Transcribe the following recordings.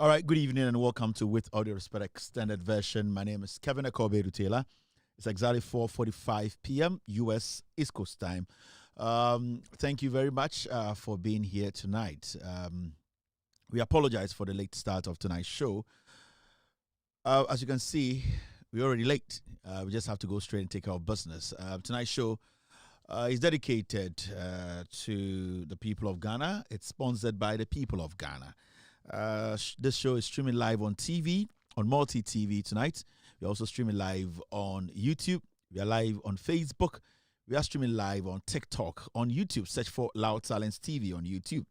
All right, good evening and welcome to With Audio Respect Extended Version. My name is Kevin Akobe Taylor. It's exactly 4:45 p.m. U.S. East Coast time. Thank you very much for being here tonight. We apologize for the late start of tonight's show. As you can see, we're already late. We just have to go straight and take our business. Tonight's show is dedicated to the people of Ghana. It's sponsored by the people of Ghana. This show is streaming live on TV, on multi-TV tonight. We're also streaming live on YouTube. We are live on Facebook. We are streaming live on TikTok, on YouTube. Search for Loud Silence TV on YouTube.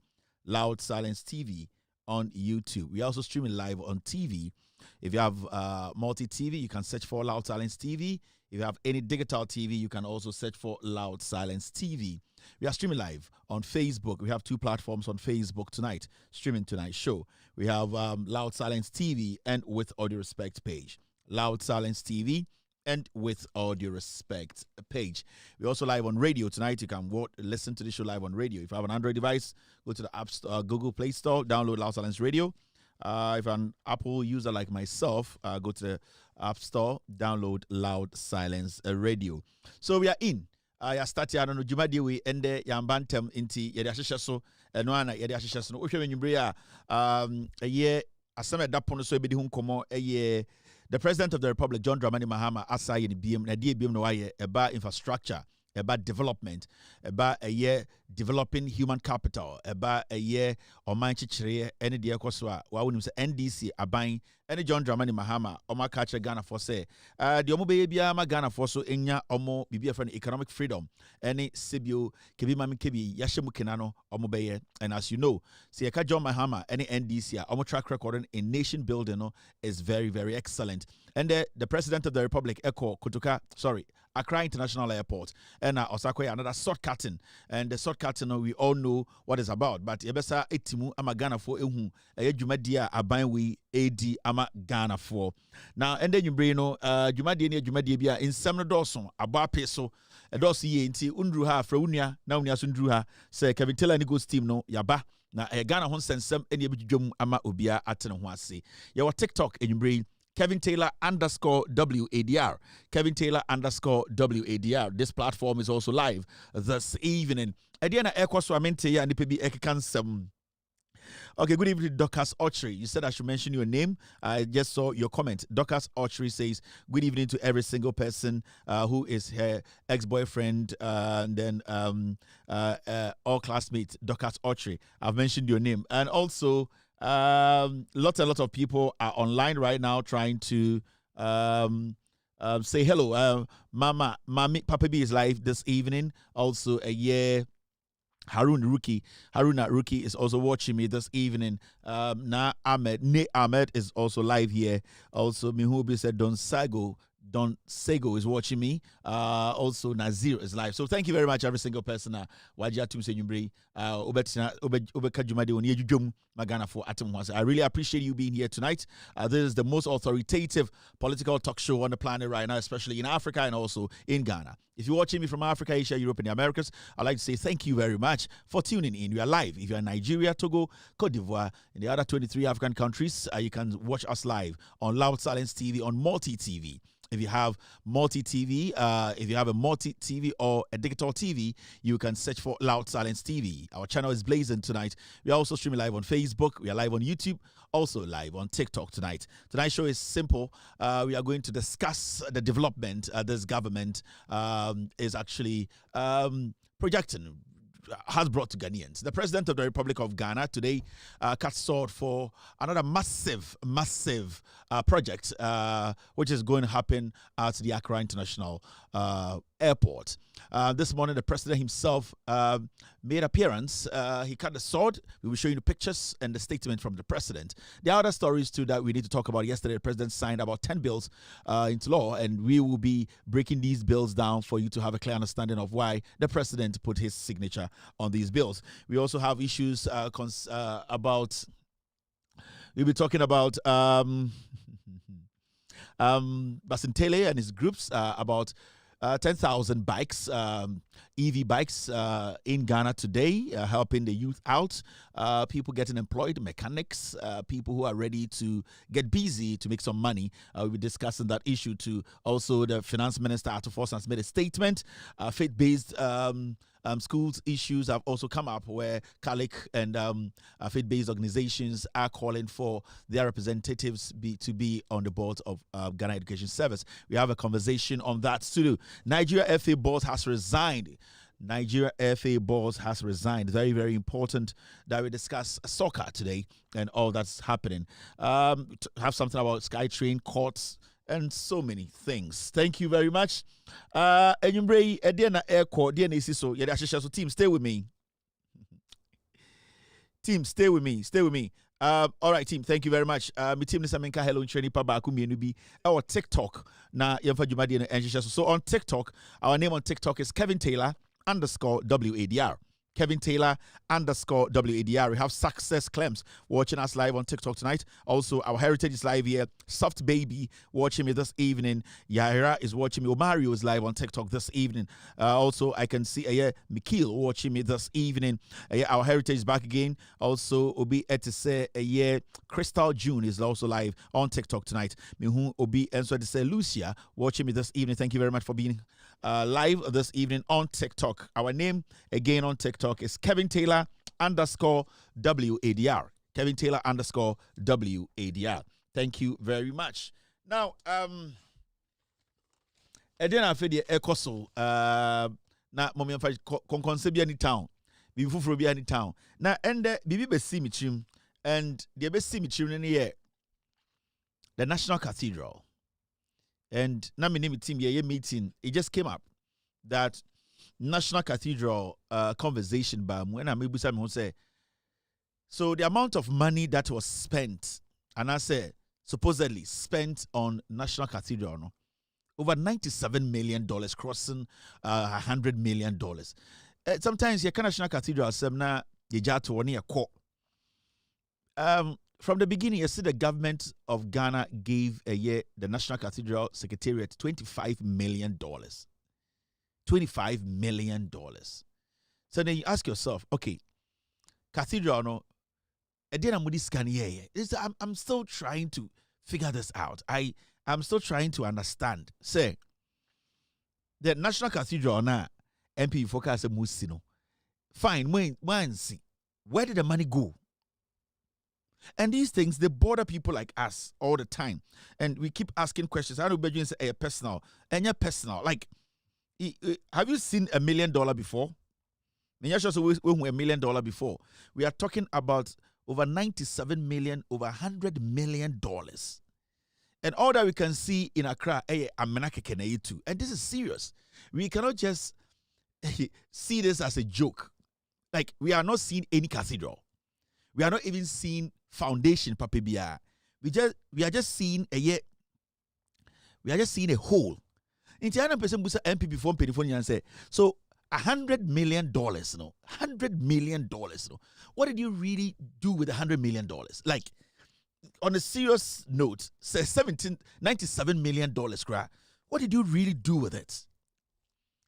Loud Silence TV on YouTube. We are also streaming live on TV. If you have multi-TV, you can search for Loud Silence TV. If you have any digital TV, you can also search for Loud Silence TV. We are streaming live on Facebook. We have two platforms on Facebook tonight, streaming tonight's show. We have Loud Silence TV and With Audio Respect page. Loud Silence TV and With Audio Respect page. We're also live on radio tonight. You can listen to the show live on radio. If you have an Android device, go to the App Store, Google Play Store, download Loud Silence Radio. If you're an Apple user like myself, go to the App Store, download Loud Silence Radio. So we are in. Ya start ya no dwumade we ende ya mbantem inti ye de ahyehyɛ so eno ana ye de ahyehyɛ so no wohwe nwumbre a ye asem edapo so ebedi hu nkomo the President of the Republic John Dramani Mahama asaye ne biem na de biem no waye eba infrastructure about development, about a year developing human capital, about a year or man chichire, any dear Koswa, who say NDC, Abain, any John Dramani Mahama, or my catcher Ghana for say, the Omobia, my Ghana for so enya, omo, bibia for economic freedom, any Sibio, Kibi Mami Kibi, Yashimu Kinano, Omobeye, and as you know, see a John Mahama, any NDC, omo track record in nation building is very, very excellent. And the President of the Republic, Accra International Airport, and Osako, another shortcutting. And the shortcutting, we all know what it's about. But Yebesa Etimu Amagana for Ehu, Jumadia Abainwi AD Ama Ghana for. Now, and then you bring Jumadia in Samuel Dawson, Aba Peso, a Dossi Inti, Undruha, Fraunia, Naunia Sundruha, say Kevin Taylor and Goes team no, Yaba. Now, a Ghana Hon send some any Jum Ama Ubia Atenwasi. Your TikTok and you bring Kevin Taylor _WADR. Kevin Taylor _WADR. This platform is also live this evening. Adiana Ekwaswamente and Nipebi Ekikansem. Okay, good evening, Dorcas Archery. You said I should mention your name. I just saw your comment. Dorcas Archery says, good evening to every single person who is her ex-boyfriend and then all classmates, Dorcas Archery. I've mentioned your name. And also, lots of people are online right now trying to say hello. Mommy, Papa B is live this evening. Also, Haruna Ruki is also watching me this evening. Ne Ahmed is also live here. Also, Mihubi said Don Sego is watching me. Also, Nazir is live. So thank you very much, every single person. Wajatum Senyumbre, Magana for Atom. I really appreciate you being here tonight. This is the most authoritative political talk show on the planet right now, especially in Africa and also in Ghana. If you're watching me from Africa, Asia, Europe, and the Americas, I'd like to say thank you very much for tuning in. We are live. If you're in Nigeria, Togo, Cote d'Ivoire, and the other 23 African countries, you can watch us live on Loud Silence TV, on multi-TV. If you have multi-TV, if you have a multi-TV or a digital TV, you can search for Loud Silence TV. Our channel is blazing tonight. We are also streaming live on Facebook. We are live on YouTube, also live on TikTok tonight. Tonight's show is simple. We are going to discuss the development this government is actually projecting, has brought to Ghanaians. The President of the Republic of Ghana today cut sword for another massive project which is going to happen at the Accra International Airport. This morning, the President himself made appearance. He cut the sword. We will show you the pictures and the statement from the President. There are other stories too that we need to talk about. Yesterday, the President signed about 10 bills into law, and we will be breaking these bills down for you to have a clear understanding of why the President put his signature on these bills. We also have issues about. We'll be talking about Basintele and his groups about 10,000 bikes EV bikes in Ghana today, helping the youth out, people getting employed, mechanics, people who are ready to get busy to make some money. We'll be discussing that issue too. Also, the Finance Minister, Arthur Forson, has made a statement. Faith-based schools issues have also come up where CALIC and faith-based organizations are calling for their representatives to be on the board of Ghana Education Service. We have a conversation on that too. Nigeria FA board has resigned. Nigeria FA board has resigned. Very, very important that we discuss soccer today and all that's happening. Have something about SkyTrain courts and so many things. Thank you very much. Enyumbre Ediana Airco, DNA so yeah, so team, stay with me. Team, stay with me. Stay with me. All right, team. Thank you very much. My team isAmenka Hello Training Paba Kumianubi or TikTok. Na Yamfa Jumadi and so on TikTok, our name on TikTok is Kevin Taylor _WADR. Kevin Taylor _WADR. We have Success Clems watching us live on TikTok tonight. Also, our Heritage is live here. Soft Baby watching me this evening. Yaira is watching me. Omario is live on TikTok this evening. Also, I can see Mikil watching me this evening. Our Heritage is back again. Also, Obi Etise Crystal June is also live on TikTok tonight. Mihu Obi Enso Lucia watching me this evening. Thank you very much for being live this evening on TikTok. Our name again on TikTok is Kevin Taylor _WADR. Kevin Taylor _WADR. Thank you very much. Now, Edena Fedi Ekoso, na mommy of Conconsebia ni town, before any town. Now, and Bibi Besimichim, and the Besimichim in the year, the National Cathedral. And now, my name is Tim, yeah, meeting. It just came up that National Cathedral conversation by when I maybe someone say, so the amount of money that was spent, and I say supposedly spent on National Cathedral, no, over $97 million, crossing $100 million. Sometimes you can National Cathedral, semna you just want a court. From the beginning, you see the government of Ghana gave the National Cathedral Secretariat $25 million. $25 million. So then you ask yourself, okay, Cathedral, no, I'm still trying to figure this out. I'm still trying to understand. Say, the National Cathedral now, MP focus a musino. Fine, where did the money go? And these things, they bother people like us all the time. And we keep asking questions. I don't know, say, personal. And you're personal. Like, have you seen $1 million before? $1 million before. We are talking about over 97 million, over $100 million. And all that we can see in Accra, and this is serious. We cannot just see this as a joke. Like, we are not seeing any cathedral. We are not even seeing foundation, papibia. We are just seeing a hole. In the person busa MP before penny and say, so $100 million, no, $100 million, no. What did you really do with $100 million? Like, on a serious note, say $97 million, what did you really do with it?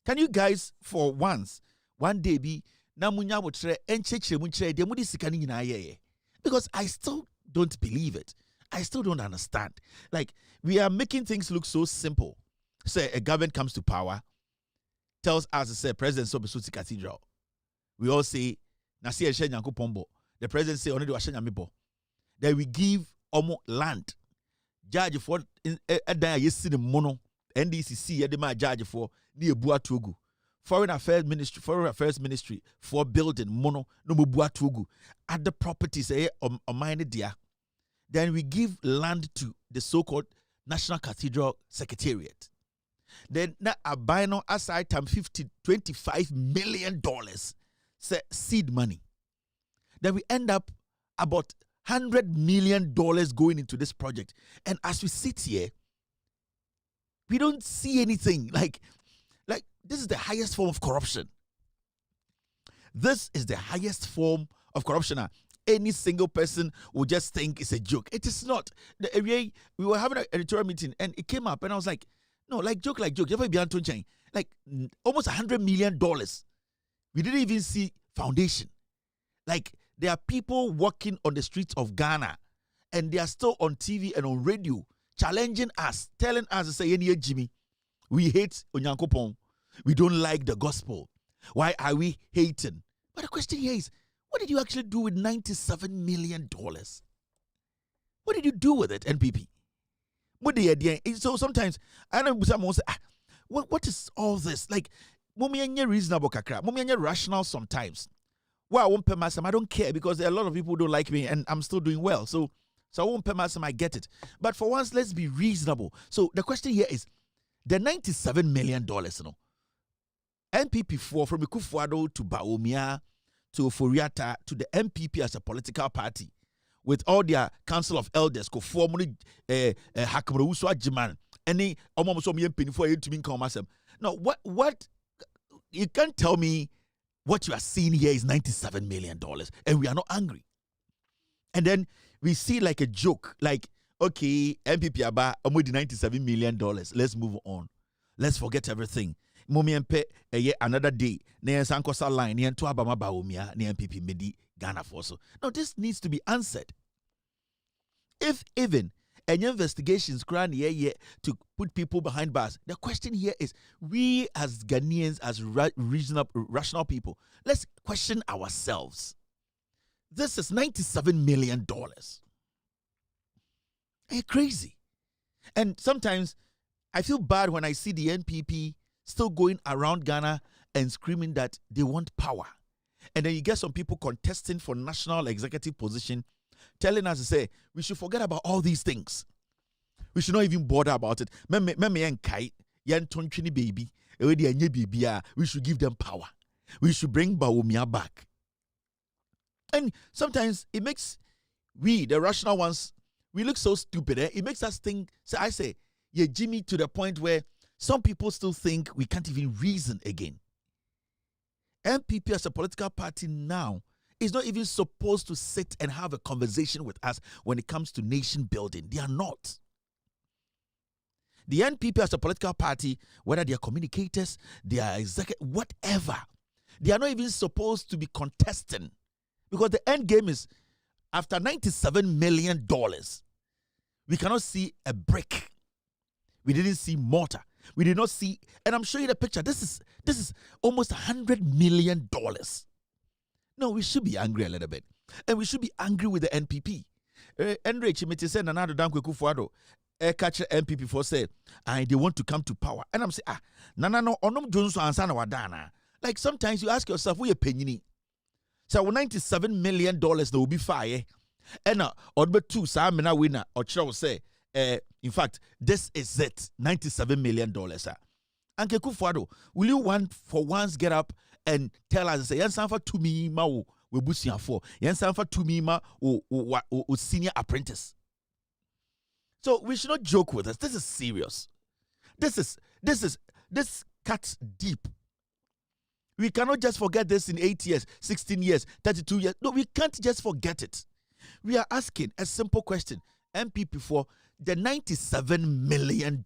Can you guys, for once, one day be namunya wotre encheche munche de mudi sikani nyina ye? Because I still don't believe it. I still don't understand. Like, we are making things look so simple. Say a government comes to power, tells us to say President Sobesuti Cathedral. We all say Nasi Eshe Nyanko Pombo. The president say only do Ashe Nyamibo. Then we give omo land. Judge for the mono NDCC edema judge for near Buatugu. Foreign Affairs Ministry for building mono no Buatugu at the properties on mine dia. Then we give land to the so-called National Cathedral Secretariat. Then na abino aside time $25 million seed money. Then we end up about $100 million going into this project. And as we sit here, we don't see anything. Like this is the highest form of corruption. This is the highest form of corruption. Any single person will just think it's a joke. It is not. We were having an editorial meeting and it came up and I was like, no, like joke. like almost $100 million. We didn't even see foundation. Like, there are people walking on the streets of Ghana, and they are still on TV and on radio challenging us, telling us, say, Jimmy, we hate Onyankopon. We don't like the gospel. Why are we hating? But the question here is, what did you actually do with $97 million? What did you do with it, NPP? What the idea? So sometimes, I know someone say, what is all this? Like, mommy reasonable kakra, mommy rational sometimes. Well, I won't pay myself. I don't care because there are a lot of people who don't like me and I'm still doing well. So I won't pay myself. I get it. But for once, let's be reasonable. So the question here is, the $97 million, NPP4 from Kufuor to Bawumia to Oforiatta to the NPP as a political party with all their council of elders, Kofuor Hakamruso Ajiman, any Omosomi Penny to me come. Now, what you can't tell me. What you are seeing here is $97 million, and we are not angry. And then we see like a joke, like, okay, MPP Aba, $97 million. Let's move on. Let's forget everything. Momi mpe another day. Ne sankosa line ne to abama baumia ne MPP medi Ghana for so. Now this needs to be answered. If even any investigations grand to put people behind bars. The question here is, we as Ghanaians, as rational people, let's question ourselves. This is $97 million. It's crazy. And sometimes I feel bad when I see the NPP still going around Ghana and screaming that they want power. And then you get some people contesting for national executive position, telling us to say, we should forget about all these things. We should not even bother about it. We should give them power. We should bring Bawumia back. And sometimes it makes we, the rational ones, we look so stupid. It makes us think, so I say, yeah, Jimmy, to the point where some people still think we can't even reason again. NPP as a political party now is not even supposed to sit and have a conversation with us when it comes to nation building. They are not. The NPP as a political party, whether they are communicators, they are executive, whatever, they are not even supposed to be contesting. Because the end game is, after $97 million, we cannot see a brick. We didn't see mortar. We did not see, and I'm showing you the picture. This is almost $100 million. No, we should be angry a little bit. And we should be angry with the NPP. Andre Chimete said, Nanado Dankwe Kufuor, catch NPP for say, they want to come to power. And I'm saying, no, Onom Jones ansana wadana. Like sometimes you ask yourself, we a penny. So $97 million that will be fire. And or two Samina winner or Charles say, in fact, this is it, $97 million. Anke Kufuor, will you for once get up and tell us, say, Yan Sanfa to me, ma we busia for Yan Sanfa to me, ma o senior apprentice. So we should not joke with us. This is serious. This cuts deep. We cannot just forget this in 8 years, 16 years, 32 years. No, we can't just forget it. We are asking a simple question. MPP for the $97 million.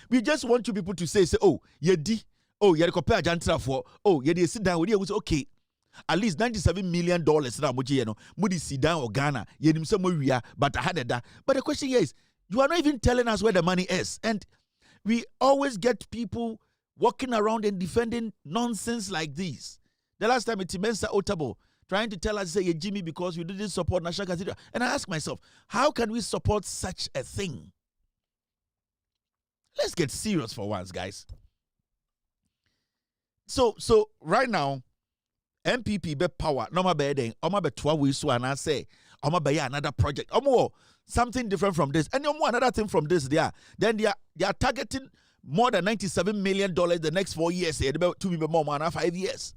We just want you people to say, oh, yedi, oh, you compare Jantra for, oh, you sit down with you, okay. At least $97 million na moji no mudi sit down or Ghana yenim se mo wia but I had that. But the question here is, you are not even telling us where the money is. And we always get people walking around and defending nonsense like this. The last time it's Mensa Otabo trying to tell us, say, Jimmy, because we didn't support National Cathedral. And I ask myself, how can we support such a thing? Let's get serious for once, guys. So right now, MPP be power, no be then, be 12 weeks and I say, be another project, something different from this, and another thing from this there. Then they are targeting more than $97 million the next 4 years, about 2 million more than 5 years.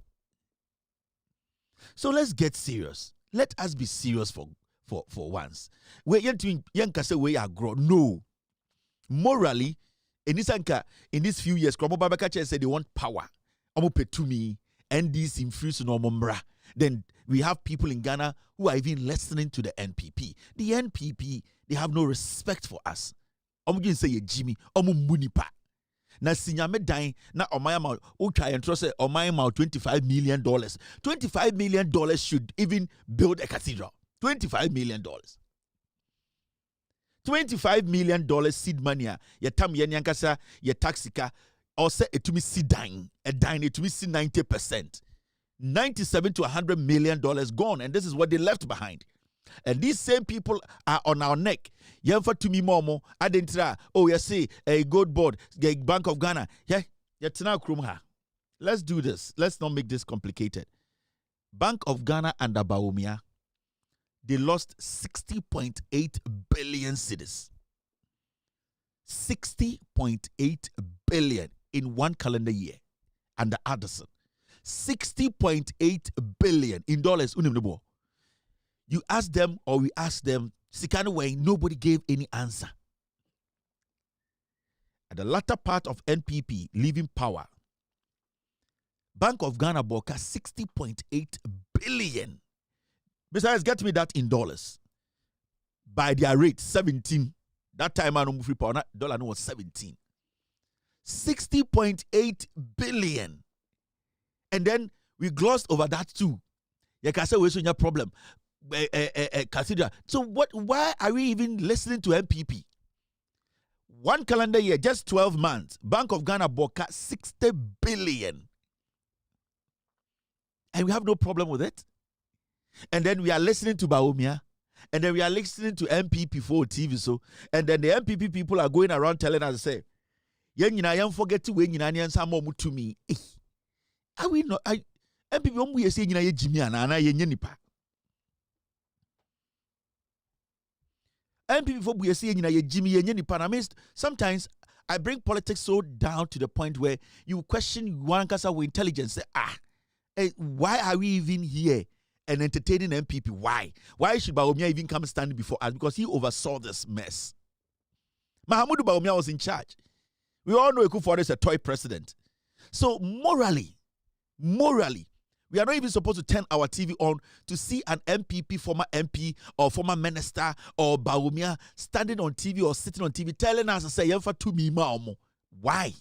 So let's get serious. Let us be serious for once. We say we are grow. No. Morally, in this few years, Kromo Babakache said they want power. Petumi, NDC infuse no mombra. Then we have people in Ghana who are even listening to the NPP. The NPP, they have no respect for us. Say Jimmy, Munipa. na sinyame dan na omaya ma utwa entro say omaya ma $25 million. $25 million should even build a cathedral. $25 million. $25 million seed money ya tam ye nyankasa ye taxika or say etumi seed dine a dine etumi see 90%. $97 to $100 million gone, and this is what they left behind. And these same people are on our neck. Yemfa to me momo adentra. Oh, you see a gold board, the Bank of Ghana. Yeah, yatina krumha. Let's do this. Let's not make this complicated. Bank of Ghana and Bawumia, they lost 60.8 billion cedis. 60.8 billion in one calendar year under Addison. 60.8 billion in dollars. You ask them or we ask them, Sikano way, nobody gave any answer. At the latter part of NPP leaving power, Bank of Ghana boka 60.8 billion. Besides, get me that in dollars. By their rate, 17. That time I don't free power, dollar was 17. 60.8 billion. And then we glossed over that too. You can say we have a problem. Cathedral. So why are we even listening to MPP? One calendar year, just 12 months, Bank of Ghana bought 60 billion. And we have no problem with it. And then we are listening to Bawumia. And then we are listening to MPP for TV. So, and then the MPP people are going around telling us, say, "Yen forget to win yen some more to me." Are we not? MPP we say yen Jimmy and yen nipa. MPP for we say yen Jimmy yen nipa. I mean, sometimes I bring politics so down to the point where you question one kasa with intelligence. Say, why are we even here and entertaining MPP? Why? Why should Bawumia even come standing before us? Because he oversaw this mess. Mahamudu Bawumia was in charge. We all know Ekufuor is a toy president. So morally, we are not even supposed to turn our TV on to see an MPP, former MP or former minister or Bawumia standing on TV or sitting on TV telling us to say, why?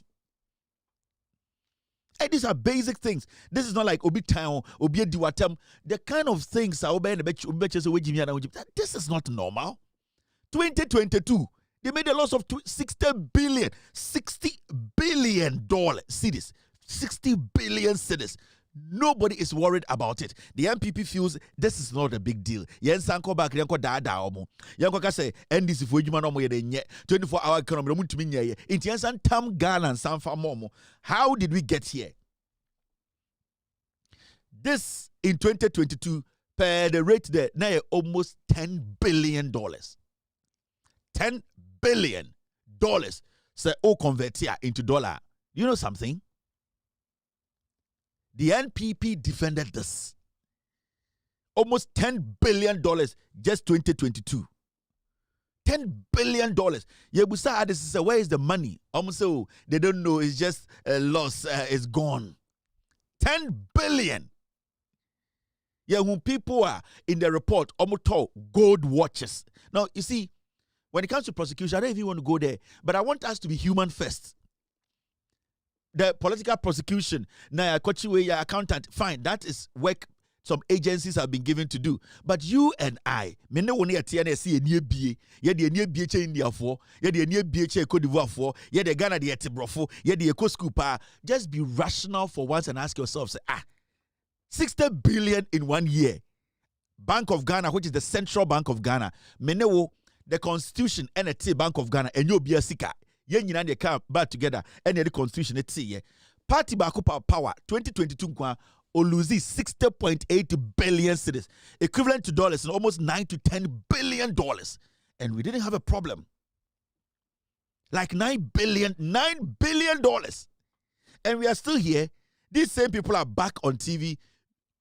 And these are basic things. This is not like Obi Town, Obi Diwatem. The kind of things this is not normal. 2022, they made a loss of 60 billion cedis. 60 billion cedis. Nobody is worried about it. The MPP feels this is not a big deal. Yensanko back, yanko dada omo. Yanko ka say NDC for ejuma no mo ye 24-hour economy no mutumi nye. Inti yansan tam Ghana and Sanfa momo. How did we get here? This in 2022 per the rate there now almost $10 billion. $10 billion. Say convert here into dollar. You know something? The NPP defended this. Almost $10 billion just 2022. $10 billion. Yebusa Addis said, where is the money? Almost so they don't know. It's just a loss. It's gone. $10 billion. Yeah, when people are in the report, almost gold watches. Now, you see, when it comes to prosecution, I don't even want to go there, but I want us to be human first. The political prosecution, now, your accountant, fine, that is work some agencies have been given to do. But you and I, me no one here TNC near BA, ye the near BH India for, ye the near BH Cote d'Ivoire for, ye the Ghana the Etibrofo, ye the Eco Scooper. Just be rational for once and ask yourself, say, 60 billion in 1 year. Bank of Ghana, which is the Central Bank of Ghana, menewo the Constitution and a Bank of Ghana and you be a sika. Ye nyina de come back together and the Constitution et ye. Party back power 2022 kwa lose 60.8 billion cedis, equivalent to dollars and almost $9 to $10 billion. And we didn't have a problem. Like $9 billion. And we are still here. These same people are back on TV.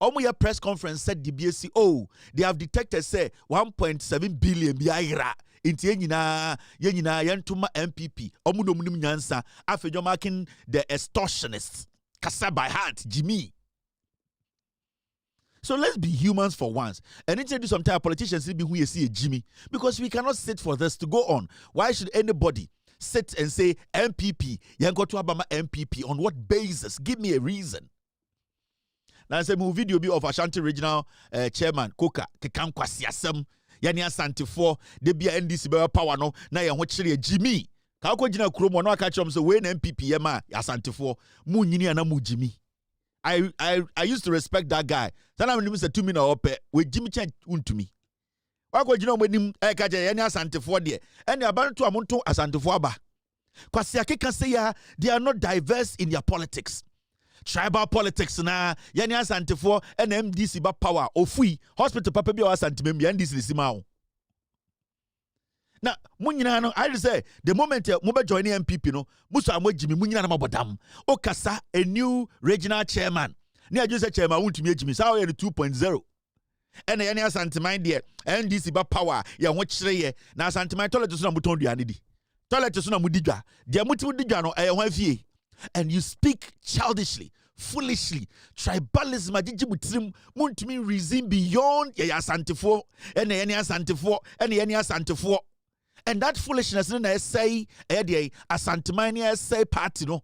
Your press conference said the BSC, they have detected, say, 1.7 billion biaira. Inti yenina yentuma MPP. Omunomunim nyansa. After marking the extortionists. Kasa by heart, Jimmy. So let's be humans for once. And instead do some type of politicians be who you see a Jimmy. Because we cannot sit for this to go on. Why should anybody sit and say MPP, yanko to abama MPP, on what basis? Give me a reason. Now I say my video be of Ashanti Regional Chairman Koka Kekam Kwasiasem yani Asante for de bia NDC be power no na ye ho kire Jimmy ka ko gina kromo no aka chom so we na MPP ye ma Asante for mu nyini ana mu Jimmy. I used to respect that guy. Sana me say 2 minutes ope we Jimmy chen untumi. Wa ko gina mo nim e ka je yani Asante for de ene aba to amonto Asante for aba. Kwasiake can say ya they are not diverse in their politics. Tribal politics na yani Asante for NMDC ba power ofui hospital papa bi Asante mem ya NDC lisima. Na munyina no I say the moment mo be join MPP no muso amojimi munyina na mabodam okasa a new regional chairman ne aju say chairman wuntumi ejimi sa o ye 2.0 ene yani Asante man there NDC ba power ya ho kire ye na Asante man toilet so na muton duane di toilet so na mudidwa de muti didwa no e ho afie. And you speak childishly, foolishly, tribalism, muntumi reason beyond Asante and any Asante. And that foolishness in say Asante say party no.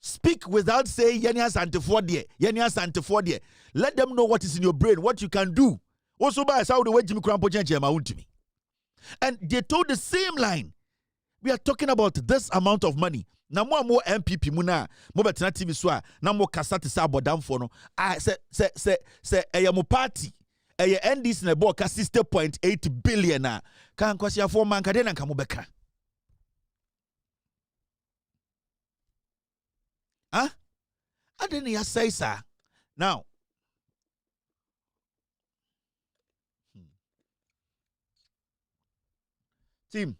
Speak without saying Asante there. Let them know what is in your brain, what you can do. Also by how the way Jimmy Krampo me. And they told the same line. We are talking about this amount of money. Na mo MPP muna mo betena TV so a na mo kasa te sa abodamfo no se mo party NDC na bo ka 60.8 billion a kan kwasiafo man ka de na nka mo beka adeni ya say sir now team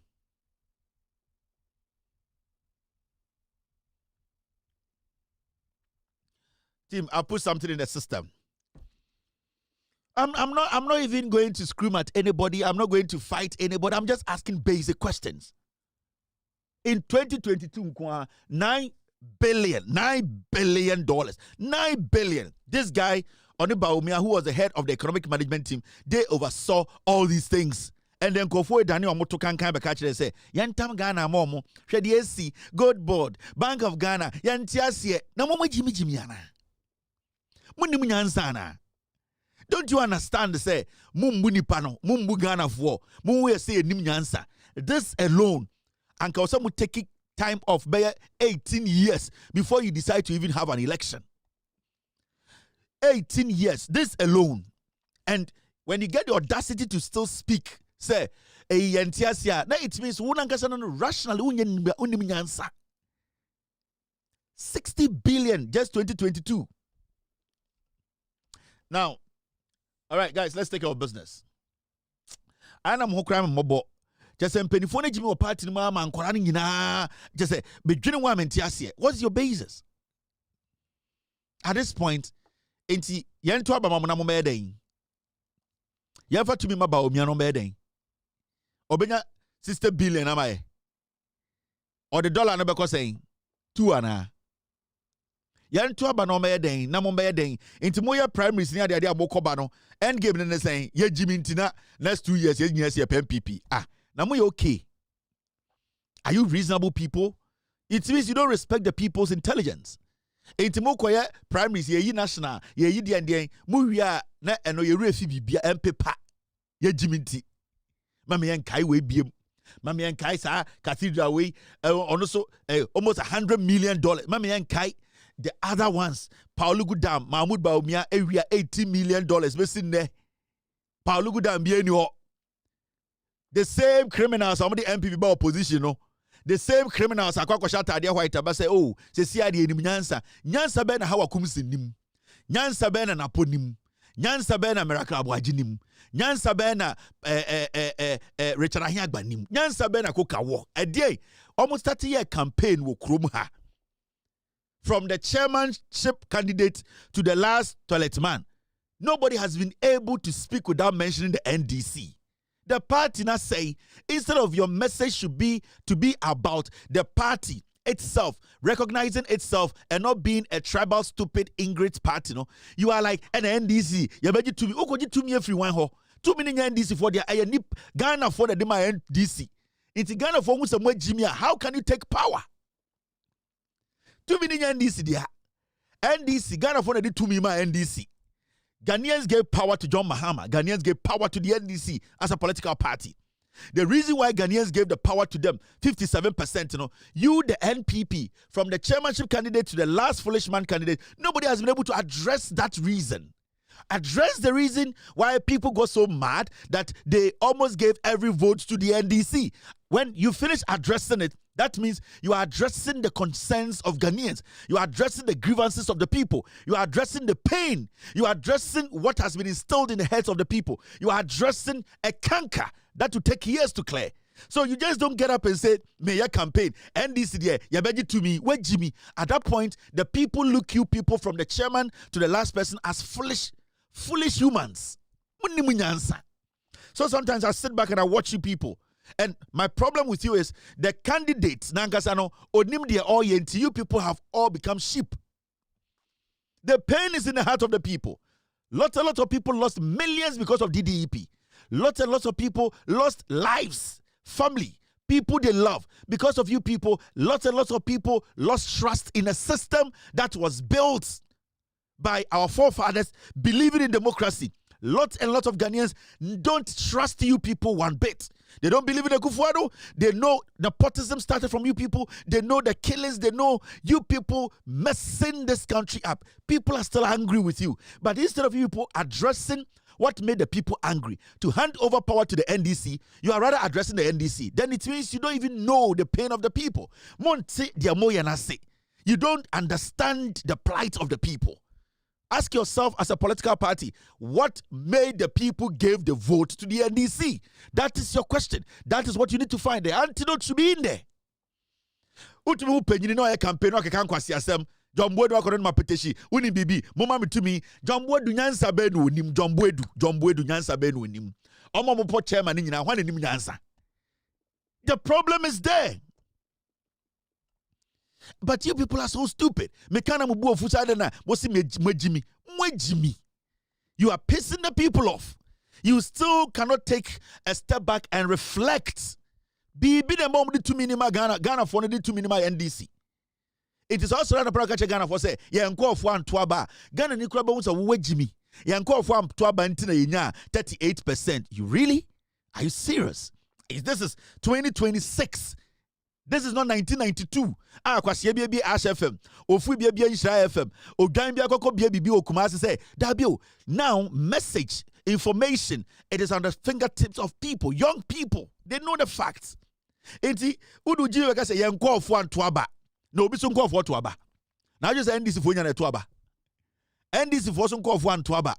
I'll put something in the system. I'm not even going to scream at anybody. I'm not going to fight anybody. I'm just asking basic questions. In 2022, $9 billion. $9 billion. This guy, Onibaumia, who was the head of the economic management team, they oversaw all these things. And then Kofi Daniel Omoto kan catch and say, Yantam Ghana momo, Shedi Gold Board, Bank of Ghana, Yantiasie, na momo Jimmy ana. Don't you understand? Say, Mumbuni pano, Mumbu Ghana for, Mumwe say nim nyansa. This alone, and also will take time of 18 years before you decide to even have an election. 18 years, this alone. And when you get the audacity to still speak, say, now it means rationally 60 billion just 2022. Now, all right, guys, let's take our business. I am Hokram Mobo. Just say, Penifone Jimmy or party mama and Koran yina. Just say, beginning woman tiasie. What's your basis? At this point, enti yen to abama na mo meden. Yen fa to me maba o mi no meden. Obenya 60 billion amaye. Or the dollar no be ko saying 2 ana. Yan to aba no meden na mo meden. Enti mo ye primaries ni ade abokoba no. End game ne saying ye Jimmy ntina next 2 years ye MPP. Now you okay? Are you reasonable people? It means you don't respect the people's intelligence. Intimo koye primaries ye national ye dian mu wia na eno ye refi bibia empepa ye jiminti. Mama yen kai we biem. Mama yen kai sa cathedral we also almost $100 million. Mama yen kai the other ones. Paulo Gudam, Mahmoud Baumia area $80 million. Mesin ne. Paulo Gudam bieni ho. The same criminals, some of the MPP by opposition, no. The same criminals, Akwako Shata, dear white, but say, oh, say, see, I did Nyansa. Nyansa Ben, how a kumsinim. Nyansa Ben and Aponim. Nyansa Ben, America Abuajinim. Nyansa Ben, Richard Ahagbanim. Nyansa Ben, Akokawo. A day, almost 30 year campaign will krumha. From the chairmanship candidate to the last toilet man, nobody has been able to speak without mentioning the NDC. The party now say, instead of your message should be to be about the party itself, recognizing itself and not being a tribal, stupid, ingrate party. No, you are like an NDC. You better to me. Oh, could you to me everyone ho? 2 million NDC for the nip Ghana for the NDC. Inti Ghana for who some Jimmy, how can you take power? 2 million NDC there. NDC, Ghana for the 2 million NDC. Ghanaians gave power to John Mahama. Ghanaians gave power to the NDC as a political party. The reason why Ghanaians gave the power to them, 57%, you, the NPP, from the chairmanship candidate to the last foolish man candidate, nobody has been able to address that reason. Address the reason why people got so mad that they almost gave every vote to the NDC. When you finish addressing it, that means you are addressing the concerns of Ghanaians. You are addressing the grievances of the people. You are addressing the pain. You are addressing what has been instilled in the heads of the people. You are addressing a canker that will take years to clear. So you just don't get up and say, Mayor campaign, NDC there, you better to me, where Jimmy? At that point, the people look you people from the chairman to the last person as foolish humans. So sometimes I sit back and I watch you people. And my problem with you is the candidates, Nankasano, Onim de Orient, you people have all become sheep. The pain is in the heart of the people. A lot of people lost millions because of DDEP. Lots of people lost lives, family, people they love. Because of you people, lots of people lost trust in a system that was built by our forefathers, believing in democracy. Lots and lots of Ghanaians don't trust you people one bit. They don't believe in the Akufo-Addo. They know nepotism started from you people. They know the killings. They know you people messing this country up. People are still angry with you. But instead of you people addressing what made the people angry, to hand over power to the NDC, you are rather addressing the NDC. Then it means you don't even know the pain of the people. You don't understand the plight of the people. Ask yourself as a political party, what made the people give the vote to the NDC? That is your question. That is what you need to find. The antidote should be in there. Ultimately, penny no campaign no can kwasi asem. Jombo do akono mapeteshi. Uni bibi, mama mi tumi. Jombo du nyansa be no nim. Jombo du nyansa be no nim. Omo mo po chairman ni nyina hwan nim nyansa. The problem is there. But you people are so stupid. You are pissing the people off. You still cannot take a step back and reflect. Be the moment to minima Ghana for the 2 minima NDC. It is also not a prakacha Ghana for say, Yanko for 1 tuaba. Ghana Nikraba was a wejimi. Yanko for 1 tuaba intina 38%. You really? Are you serious? This is 2026. This is not 1992. Kwasi bi Ash FM. Ofu bi Ishra FM. Ogan bi akoko bi Okumasi say, Dabio, now message, information, it is on the fingertips of people, young people. They know the facts. Enti udu jiwe ka say yenko ofo antoaba. Na obi so nko ofo toaba. Na just NDC fo nya na toaba. NDC fo so nko ofo antoaba.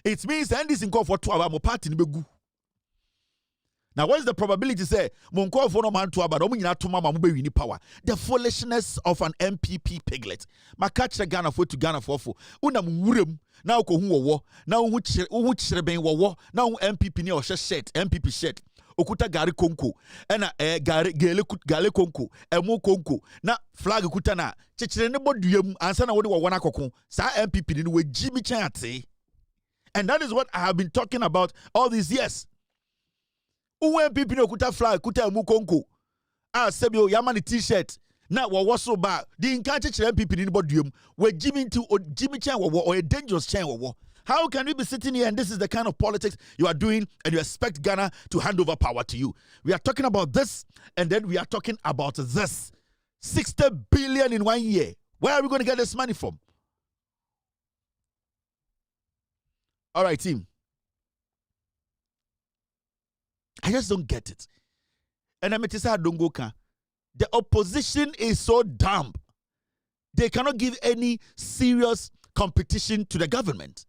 It means NDC nko ofo toaba mo party ni begu. Now, what is the probability say Monko for no man to about win power? The foolishness of an MPP piglet. Makacha Ghana for to Ghana for unam wurum now ko hu wo now hu chireben wo now MPP ni o shirt MPP shirt okuta gari konko ena gari gale konko emu konko na flag kuta na chichire ne boduam ansa na wo de wo na kokon sa MPP ni we Jimmy Chante. And that is what I have been talking about all these years. Uwe MPP no kuta flag kuta emu konko sebio yamani t-shirt na wo so ba di nka chechire MPP ni boduam we Jimmy Chan wo or a dangerous Chan wo. How can we be sitting here and this is the kind of politics you are doing and you expect Ghana to hand over power to you? We are talking about this and then we are talking about this. 60 billion in 1 year. Where are we going to get this money from? All right, team. I just don't get it. And I'm the opposition is so dumb. They cannot give any serious competition to the government.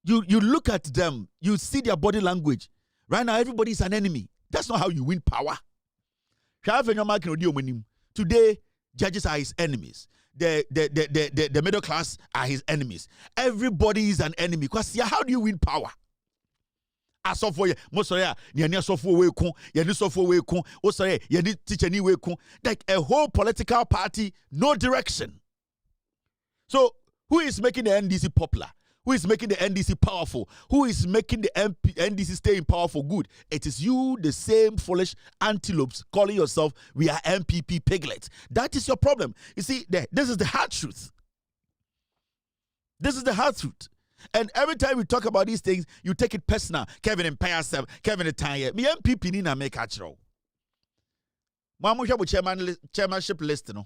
You look at them, you see their body language. Right now, everybody is an enemy. That's not how you win power. Today, judges are his enemies. The middle class are his enemies. Everybody is an enemy. Because how do you win power? Like a whole political party, no direction. So who is making the NDC popular? Who is making the NDC powerful? Who is making the NDC stay in power for good? It is you, the same foolish antelopes calling yourself, we are MPP piglets. That is your problem. You see, this is the hard truth. This is the hard truth. And every time we talk about these things, you take it personal. Kevin and Payasem, Kevin and Tanya. Me MPP nina make natural. Mamu shabu chairmanship list, no.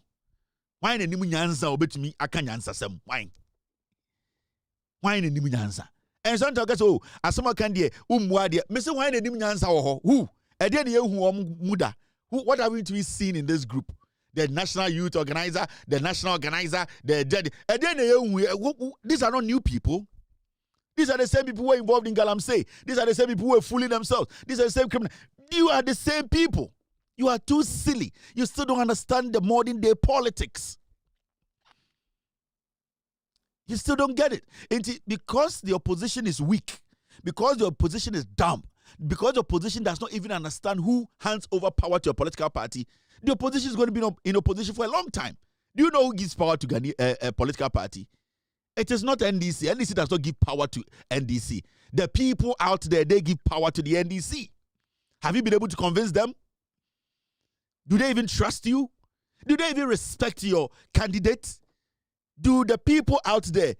Why ne nimu nyanza obetumi aka nyansa sem? Why? Why ne nimu nyansa? And sometimes oh, asoma kan de umwa de. Me say why ne nimu nyansa wo ho? Who? E de ne ehu muda. Who? What are we to be seen in this group? The national youth organizer, the national organizer, these are not new people. These are the same people who are involved in Galamsey. These are the same people who are fooling themselves. These are the same criminals. You are the same people. You are too silly. You still don't understand the modern day politics. You still don't get it. Because the opposition is weak, because the opposition is dumb, because the opposition does not even understand who hands over power to a political party, the opposition is going to be in opposition for a long time. Do you know who gives power to a political party? It is not NDC. NDC does not give power to NDC. The people out there, they give power to the NDC. Have you been able to convince them? Do they even trust you? Do they even respect your candidate? Do the people out there,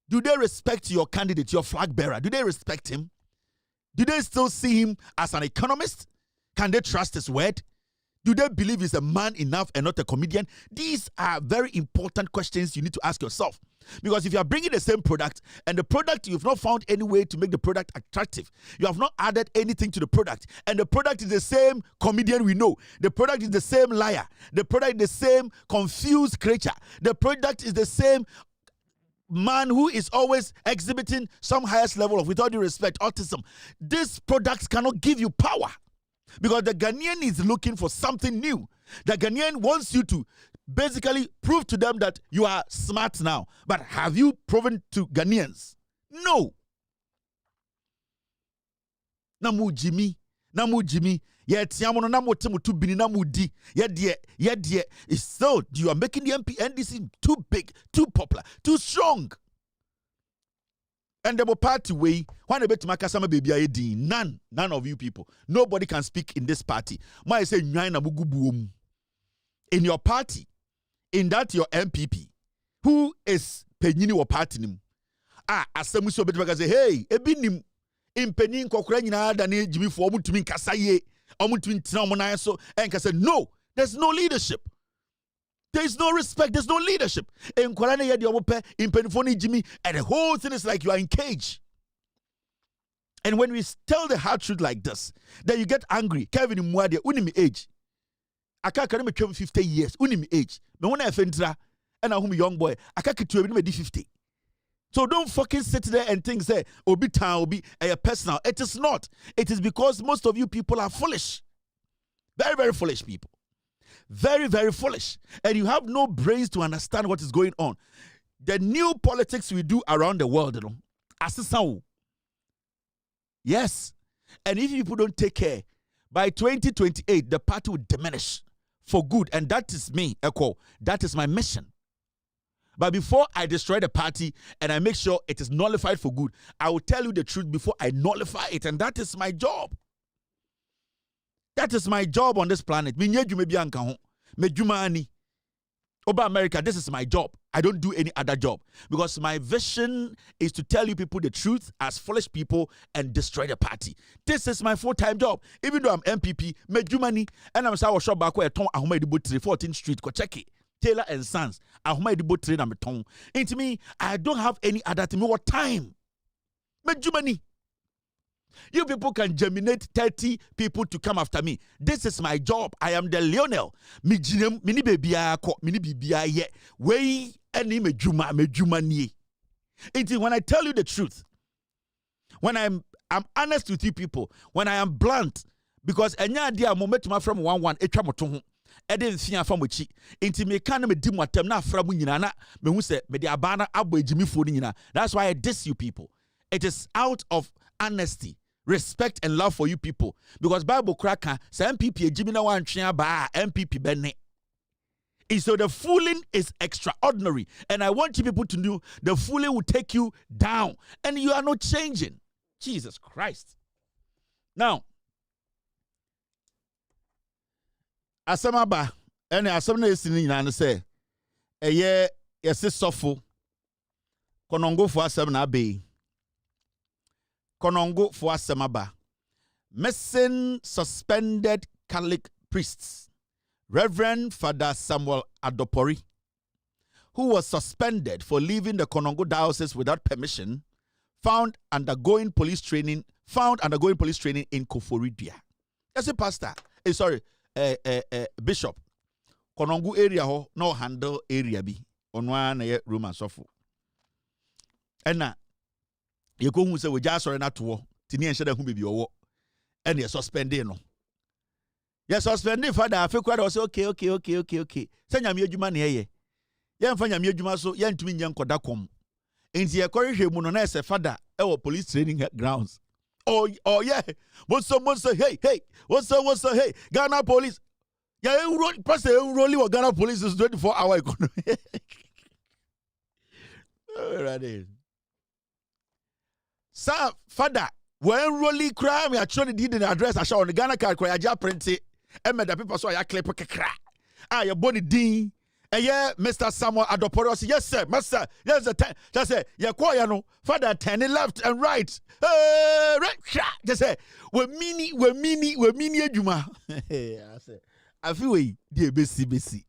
do they respect your candidate, your flag bearer? Do they respect him? Do they still see him as an economist? Can they trust his word? Do they believe he's a man enough and not a comedian? These are very important questions you need to ask yourself. Because if you are bringing the same product and the product, you've not found any way to make the product attractive. You have not added anything to the product. And the product is the same comedian we know. The product is the same liar. The product is the same confused creature. The product is the same man who is always exhibiting some highest level of, with all due respect, autism. These products cannot give you power. Because the Ghanaian is looking for something new. The Ghanaian wants you to basically prove to them that you are smart now. But have you proven to Ghanaians? No. Namu Jimmy. Yet Yamono Namu Timutu Bini Namu di. Yet it's so you are making the NDC too big, too popular, too strong. And the party way, when a bit makasama baby ID, none of you people, nobody can speak in this party. My say in your party, in that your MPP, who is penyini wa party nim? Asamu so bit say, hey, ebinim impenin kokra nyina da ne jimi fo omutumi nkasa ye, omutumi ntina omonan so enka say no, there's no leadership. There is no respect. There's no leadership. And the whole thing is like you are in cage. And when we tell the hard truth like this, then you get angry. Kevin Mwadi, unimi age. I can't 50 years. Unimi age. Me when I fentra and I'm a young boy. I can't 50. So don't fucking sit there and think say obi town obi a personal. It is not. It is because most of you people are foolish. Very, very foolish people. Very, very foolish. And you have no brains to understand what is going on. The new politics we do around the world, you know, as yes. And if people don't take care, by 2028, the party will diminish for good. And that is me, Echo. That is my mission. But before I destroy the party and I make sure it is nullified for good, I will tell you the truth before I nullify it. And that is my job. That is my job on this planet. Over America, this is my job. I don't do any other job. Because my vision is to tell you people the truth as foolish people and destroy the party. This is my full-time job. Even though I'm MPP, Mejumani, and I'm saying I was shop back where Tom Ahumai Dibo 14th Street, go check it. Taylor and Sons, Ahumai Dibo 3 number Tom. Into me, I don't have any other thing. What time? Mejumani. You people can germinate 30 people to come after me. This is my job. I am the Lionel. Mini baby mini bibia ye. Way any mejuma ni. When I tell you the truth, when I'm honest with you people, when I am blunt, because enya dia mometuma from 11 etwa moto ede mfia fa mochi enti me kan me di motem na afra mu nyina na me hu se me de abana abo ejimifo ni nyina. That's why I diss you people. It is out of honesty, respect and love for you people, because Bible cracker say MPP ejimi na wan twa ba MPP bene And so the fooling is extraordinary. And I want you people to know the fooling will take you down. And you are not changing. Jesus Christ. Now, Asamaba, and Asamna is in and say, a year, yes, sofo. Konongo for Asamna Bay. Konongo for Asamaba. Missing suspended Catholic priests. Reverend Father Samuel Adopori, who was suspended for leaving the Konongo diocese without permission, found undergoing police training in Koforidua. As a pastor, bishop, Konongo area ho no handle area bi onwa na ye Roman sofo. Ena ye ko hu se we ja sori na to tini en hye hu bebi owo. Ena ye suspended no. Yes, suspending father. I feel quite also okay. Send your juma near ye. Find your juma so yan to me young kodakom. In the corridor, Munonese father, our police training grounds. Oh yeah. What's hey. What's hey. Ghana police. Yeah, rolling what Ghana police is 24-hour economy. Right. Sir, father, when rolling crime, I actually did an address. I saw on the Ghana card, I just printed. And the people saw ya clip kekra. Your body ding. And yeah, Mr. Samuel Adoporo. Yes, sir, master. Yes, the time. Just say, yeah, quiet, no. Father, turn left and right. Right. Just say, we're mini, Juma. I say, I feel we dear BC.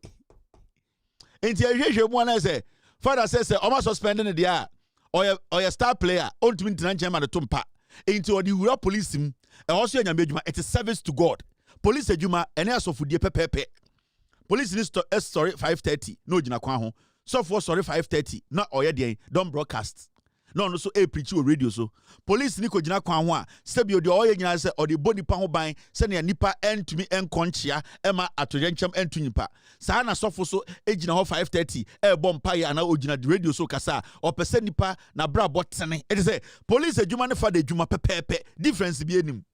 Into one, say, Father says, almost suspending the air. Or your star player, ultimate Nanjama the Tumpa. Into the Europe police him. And also, it is service to God. Police ejuma ene asofu die pepepe. Police ni sorry 5:30 no gina kwa ho. So for sorry 5:30 na oye den don broadcast. No so e preach o radio so. Police ni ko gina kwa ho a sebio de oye gina se o de boni pa ho ban se na nipa entumi enkonchia ema atoyenchem entunipa. Sa na sofo so e gina ho 5:30 e bom pa ya na o gina radio so kasa o pese nipa na bra botene. E say police ejuma ne fa de ejuma pepepe difference bi enim.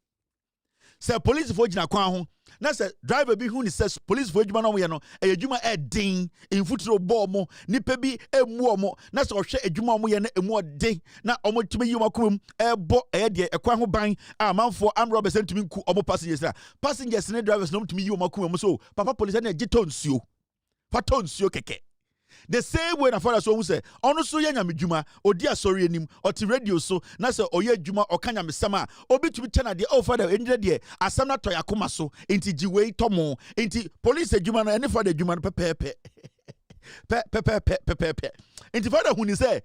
Say police for jina kwan ho na say driver bi hu ni say police for adwuma no mo ye no adwuma edin infuturo bo mo nipa bi emu omo na say ohwe adwuma mo ye na emu odin na omo tumi yi makom ebo de ekwan ho ban amanfo amrobes ntumi nku omo passengers ne drivers no tumi yi makom so papa police na gitonsuo fa tonsuo keke. The same way na father so who say ono so ye nyame dwuma odi asori anim oti radio so na say oye dwuma okanya mesama obi tumi chana de oh father enje de asam na toya koma so enti jiwe tomo enti police dwuma na ene father dwuma pepepe pepepe enti father hu ni say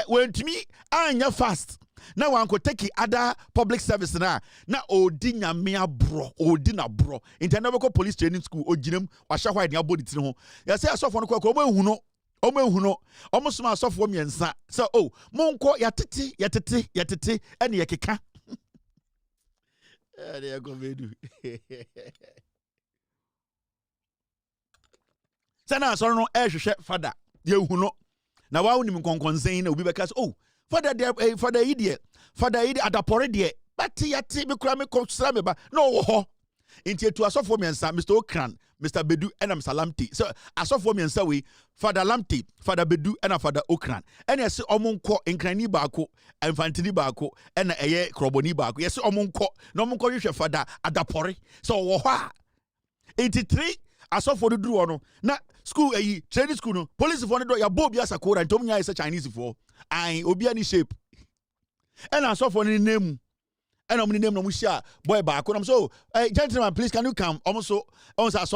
when tumi anya fast na wanko take other public service na odi nyame abro odi na bro enti na beko police training school oginem wa hwa hwa de abodi tiri ho ya say asofo no kwa ko mo ehu no omo soma asofo miensa so monko yatete ene yekeka ade go medu sana so no ehwehwe father ye hu no na wa wonim konkonsen na obi bekas father there father yi adapore there but yate be kura me konsra me ba no wo ho inti etu asofo miensa Mr. Okran Mr. Bedu and Mr. Lamte. So asofo miensa we Father Lamte, Father Bedu and Father Okran. And yes omonko enkrani baako, infantini baako, and eye kroboni baako. Yes omonko, no monko yhwe Father Adapore. So wo ha 83 asofo do ono. Na school training school no. Police for no ya bob ya sakora ntom nya is Chinese for. Ai obi ani shape. And asofo ni name and I'm name no mushia boy back. I'm so gentlemen, please can you come? Almost so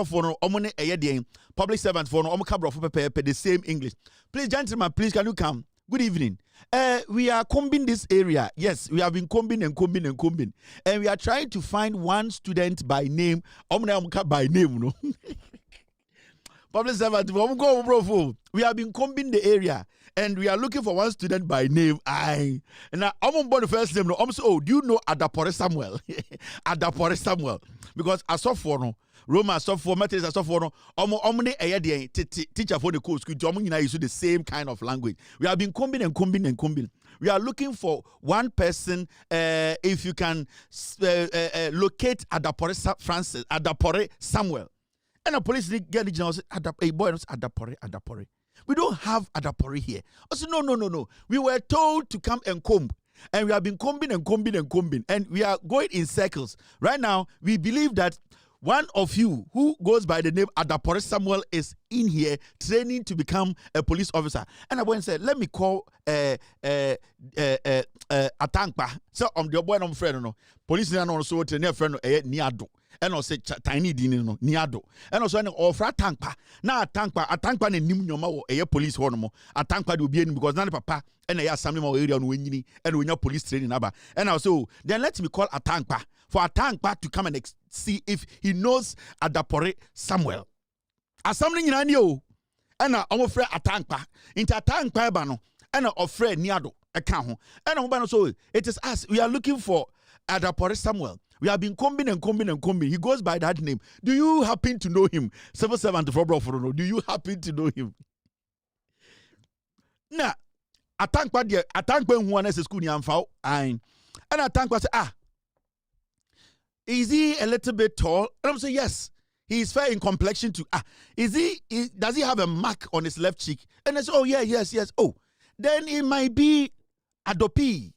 for no omone public servant for no omcabro for the same English. Please, gentlemen, please can you come? Good evening. We are combing this area. Yes, we have been combing. And we are trying to find one student by name. Omka by name, no. Public servant, we have been combing the area. And we are looking for one student by name. Now I'm on board the first name. No, do you know Adapore Samuel? Adapore Samuel. Because I saw for no Roma, I saw for Matthias, I saw for no omne teacher for the course. Could use the same kind of language. We have been combing. We are looking for one person. If you can locate Adapore Francis, Adapore Samuel. And the police get the general say, hey boy, Adapore. We don't have Adapore here. I said, no. We were told to come and comb. And we have been combing. And we are going in circles. Right now, we believe that one of you who goes by the name Adapore Samuel is in here training to become a police officer. And I went and said, let me call Atankpa. So the boy I'm friend no. Police na no so train friend no Niado. And also tiny din no Niado. And also offer Atankpa. Na Atankpa ne nim nyoma wo police ho no mo. Atankpa de obi anim because na papa and a assembly ma area no wenyini and we police training aba. And also then let me call Atankpa for Atankpa to come and see if he knows Adapore Samuel. Assembly nyina ni o. And I'm afraid Atankpa. Into Atankpa ba no. And afraid Niado eka ho. And so it is us. We are looking for Adapore Samuel. We have been combing. He goes by that name. Do you happen to know him? 774 bro. Do you happen to know him? Nah, Atankpa who is school ni amfao. And Atankpa say, is he a little bit tall? And I'm saying yes. He is fair in complexion too. Does he have a mark on his left cheek? And I say, oh yeah, yes. Oh, then it might be Adopi.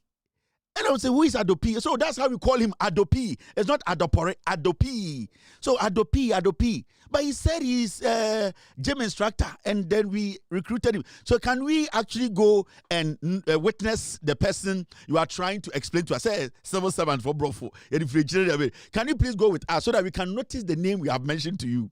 And I would say, who is Adopi? So that's how we call him Adopi. It's not Adopore, Adopi. So Adopi. But he said he's a gym instructor, and then we recruited him. So can we actually go and witness the person you are trying to explain to us? Say, 774 Brofo. Can you please go with us so that we can notice the name we have mentioned to you?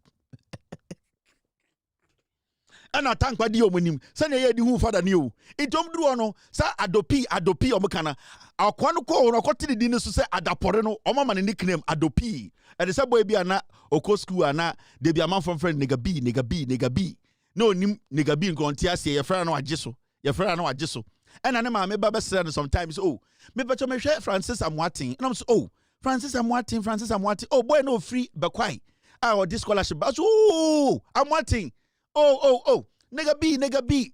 And Atankpa di omonim sane ye di hu father ni o itom duru ono sa adopi omokana akwano ko ono kotiri di ne so se Adapore no omama ne nickname Adopi e de se boy bi ana oko school ana de bi amam from friend nigga B no nim nigga B nko ntia se ye frana no agye so and ane ma me ba be sometimes oh me beto me hwe Francis Amwatin and I'm so oh Francis Amwatin oh boy no free bekwai or this scholarship oh Amwatin oh nigga B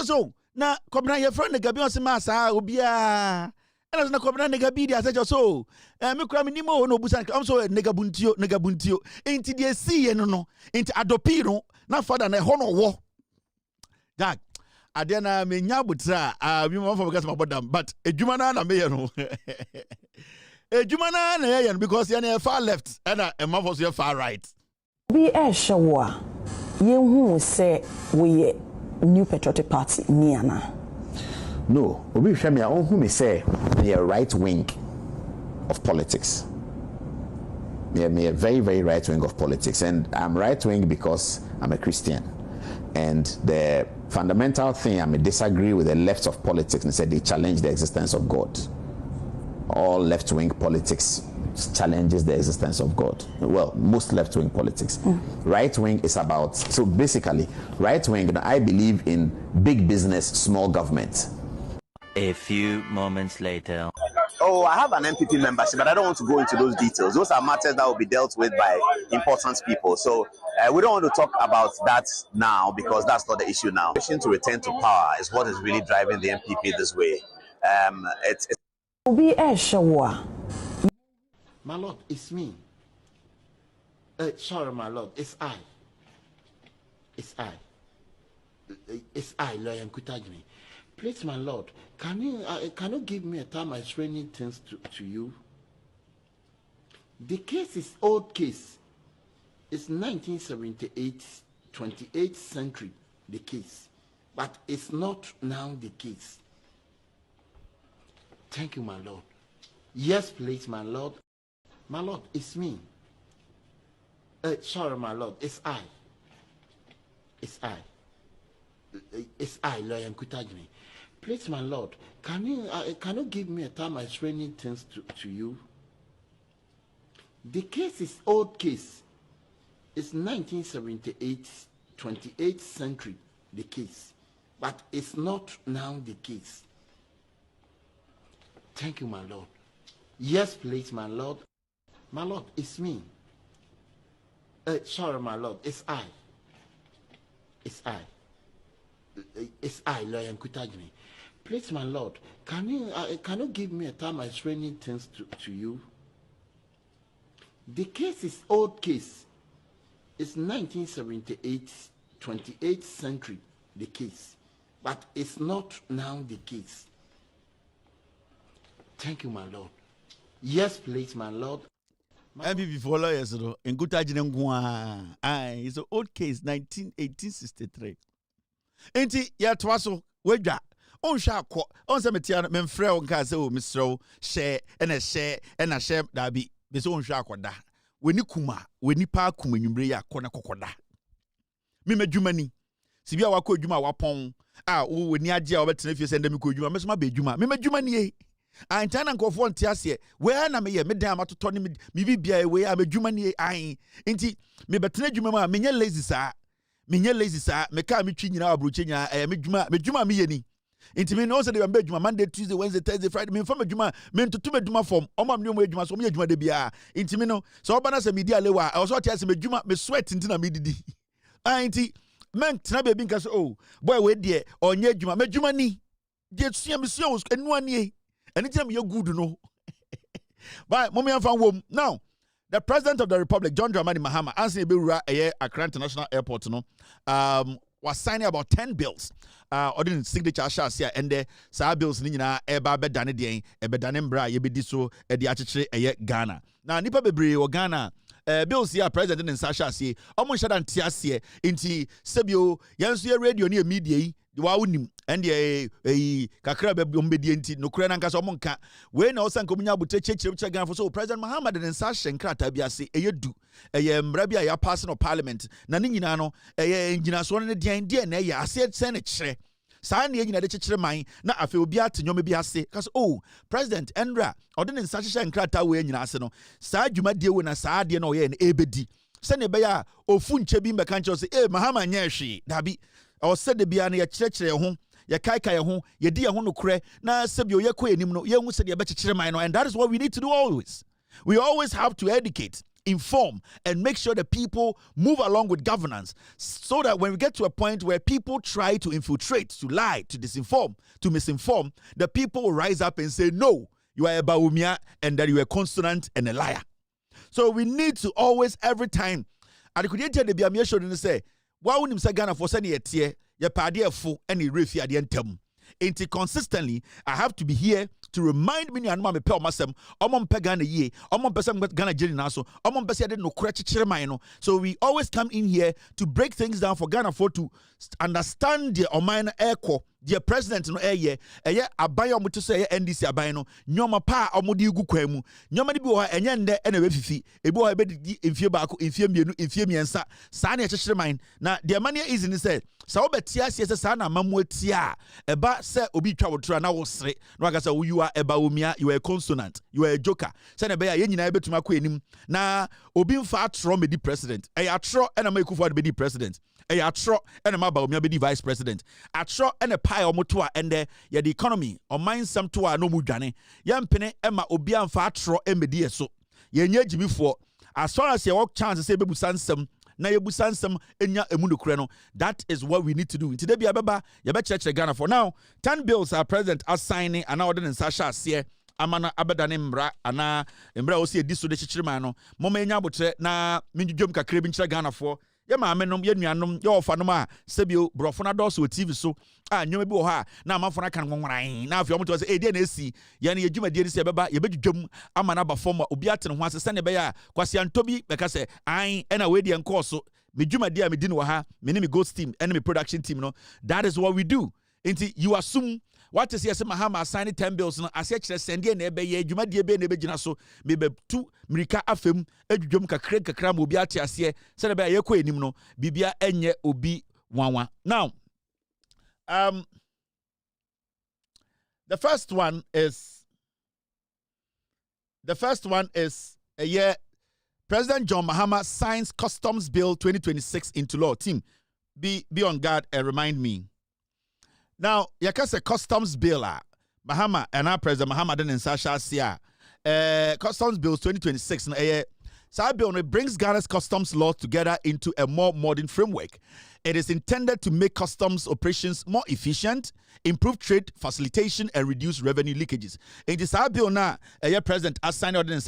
so na kobna your friend nigga B on se masa obia and na kobna nigga B dia say so me kura me nimo no busan am so nigga buntio enti de see no enti Adopi no na father na ho no wo that ade na me nya butra me mo for because my bodam but edwuma na me ye no edwuma na ye no because you are far left and a man for far right be showa who say we New Patriotic Party niana. No, obi hwɛ me a who me say me a right wing of politics. Me a very, very right wing of politics, and I'm right wing because I'm a Christian. And the fundamental thing I disagree with the left of politics and said they challenge the existence of God. All left-wing politics challenges the existence of God. Well, most left-wing politics. Right-wing is about, so basically, right-wing, I believe in big business, small government. A few moments later. Oh, I have an MPP membership, but I don't want to go into those details. Those are matters that will be dealt with by important people. So we don't want to talk about that now because that's not the issue now. The mission to return to power is what is really driving the MPP this way. It's My Lord, it's me. Sorry, my Lord, it's I. It's I, Lawyer Kutajmi. Please, my Lord, can you give me a time I explaining things to you? The case is old case. It's 1978, 28th century, the case. But it's not now the case. Thank you, my Lord. Yes, please, my Lord. My Lord, it's me. Sorry, my Lord, it's I. It's I, Lawyer Kutajmi. Please, my Lord, can you give me a time I explaining things to you? The case is old case. It's 1978, 28th century, the case. But it's not now the case. Thank you, my Lord. Yes, please, my Lord. My Lord, it's me. Sorry, my Lord, it's I. It's I, Lawyer Kutajmi. Please, my Lord, can you give me a time I explaining things to you? The case is old case. It's 1978, 28th century, the case. But it's not now the case. Thank you, my Lord. Yes, please, my Lord. MPP for lawyers, in Gutaji, it's an old case, 1863. Enti ya twaso wedwa on sha akọ on se metia memfrɛ on ka se o misro share na share na share da bi be se on hwa akoda weni kuma weni pa kuma nwumre ya akọ na kokoda me madwumani sibia wakọ adwuma wapon a wo weni age a obetena fie se ndem kọ adwuma mesoma ba adwuma me madwumani e antana nkofo nte ase we na me ye me dan amatoto ne me bibia we a madwumani e an enti me betena adwuma ma me nya lazy saa menye lazy sa me ka me twi nyina abroche nyina medwuma me yeni intimi no se de be adwuma Monday Tuesday Wednesday Thursday Friday me fa medwuma me ntoto medwuma form omam ne mo adwuma so me adwuma de bia intimi no so oba na se media lewa o so tia se medwuma me sweat ntina me didi anti men tena be bi nka so oh boy we de onye adwuma medwuma ni de tua me sia enu ani eni tia me ye good no bye mo me amfa wom now. The President of the Republic, John Dramani Mahama, Anthony Bewura, Accra International Airport, was signing about 10 bills. Ordering signature shots here, and the sa bills nina eba bedane dien, ebedane mbra yebediso edi achichire Ghana. Now nipa bebre o Ghana. Bills here, President and Sasha say, almost shut down Tiasia into Sebio, Yansu radio near media. Wawunim and the kakra be obedient no kra nanka so monka we na osan komunya bute cheche gan for so President Muhammad and Sasha nkrata bia se eyedu mbra bia ya pass no parliament na ne nyina no engina so ne den na ya ase sen kire saa ne nyina de kire man na afi obi atenyo bi ase cause oh President Endra odene Sasha nkrata we nyina ase no saa dwuma die we na saa de na o ye na ebedi se ne be ya ofu nche bi mbeka nche se Muhammad nya hwe dabi or said the biana ya chire home, ya kaika ya home, ya dia hono kre, na sebio ya kwe ni mno, ya ngu said ya beche chire maino, and that is what we need to do always. We always have to educate, inform, and make sure that people move along with governance, so that when we get to a point where people try to infiltrate, to lie, to disinform, to misinform, the people will rise up and say, no, you are a baumia, and that you are a consonant and a liar. So we need to always, every time, and could tell the biamia should say, why wouldn't say Ghana for sending a tear, your party full any refi at the end? Ain't consistently, I have to be here to remind me and mamma pel masem, omon pegana ye, omon person Ghana Jenny Naso, omon Bessia no crutch chirmino. So we always come in here to break things down for Ghana for to understand the Omina echo. Dear President no abayo mutu say NDC abayo no nyoma pa omodi gu kwanu nyoma ni bi wo enye nde na wefifi ebi wo be di enfie baako enfie mienu enfie miensa saa na chechire man na the money is in say sa wo betia sie say saa na mamu atia eba say obi twa wotra na wo sere na waka say you are eba omia you are a consonant you are a joker say na be ya nyina betuma kwa enim na obi mfa atro me di president atro na maikufu de be di president atro and ma ba be vice president atro and a pie omoto a and the economy or mind some to a no mu dwane yampene ema obi amfa atro emedi eso ye nya jibifo as far as your chance say bebu sansem na yebu sansem enya emu no kure no that is what we need to do today be abeba ye be church Ghana for now 10 bills are president assigning and ordinance Sasha ase amana abedane mbra ana mbra o se ediso de chichirima no moma enya abotre na mindwom kakra bi nchira Ghana for ye maamenom ye nuanom ye ofanom a sebio brofo na doso TV so a nyoma bi wo ha na amafo na kan nwanwan na afio moto se de na esi ye na yedwumadie se beba ye bedwudwom ama na ba fom obi atene ho asese ne be ya kwase antobi beka se an na we de enko so medwumadie a medin wo ha me ne me ghost team and me production team no that is what we do until you assume what is yes Mahama assigning 10 bills no ase kire sende na ebe ye dwumadie be na ebe gina so me be tu mirika afem adwudwom kakra mo obi ate ase se na be ye kɔ enim no bibia enye obi wanwa now the first one is a year President John Mahama signs Customs Bill 2026 into law. Team, be on guard and remind me. Now, yakase Customs Bill, Mahama and our President Mahama and Sasha Sia, Customs Bill 2026, Saa bill brings Ghana's customs laws together into a more modern framework. It is intended to make customs operations more efficient, improve trade facilitation, and reduce revenue leakages. In this bill now, President has signed ordinance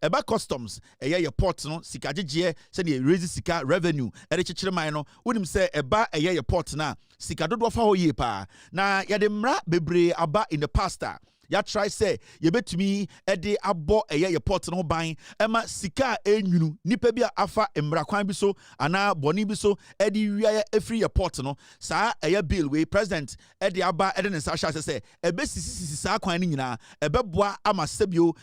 about customs, your ports, no, sika jije, send you raise sika revenue, chichiremai wouldn't say about your port now, sika do fa ho ye pa. Na yademra bebre aba in the past. Ya try say ye betumi ede abo ye port no ban ema sika enyunu nipa bi afa emra kwan bi so ana boni bi so ede wiya efri ye port no saa bill we president ede aba ede ne sa say ebe sisi saa kwan ni nyina ebe boa ama sebio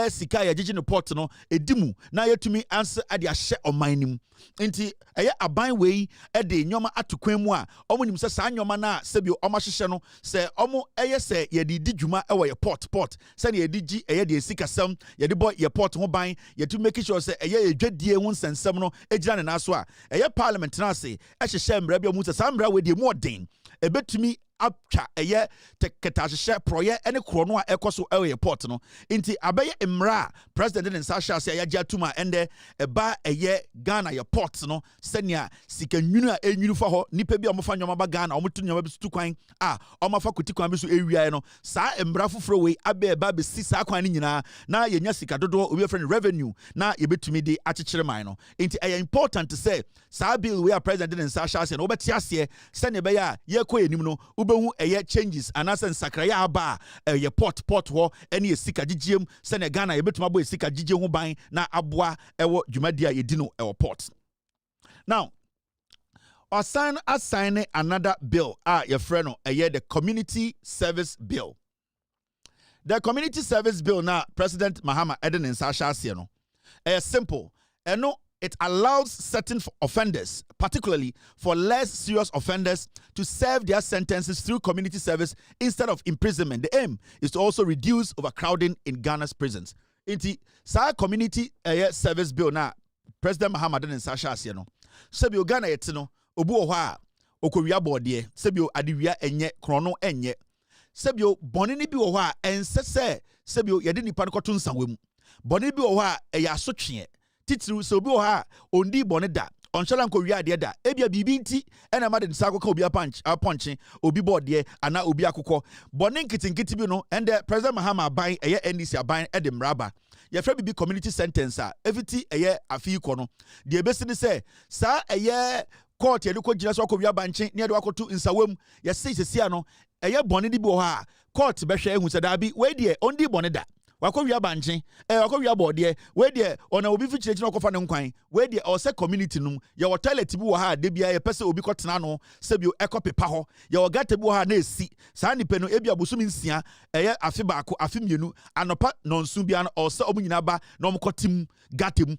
sika ye gigi no port no edimu na yetumi answer ade ahye oman nim nti aban we ede nyoma atokwan mu a omo nim se saa nyoma na sebio omo hyehye no se omo se ye di dwuma your port send ye digi de sika sam ye de boy your port ho ban ye to make sure say dwadie ho nsensem no egira ne na so a parliament na say ehye mbra bi mu say mbra we de more den ebetumi apcha teketahye proye ene kro no a ekoso port no nti abaye mra president den sasha say ya jatuma ende eba Ghana your port no senia sika nwunu a enwunu fa ho nipa bi omofa nyoma ba Ghana omoto nyoma bi su kwan a omofa koti kwan bi so ewia no saa mra foforo we aba be si saa kwan ni nyina na yenya sika dodo obi friend revenue na yebetumi de achichire man no nti important to say saa bill we are president den sasha say no obeti ase senia be ya ye ko enim no ubehu changes anasen sakraya aba port ho ene sika gigiem sene Ghana yebetuma boy sika gigiem ho ban na aboa ewo dwumadi a yedino port. Now assign another bill your friend no the community service bill. The community service bill now President Mahama Eden in Sasha no simple no. It allows certain offenders, particularly for less serious offenders, to serve their sentences through community service instead of imprisonment. The aim is to also reduce overcrowding in Ghana's prisons. Inti sa community service bill na President Mahama and Sasha Asiano. Sebio Ghana yetino obu oha okowia bode sebio adiwia enye krono enye sebio bonini bi oha ensese sebio yede nipa nkoto nsanwem bonini bi oha asotwe titru so obi oha ondi boneda onshela nko wi ade da ebia bibi nti ena ma de nsa obi aponche obi bode ana obi akokọ bone nkitinkiti bi no and President Mahama ban NDC aban de mraba ye fra bibi community sentence a eviti afi ko no de ebesi ne se sa court ye ko gira so ko wi abanche ne de wakoto nsawam ye sesi no bone di bi o ha court be hwe ehu se da bi we de ondi bone da wakowia banche wakowia bode we de ona obi fichire chino kofa ne nkwan we de o se community num ye wo toilet bi wo ha de bia ye pese obi kotena no sebio ekopepa ho ye wo gata bi wo ha na esi saa nipe no ebia bosumi nsia afi baako afi mienu anopa nonsu bia no o se omunyina ba na omkotim gatem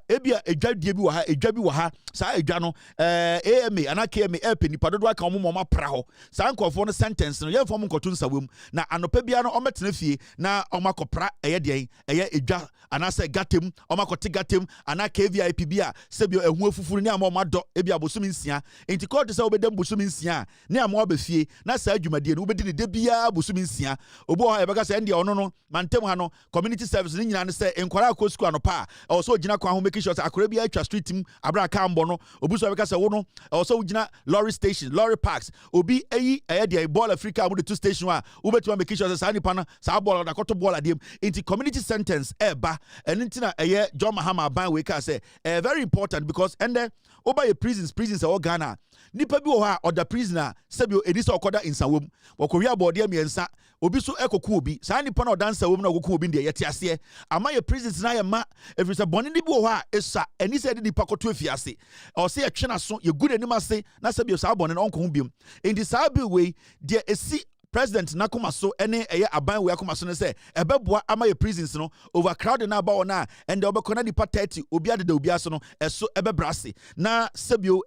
ebia edwadie bi wo ha edwa bi wo ha saa edwa no AMA ana KMA penipa dodo aka omoma pra ho saa nkofo no sentence no ye fom nkoto nsawem na anopa bia no ometena fie na omakopra edwa anase gatem omakote gatem ana KVIP bia sebio ehu afufuru ne amoma do ebia bosumi nsia enti court se obedem bosumi nsia ne amoma ba fie na saa adwumadie no obedi ne de bia bosumi nsia obo ha ebega se ende ono no mantem ha no community service ne nyina ne se enkwara akosku anopa also gina kwa ho make sure akora bia atwa street im abra kambo no obi so ebega se wo no also gina lorry station lorry parks obi de ball Africa amu de two station wa obetuma make sure sa nipa na sa ball da koto ball adem enti community sentence eba enentina John Mahama ban we ka say very important because and then over your prisons all Ghana nipa bi wo ha order prisoner sebio edisa okoda insawom wakowia bode miensa obi so ekoku obi saa nipa na odansa wom na okoku obi de yete ase ama your prisons na ye ma every say bone ni bi wo ha esa eni say de nipa koto afiase o say etwena so ye good anim ase na sebio saa bone na onko ho biom enti saa bi we de esi President Nakuma so ene aban we akoma so ne say ebeboa ama ye prisons no overcrowding na ba ona and obekona nipa 30 obi ade da obi aso no eso ebebrase na sebio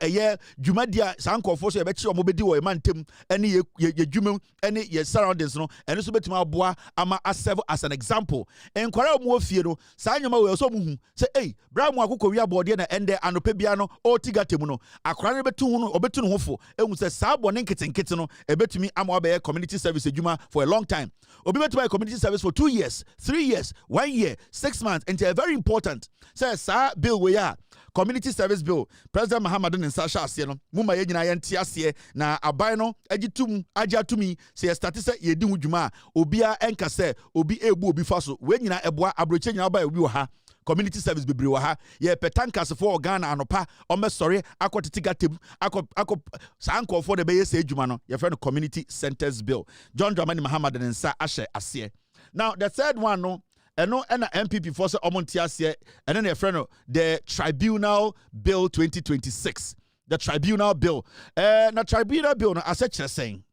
dwumadia sankofo so ebekire omobedi wo emantem ene ye dwumem ene ye surroundings no ene so betima aboa ama serve as an example enkwara omo ofie no sa nyoma we so muhu say bra mu akokọ wi abode na ende anopa bia no otigatem no akora ne betu hu no obetu no hofo ehun say sa bone nkitenkite no ebetumi ama ba community community service adwuma for a long time. Obi betuma community service for 2 years, 3 years, 1 year, 6 months, and they are very important. Say sa bill we are community service bill. President Muhammadu Nsasha asie no muma ye nyina ye nte asie na aban no agitum agiatumi se start say ye di hudwuma obia enka say obi ebu obi fa so we nyina eboa abroche nyina ba obi wo ha community service bebre wo ha ye petankas for Ghana anopa omesori akotitiga tem akọ sanko for the be say adwuma no ye friend community centers bill. John Dramani Muhammadu Nsa ahye asie. Now the third one no eno na MPP for say omonti asie and then your friend the Tribunal Bill 2026. The Tribunal Bill. Na Tribunal Bill no asechere saying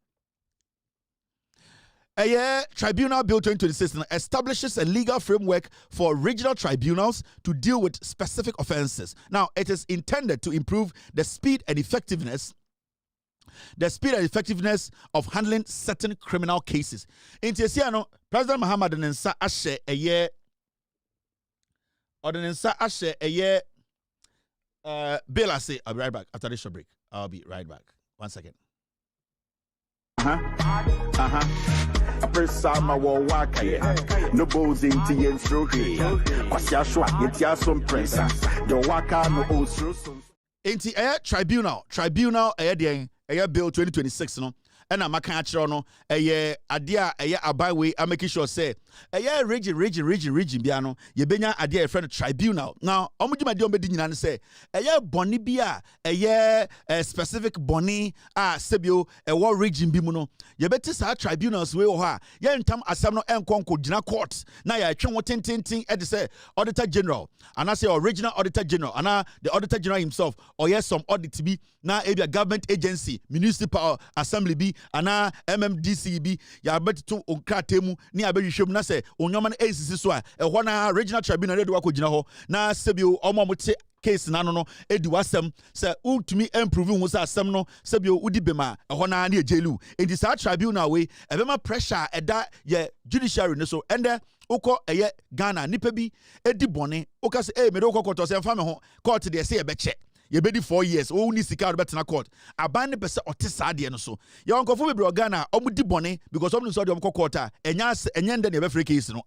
Tribunal Bill 2026 establishes a legal framework for regional tribunals to deal with specific offenses. Now, it is intended to improve the speed and effectiveness of handling certain criminal cases. In Tiesiano, President Muhammad Nsa ashe bill I say I'll be right back after this short break. I'll be right back. 1 second. Presama wa wakaya no bozi nti yensrohi kwasi ashwa yeti asom presa do waka no osro inti tribunal den bill 2026 no na maka akiro no ade a abaywe a making sure say region bia no ye benya ade a friend tribunal. Now omudwuma de ombedi nyina ne say boni bia specific boni a sebio war region bi mu no ye beti sa tribunals we wo ha ye ntam asam no enkonko gina court na ya atwe wotententin e de say auditor general and I say original auditor general and the auditor general himself or yes some audit bi na ebia government agency municipal assembly bi ana MMDC bi ya beto onkratemu ni abehwehwem na se onyoma na ACC so a ehɔ na regional tribunal de wakɔgyina hɔ na sebio ɔmɔmote case na no edi wasem se ultimi improve hu sa asem no sebio udi bema ehɔ na na ejelu enti sa tribunal we ebema pressure eda ye judiciary ne so ende ukọ Ghana nipa bi edi bone uka se me do ukọ court se mfa me ho court de se ye beche ye bedi 4 years o ni sika do betena court aban ne pese ote saade no so ye onkofo bebre Ghana omudi bone because omni so de omkọ court a enya nde ne be free case no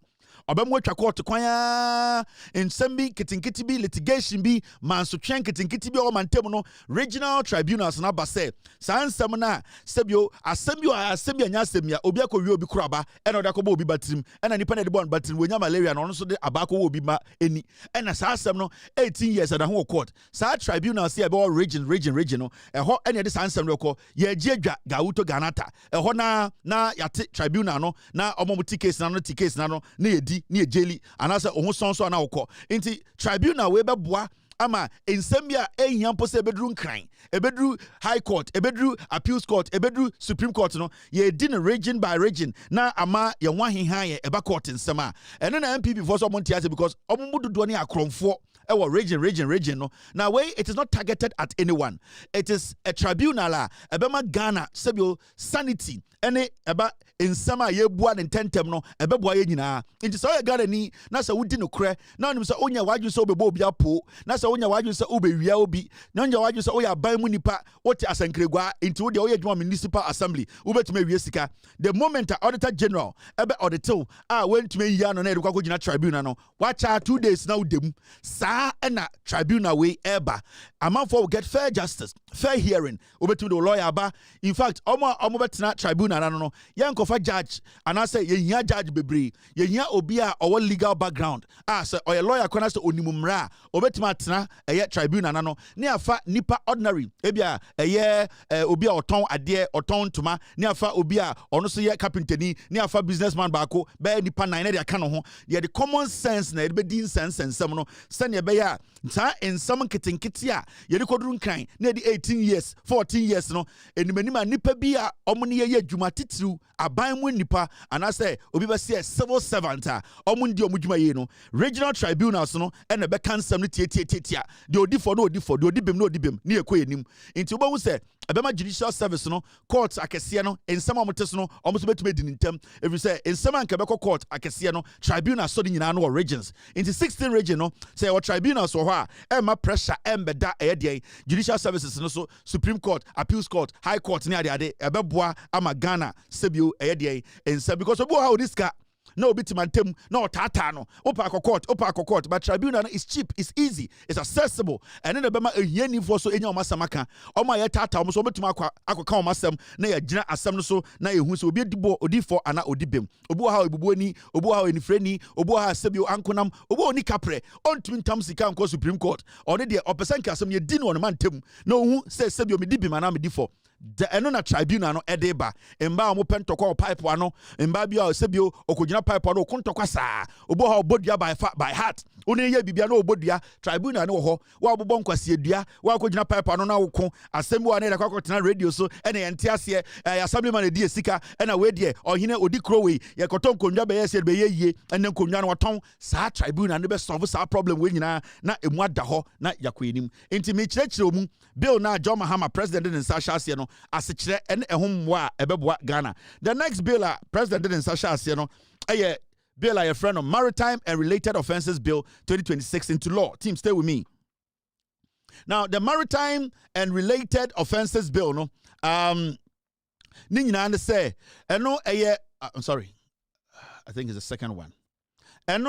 obemwe twa court kwanya nsem kitinkiti bi litigation bi manso twen kitinkiti bi o mantem no regional tribunals na base sansem na sebio asembio anya asemia obi akọwi obi kuraba ena oda akọba obi batrim ena nipa na de bon batrim wonya malaria no so de abakọ obi ma eni ena sansem no 18 years at the court sa tribunals here be region no eho ena de sansem no kọ ye giedwa gawuto ganata eho na yate tribunal no na omomuti case na no case na no na yedi ni ejeli anase ohun sonso na wokọ nti tribunal we beboa ama ensem bia ehia mpo se ebedru nkran ebedru high court ebedru appeals court ebedru supreme court no ye di no region by region na ama ye nwahehan ye eba court nsem a eno na MPP for so monti ase because omududo ne akromfo ewo region no now way it is not targeted at anyone. It is a tribunal ebema Ghana sebio sanity ene eba nsama ye bua ne tentem no ebeboa ye nyina nti so ye Ghana ni na se wudi no kre na onim se onya wadwu se obebo obi apo na se onya wadwu se obewia obi na onya wadwu se oya ban mu nipa wote asankregwa nti wo de oya dwuma municipal assembly ubetuma wie sika the moment auditor general ebe auditor went to me ya no na edukwa ko gina tribunal no wacha 2 days na udem sa na tribunal we eba amanfo will get fair justice fair hearing obetu the lawyer ba in fact omo betena tribunal no yankofa judge and I say ye judge bebre ye obi a owo legal background say oya lawyer kona say onimumra obetima tena tribunal no ne afa nipa ordinary ebia obi a oton ade oton toma ne afa obi a ono so ye carpenter ni ne afa businessman baako be nipa 9 na de aka no ho ye the common sense na be din sense nsem no se ne be ya nta ensam kitinkiti a ye rekoduru nkran na di 18 years 14 years no enimanima nipa bi a omo ne ye adwuma titiru aban mu nipa ana say obi be say civil servant a omo ndi omudwuma ye no regional tribunals no e na be kansam no tietietia de odi for no odi for de odi bem no odi bem ne ekọ enim nti obo hu say abema judicial service no court akese no ensam amotes no omo so betume di ntem every say ensam anka be court akese no tribunal so de nyina no regions into 16 region no say our tribunals so hɔ a ɛma pressure ɛmbɛda ɛyɛ deɛ judicial services no so Supreme Court, Appeals Court, High Court ne ade ɛbɛboa ama Ghana sebio ɛyɛ deɛ ɛnsa because obi wɔ ha odiska no obi timantem no tata no opa court but tribunal is cheap, it's easy, it's accessible and then the bema ehia for so enya omasamaka oma ye tata omo so betuma akɔka omasam na ye gina asam no so na ye hu so obi dibo odi for ana odi bem obi wa ha ebubuani obi wa ha enifreni obi wa ha sebio ankonam obi oni kapre ontumi ntam sika nko Supreme Court ɔne de opesanka asam ye di no on mantem na ohu se sebio me di bem ana me di for the enona tribunal no edeba mba mo pentoko pipe ano mba bia sebio okogina pipe ano okontokwa saa obo ha obodua by heart oni ye bibia no obodua tribunal no ho wa obobɔ nkwase dua wa akogina pipe ano na woko asɛm wa na de kwakɔtena radio so ene yente ase assemblyman edi esika ena we de ohine odi krowei ye kɔtɔn konwa be ye se be ye yie ene konwa no wɔtɔn saa tribunal no be solve saa problem we nyina na emu ada hɔ na yakoyenim enti me kyerɛkyerɛ mu bill na John Mahama president in Sasha ase no asechire ene ehom wa ebeboa Ghana. The next bill president in Sasha ase no bill a friend of Maritime and Related Offences Bill 2026 into law. Team, stay with me. Now, the Maritime and Related Offences Bill, no, I'm sorry, I think it's the second one. And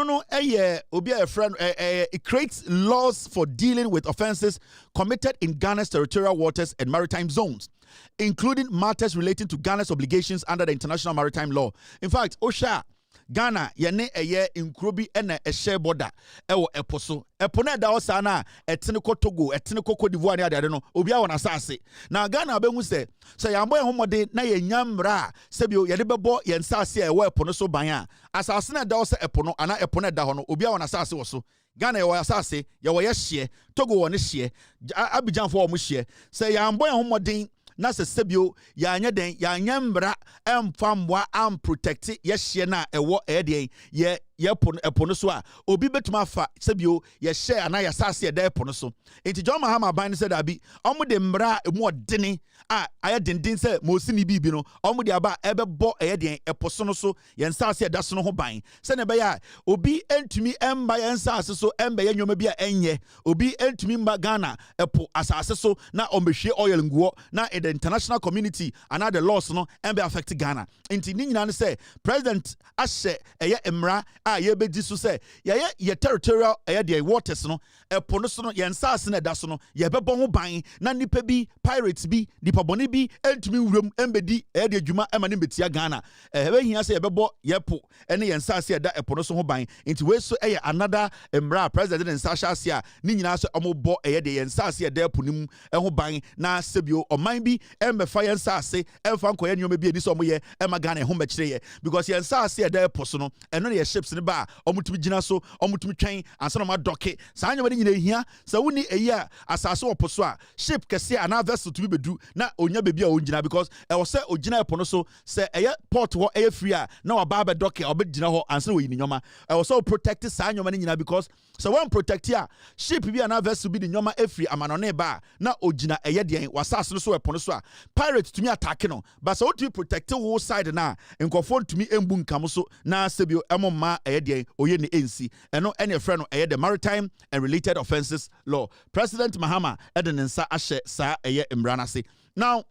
it creates laws for dealing with offenses committed in Ghana's territorial waters and maritime zones, including matters relating to Ghana's obligations under the international maritime law. In fact, OSHA Ghana yene eye inkrobi ena ehye border ewo eposo epona da osana etene ko Togo etene ko Cote d'Ivoire ne ade no obi a wona asase na Ghana behu se yambo ehomode na yenyamra sebio yede bebo yensase ewo epono so ban a asase na da osa epono ana epona da ho no obi a wona asase wo so Ghana yewo asase yewo ye hye Togo wo ne hye Abidjan fo wo mo hye se yambo ehomode na se sebio ya anya den ya anya mbra emfamwa am protect ye hye na ewo ede ye epono so a obi betuma fa sebio ye hye ana ya sase ede epono so enti John Mahama ban said abi omo de mbra emu odene a aye dendin se mosi ni bibi no omo de aba ebebo ede eposo no so ye sase eda so no ho ban se ne be ya obi entumi emba ye sase so emba ye nyoma bi a enye obi entumi mba Ghana epo asase so na ombehwe oil nguo na the international community and the laws no embe affect Ghana enti ni nyina ne se president ahye eye emra a ye be di so se ye territorial the waters no epo no so no ye nsase na da so no ye bebo ho ban na nipa bi pirates bi nipa boni bi entumi wuram embedi the adwuma ema ne betia Ghana be hia se ye bebo ye po ene ye nsase da epo no so ho ban enti we so another emra president nsase ase a ni nyina so omobo the ye nsase da epo nim ho ban na sebio oman bi embefa ye nsase emfa nkoye nyoma bi edi so moye ema Ghana ho mekire ye because ye nsase da epo so no eno ye ships ne ba omutumi gina so omutumi twen ansa no ma doke saa nyoma nyina ehia sa woni eyi a asase opo so a ship kese ana vessel to be bedu na onya bebi a ongina because e wo se ogina epo no so se eye port ho eye free a na wa ba doke obegina ho ansa wo yi nyoma e wo so protect saa nyoma nyina because so one protect ya ship bi ana vessel bi di nyoma efri amanone ba na ogina eye den wasase no so epo no so a pirate to me attack no but so to protect wo side na nkofo to me embu nkam so na sebio emoma eye den oye ne ensi eno ene frɛ no eye the Maritime and Related Offences Law. President Mahama edenensa ahye sa eye emrana se. Now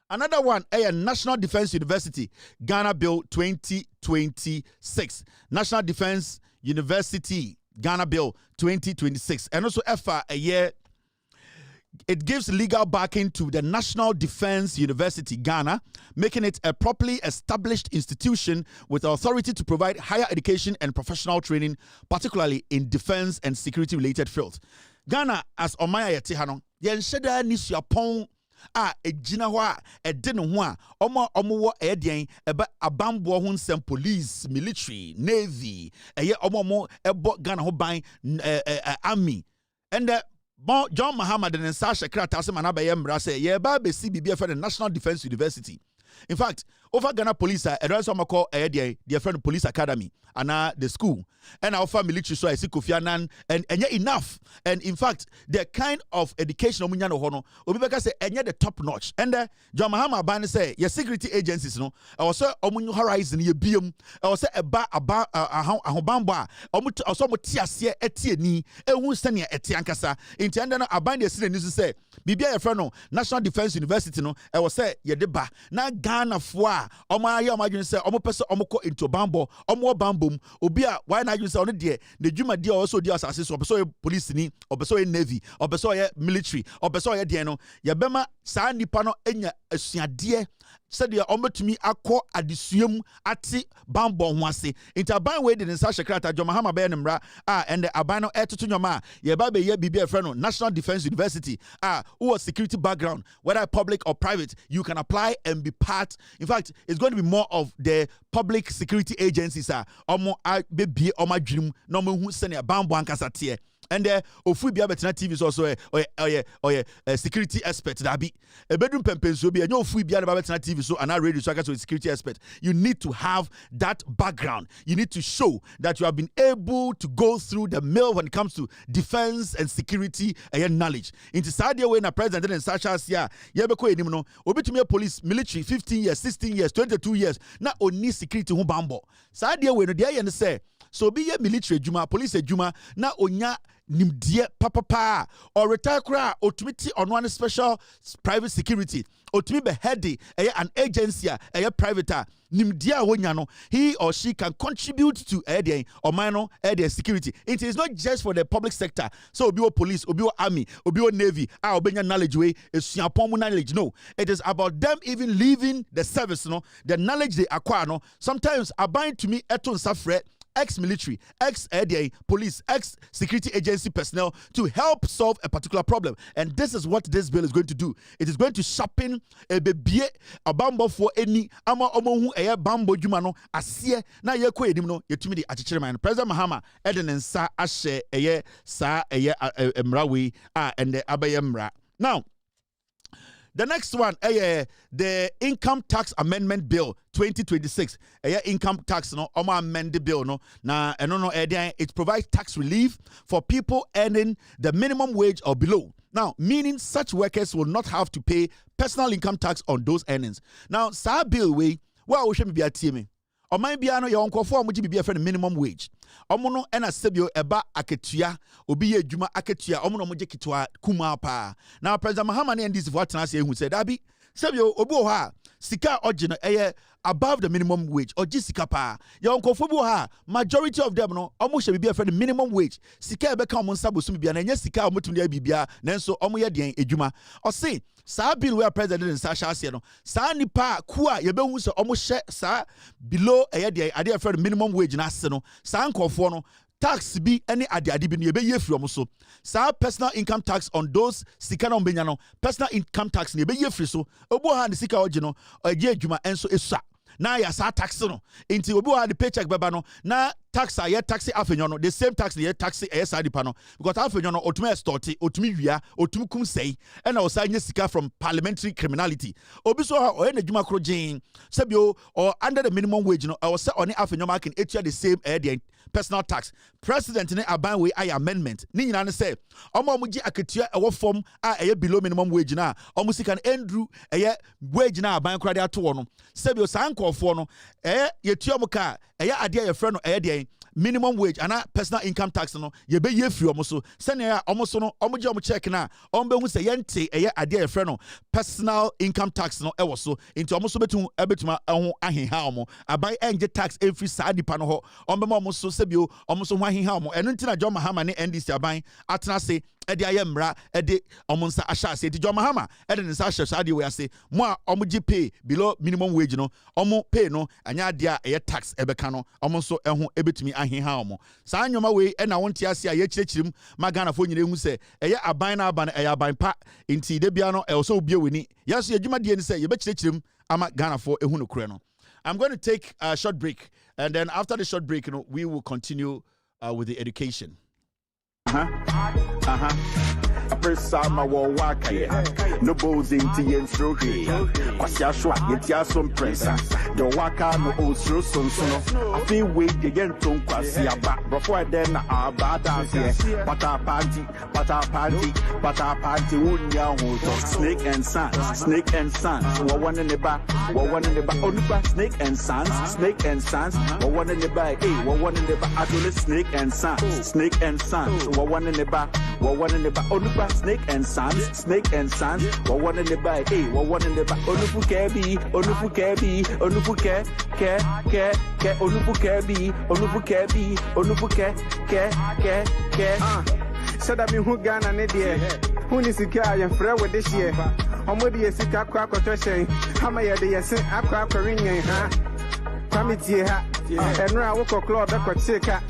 another one National Defense University Ghana Bill 2026. National Defense University Ghana Bill 2026 and also EFA it gives legal backing to the National Defense University Ghana, making it a properly established institution with authority to provide higher education and professional training, particularly in defense and security related fields. Ghana, as Omaya Yetihano, Yensheda Nishiapon ejina ho a ede ne ho a omo wo edien eba abambo ho nsem police, military, navy, omo ebo Ghana ho ban army. And John Mahama den Sasha Krata se mana be yemra se ye ba be si bibia for the National Defense University. In fact, over Ghana Police and also call their friend Police Academy and the school and our military so I see Kofi Annan and yet enough. And in fact, the kind of education omunyano hono obibeka say the top notch. And John Mahama Ban say your security agencies no also omunyo horizon ye biom also eba ahobamba also mo tiase etie ni ehu sene etie ankasa inti enda no aban de sine news say bibia your friend no National Defense University no e was say ye de ba na Ghana fo a omo aye omadwin say omo pese omo ko into bambo omo bambom obi a why na you say on de the dwuma de also de asase so obeso police ni obeso navy obeso military obeso de no ye bema saa nipa no enya asuade said the ometumi akọ adesuam ati bambo ho ase intaban we de nsa shekrata John Mahama be nemra and the aban no etoto nyoma ye ba be ye bibia friend no National Defense University who was security background whether public or private you can apply and be part. In fact, it's going to be more of the public security agencies omo be omo dwum no mo hu sene bambo ankasa tie. And ofu bia betena TV so also security expert that be a bedroom pempenso be no ofu bia betena TV so and radio so a security expert. You need to have that background. You need to show that you have been able to go through the mill when it comes to defense and security knowledge. Into Sadia way na president and Sasha Sia yebeko enim no obetumi police military 15 years 16 years 22 years na oni security ho bambo. Sadia way no dey yen say so be ye military juma police juma na onya nimdie papa or retire kra otumiti on one special private security otumi be heady an agency private nimdie wonya no he or she can contribute to or minor security. It is not just for the public sector. So obi police, obi army, obi navy, obenya knowledge way esuapon knowledge. No, it is about them even leaving the service. No, the knowledge they acquire. No, sometimes abind to me eton safre ex-military, ex-police, ex-security agency personnel to help solve a particular problem. And this is what this bill is going to do. It is going to sharpen a baby a bambo for any ama omo hu bambo jumano asie na ye ko edim no yetumi de achichire man. President Mahama eden nsa ahye sa emrawe and the abaye mra. Now, the next one, the Income Tax Amendment Bill 2026. Income tax no, amend the bill no. Now, it provides tax relief for people earning the minimum wage or below. Now, meaning such workers will not have to pay personal income tax on those earnings. Now, sa bill way, well, we should be a team. Or my biano your uncle for much be a friend minimum wage. Omono ena sebio eba aketua obi ye dwuma aketua omono moje kitwa kuma pa. Now President Mahama and this what na say hu said abi sebio obi ho a sika ogino above the minimum wage or just sika pa. Your uncle for ha majority of them no omo she be a friend minimum wage. Sika ebe ka omo nsabo so bia na nya sika omo tumi dia bibia nanso omo ye den edwuma. O say sa bill where president in Sasha say no sa nipa ku a ye be hu se omo hye sa below ade friend minimum wage na ase no sa nkofo no tax bi any ade bi no ye be ye free omo so sa personal income tax on those sika na ombenya no personal income tax ne be ye free so obo ha ne sika oje no oje adwuma enso esu na ya sa tax no inti obi wa the paycheck beba no na tax a ye taxi afenyo no the same tax ye taxi side pa no because afenyo no otumi extort otumi wia otumi kum sei and o sa nye sika from parliamentary criminality obi so ha o ye na dwuma kro gin sebio or under the minimum wage no o say oni afenyo marking etua the same personal tax. President ne aban we ay amendment ni nyina ne say omo gi aketua ewo form a below minimum wage na omo sika endru wage na aban kra de ato no sebio sankofo no yetua mo ka ade ye frɛ no minimum wage and personal income tax no ye be ye free omo so sene omo so no omo je omo check na omo be hu se yente ade ye frɛ no personal income tax no ewo so into omo so betuma ho ahenha omo aban enje tax every side pa no ho omo be omo so sebio omo so ho ahenha omo eno ntina John Mahama ne NDC aban atena se ede ayemra ede omo nsa ahya se edi John Mahama ede nsa ahya so ade we ase mo a omo gi pay below minimum wage no omo pay no anya ade a tax ebeka no omo so eho ebetumi ahenha omo saa nyoma we na wonte ase a ye kirekirim magana fo nyire hu se aban na aban aban pa inti de bia no so bia weni yaso adwuma de ni se ye be kirekirim ama Ghana fo ehu no kure no. I'm going to take a short break, and then after the short break, we will continue with the education. Apresa ma wo wakaye. No bows into yen stroke. Kwasia shwa yetia some pressa. The waka no osro son sono. I feel we again ton kwasia back before then abada here. Pata party, unya ho. Snake and sons, snake and sons. One in the back, one in the back. Only back snake and sons, one in the back. Hey, one in the back. Actually snake and sons, one in the back, one in the back. Only back snake and sons, one in the back. Hey, one in the back. Onufu kebi, onufu ke. Said I be who Ghana Nidia. Who is the guy and friend with this year? I'm with the sick aqua question. How may I be a sick aqua ringing, huh? Committee, and now I walk a club that could take a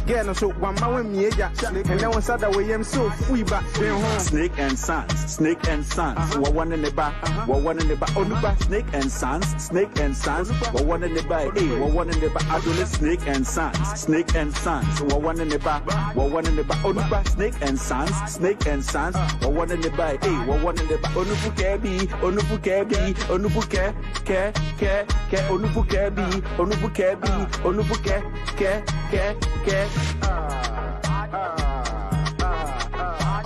get so one man me, and then one side away, I'm so free back. Snake and sons, one in the back, one in the back, only back, snake and sons, one in the back, one in the back, actually snake and sons, one in the back, one in the back, only back, snake and sons, one in the back, one in the back, onufu kebi, All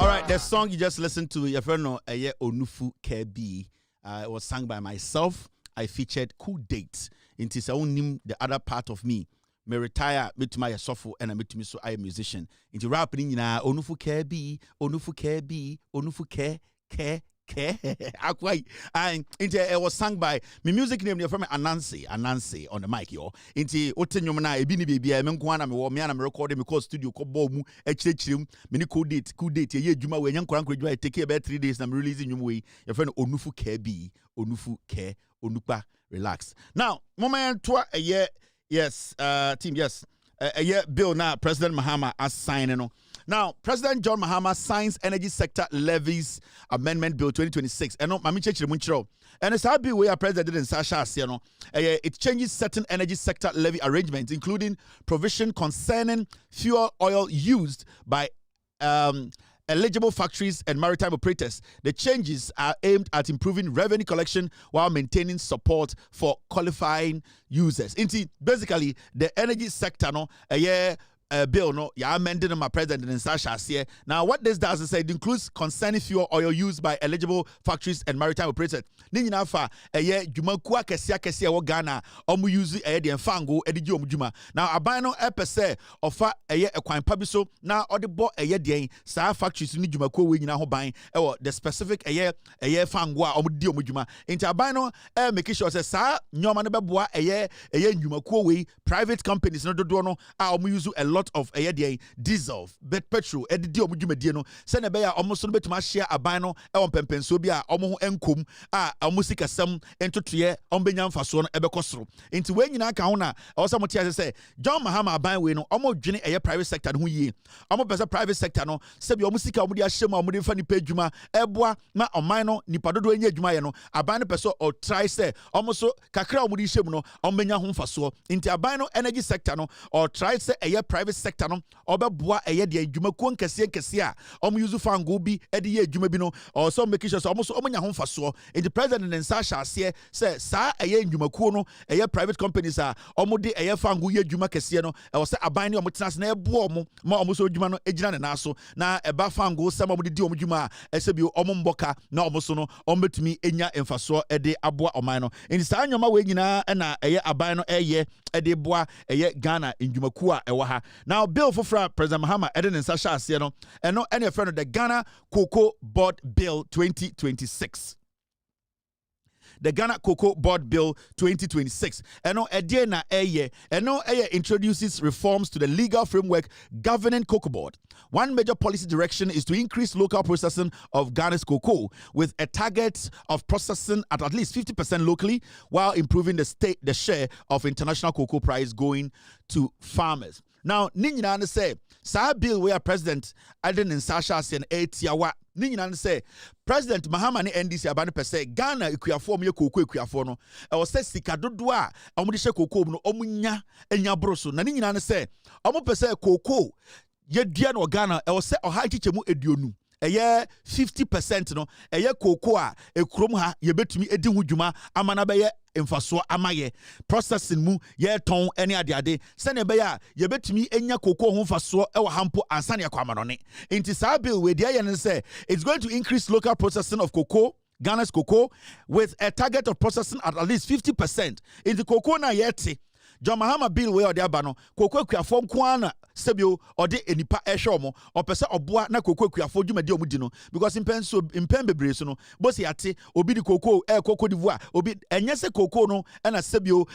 right, the song you just listened to, your friend Onufu Kebi, it was sung by myself. I featured Cool Date into his own name, the other part of me. Me retire, me to my software, and I met me so I am musician. Into rapping, Onufu Kebi, Onufu Ke. And it was sung by my music name from Anansi on the mic, yo. Into Otenyumana, a bini baby, I mean, I'm recording because studio Kobomu, HHM, mini cool date, ye Juma, when young Krank, take about 3 days, and I'm releasing you way. Your friend Onufu Kebi, Onufu Ke, Onupa, relax. Now, moment to a year, yes, team, yes, a year bill now, President Mahama has signed. Now, President John Mahama signs Energy Sector Levies Amendment Bill 2026. And it's our bill where President in Sasha it changes certain energy sector levy arrangements, including provision concerning fuel oil used by eligible factories and maritime operators. The changes are aimed at improving revenue collection while maintaining support for qualifying users. Basically, the energy sector, bill, amended my president in Sasha here. Now, what this does is it includes concerning fuel oil used by eligible factories and maritime operators. Nina fa Jumakua Kesia Ghana, use fango edijum. Now, abano epese offer a quine pabiso. Now, or the bo sa factories in Jumakua win buying the specific fangwa mujuma. Into abano making sure says sa nyomanabua Jumakua private companies no dono use a lot of diesel, petrol, send a bear almost bit my share a bino, Pensobia, enkum, musika some into trie, Benyan Fason, Ebecostro. Into when you na or some say, John Mahama buy win, almost journey a private sector who ye. Almost private sector no, Sebio Musica Mudia Shema, Mudifani Pejuma, Ebwa, ma or minor, Nipado in Yajumano, a bino peso or try say, almost so Kakra Mudi Shemno, Benyan Faso, into a bino energy sector no, or try say a private sector no obeboa de adwumakuo nkese use fango bi de adwuma bi no also making sure almost omanya ho faso in the president and Sasha say sa adwumakuo no private companies a de fango ye adwuma kese no say aban ne omtena na ebo ma so adwuma no egina na so na eba fango sama de di omdwuma ese bi omboka na so no ombetumi enya emfaso de aboa oman no in sa nyoma we nyina na aban no de boa Ghana adwumakuo a now, bill for President Mahama, Eden and Sasha Asiano, and no any friend of the Ghana Cocoa Board Bill 2026. The Ghana Cocoa Board Bill 2026. And no Ediana introduces reforms to the legal framework governing Cocoa Board. One major policy direction is to increase local processing of Ghana's cocoa with a target of processing at least 50% locally while improving the share of international cocoa price going to farmers. Now, Ninina say, Sa bill where President Aden and Sasha and Etiawa. Ninina say, President Mahama ni NDC abane pese Ghana ekuafo me cocoa ekuafo no. E wo say sika dodoa omudi she cocoa no omunya enya broso. Na ninina say, omo pese cocoa ye dua no Ghana e wo say oha chichemu eduonu. ɛyɛ 50% no ɛyɛ cocoa a ekrom ha yɛbɛtumi edi ho dwuma ama na bɛyɛ mfasoɔ amaye processing mu yɛtɔn ɛne adeade sɛnea ɛbɛyɛ a yɛbɛtumi enya cocoa ho mfasoɔ ɛwɔ hampo ansa ne akɔ amanɔne nti saa bill we deɛ yɛ ne sɛ it's going to increase local processing of cocoa, Ghana's cocoa, with a target of processing at least 50%. In the cocoa na yeti, John Mahama bill we or the abano, cocoa kuafo kwana sebio or de enipa eshomo, or pesa oboa na cocoa kuafo jumedi omudino, because in pembe bresono, bosi ati, obi di cocoa, cocoa divoire, obi, enyese cocoa no, and a sebio,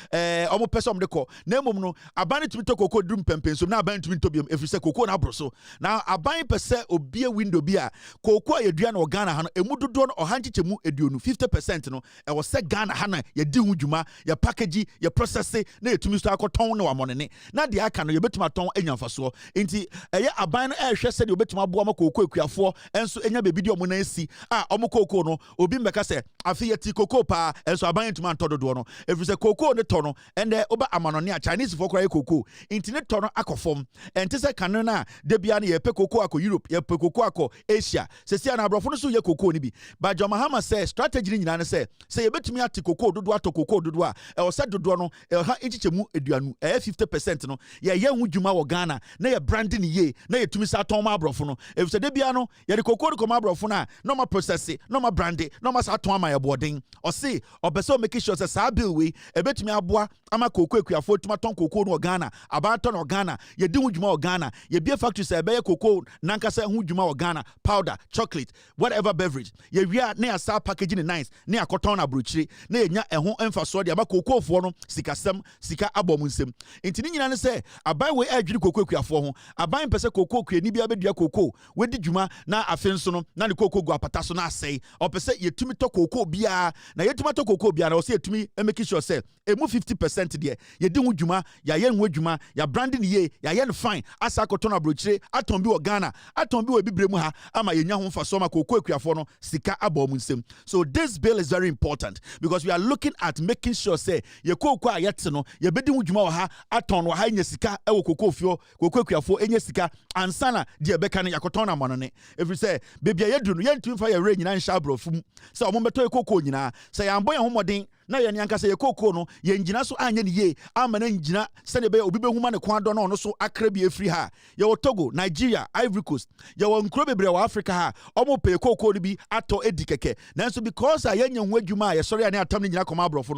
omo pesa omdeko, nemo no, abani to cocoa drum pempen, so now abani to tobium, if you say cocoa na broso. Now abani pesa obia window bia, cocoa yedrian or Ghana hana, emudu don or hanchichemu edionu, 50% no, e was set Ghana hana, ye di hujuma, ye package, ye process, ne to Mr. Akotong no amone. Na di aka no ye betuma ton enya faso. Inti eye aban no ehwe se de obetuma aboa ma cocoa kuafo enso enya bebi di omo na esi omo cocoa no obi mbeka se afi yeti cocoa pa enso aban ntuma ntododo no efi se cocoa ne to no ende oba amanone a Chinese for kra cocoa inti ne to no akofom enti se kan na de bia na ye pe cocoa akọ Europe ye pe cocoa akọ Asia se sia na abrofo no so ye cocoa ni bi ba John Mahama se strategy ni nyina ne se ye betumi ate cocoa dodo ato cocoa dodo a e o se dodo no e ha enchichemu eduanu 50% no ye hu dwuma wo Ghana na ye branding ye na ye tumi sa ton ma abrofo no efi se de bia no ye de cocoa ko ma abrofo na no ma process no ma brand no ma sa ton ma ye boden o se obeso make sure say sa bill we e betumi aboa ama cocoa kuafo tuma ton cocoa no Ghana abaton no Ghana ye di hu dwuma wo Ghana ye bia factory say be ye cocoa nankasa hu dwuma wo Ghana powder chocolate whatever beverage ye wia na ya sa packaging nice na akoton na brochire na ye nya eho emfaso de ama cocoa fo no sikasem sika abomunsem enti ni nyina ne se aban we adwiri cocoa kuafo ho aban pese cocoa kuani bia bedua cocoa we di dwuma na afenso no na ne cocoa gu apata so na asei o pese yetumi to cocoa bia na yetuma to cocoa bia na o se yetumi make sure say emu 50% de ye di hu dwuma ya ye hu dwuma ya branding ye ya ye fine asa akoton na brochire aton bi wo Ghana aton bi wo bibremu ha ama ye nya ho mfaso ma cocoa kuafo no sika abomunsem. So this bill is very important because we are looking at making sure say ye cocoa ayete no ye bedi hu dwuma wo ha aton wo ha nya sika e wo cocoa fio cocoa kuafo enya sika ansana de beka ne yakoton na monone if you say baby ye dunu ye ntumi fa ye re nyina nsha brofum say omo beto ye cocoa nyina say yambo ye homoden na ye nyanka say ye cocoa no ye ngina so anya ne ye ama na ngina se ne be obi be huma ne kwan do no so akra bi efri ha ye wo Togo, Nigeria, Ivory Coast ye wo nkro bebre wa Africa ha omo pe cocoa ni bi ato edi keke nanso because ye nya hu adwuma ye sori ane atam ne nyina koma abrofo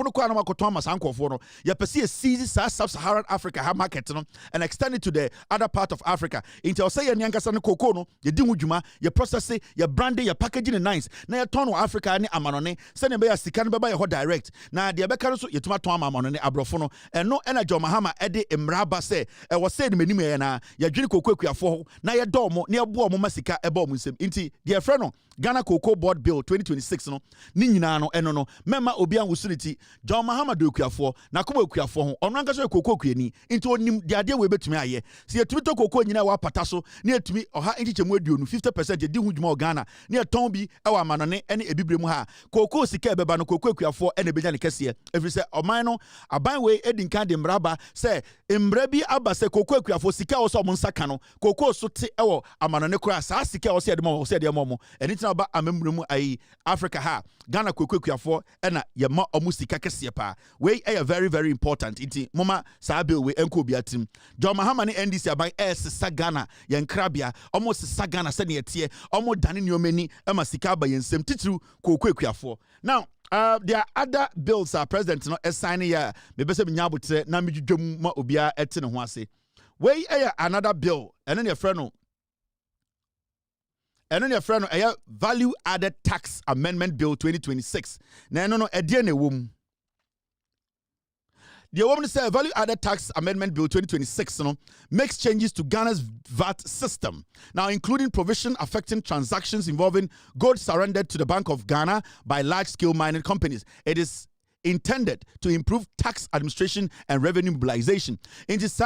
no kwa na makoton masankofo no ye pese ye seize sub-Saharan Africa ha market no and extend it to the other part of Africa until say ye nyankasa ne cocoa no ye di hu dwuma ye process ye brand ye packaging nice na ye ton Africa ne amanone se ne be ya sika ne be ba ye ho direct na de be ka so ye tuma ton amanone abrofo no eno ena John Mahama ede emraba se e wo say ne manim ye na ye dwene cocoa kuafo na ye do mo na ye bo mo masika e ba mo nsem nti de frɛ no Ghana Cocoa Board Bill 2026 no ni nyina no eno no mema obi an wusuriti John Mahama do kuafo na koma kuafo ho ono anka so cocoa kuani nti onim de ade we betumi aye se yetumi to cocoa nyina wa pata so na yetumi oha enchichemu aduonu 50% ye di hu dwuma Ghana na yeton bi e wa amanone ene ebibremu ha cocoa sika ebeba no cocoa kuafo ene benya ne kese every say oman no aban we edin kan de mraba se mra bi aba se cocoa kuafo sika wo so mo nsaka no cocoa so te e wo amanone kura sa sika wo se de mo wo se de mo eni ba amemremu ai Africa ha Ghana cocoa kuafo ena ye ma omusika kese pa we very very important iti moma sa bill we enko biatim John Mahama ne NDC aban sesa Ghana ye nkrabia omo sesa Ghana se ne yetie omo dane ne omani ema sika ba yensem titru cocoa kuafo. Now there are other bills president no assigning ya me be se nyabotre na medwudwam ma obia ete ne ho ase we another bill ene ne frɛ no and then your friend a value added tax amendment bill 2026 na no edie na wom the woman say value added tax amendment bill 2026 makes changes to Ghana's VAT system now including provision affecting transactions involving gold surrendered to the Bank of Ghana by large scale mining companies. It is intended to improve tax administration and revenue mobilization. In this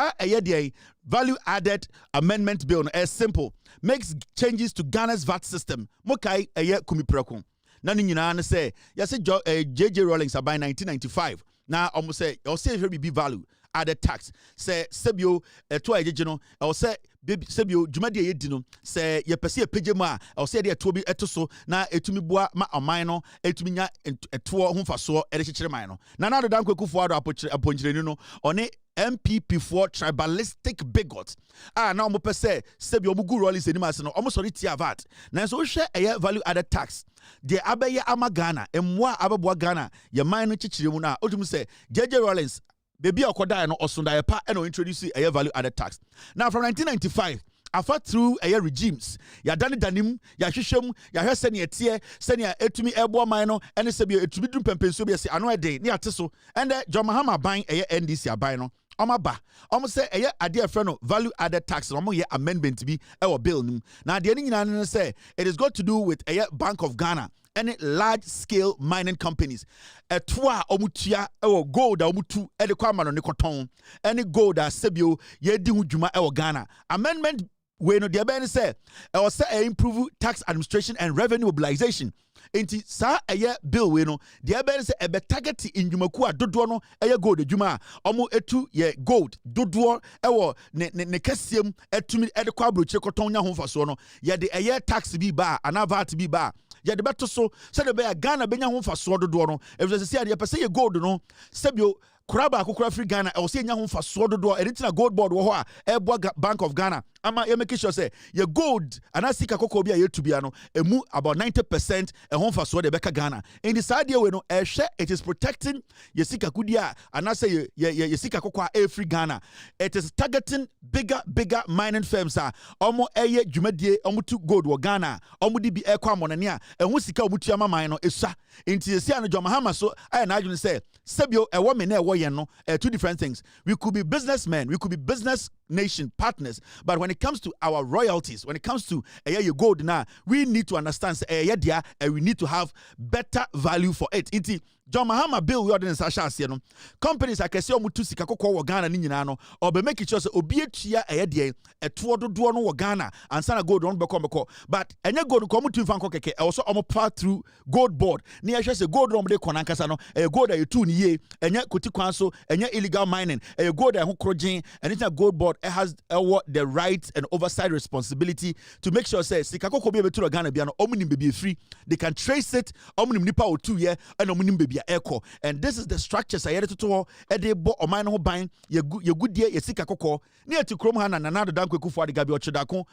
value added amendment bill is simple, makes changes to Ghana's VAT system. Mokai kumipreko. Nani nyina say yes JJ Rawlings by 1995. Now almost say you'll say be value added tax. Say sebio to a no or say baby sebio dwumade ye di no se ye pese ye page mu a o se de eto bi eto so na etumi boa ma oman no etumi nya eto ho faso e de kyekere man no na na do dan kwekufo ado aponjireni no one MPP for tribalistic bigots. Now mo pese sebio mu gu rolling senima se no omo sori tia VAT na so hwe eye value added tax de abeye ama Ghana emwa abeboa Ghana ye man no kyekere mu na otum se JJ Rollins baby okoda no osunda pa e no introduce a value added tax. Now from 1995 afa through a regimes ya danim ya hwehwem ya hwese ne etie se ne etumi ebo man no ene se bi etumi dum pempenso bi se ano ede ne ate so and John Mahama ban NDC aban no omaba say eye ade afre no value added tax no ye amendment bi e bill nim na ade ni nyina no say it is got to do with eye Bank of Ghana any large scale mining companies etwa omutua gold omutu e de kwa ma no ne koton any gold asebio ye di hu dwuma e Ghana amendment we no de be say e was say improve tax administration and revenue mobilization enti sa eye bill we no de be say e be target indwumaku adodo no eye gold adwuma omo etu ye gold dodo e wo ne kasiem etumi e de kwa brochire koton nya ho faso no ye de eye tax bi ba ana VAT bi ba ye de beto so se de be Ghana benya ho faso dodo no e we say ye pese ye gold no sebio Kuraba akukura free Ghana e o se nya ho faso dodo e ntina gold board wo ho a e boa Bank of Ghana ama ye make sure say ye gold ana sika kokko bia ye tubia no emu about 90% e ho faso de beka Ghana in the side we no e hwe it is protecting ye sika kudia ana say ye sika kokko a free Ghana it is targeting bigger mining firms a omo eye dwumadie omo tu gold wo Ghana omo di bi e kwa monane a e ho sika omo tu ama man no esua inti ye sia no John Mahama so aye na adwene say sebio e wo me na e wo ye no two different things we could be businessmen we could be business nation partners but when it comes to our royalties when it comes to your gold now we need to understand and we need to have better value for it inti John Mahama bill we ordinance asha no companies akese omutu sika kokko wo Ghana ni nyina no obe make sure say obi etua de eto dodo no wo Ghana ansa na gold on beko but enye gold ko omutu fan ko keke e also omo pass through gold board ni ehwe say gold no de konankasa no gold etu ni ye enye koti kwan so enye illegal mining gold e ho krojin anything gold board has the rights and oversight responsibility to make sure say sika kokko bi betu Ghana bia no omunim be free they can trace it omunim nipa otu ye and omunim be echo and this is the structures I had to ede bo oman ho ban ye gudie ye sika kokko ne ati krom ha na nana dan kwekufo ade gabi ochedako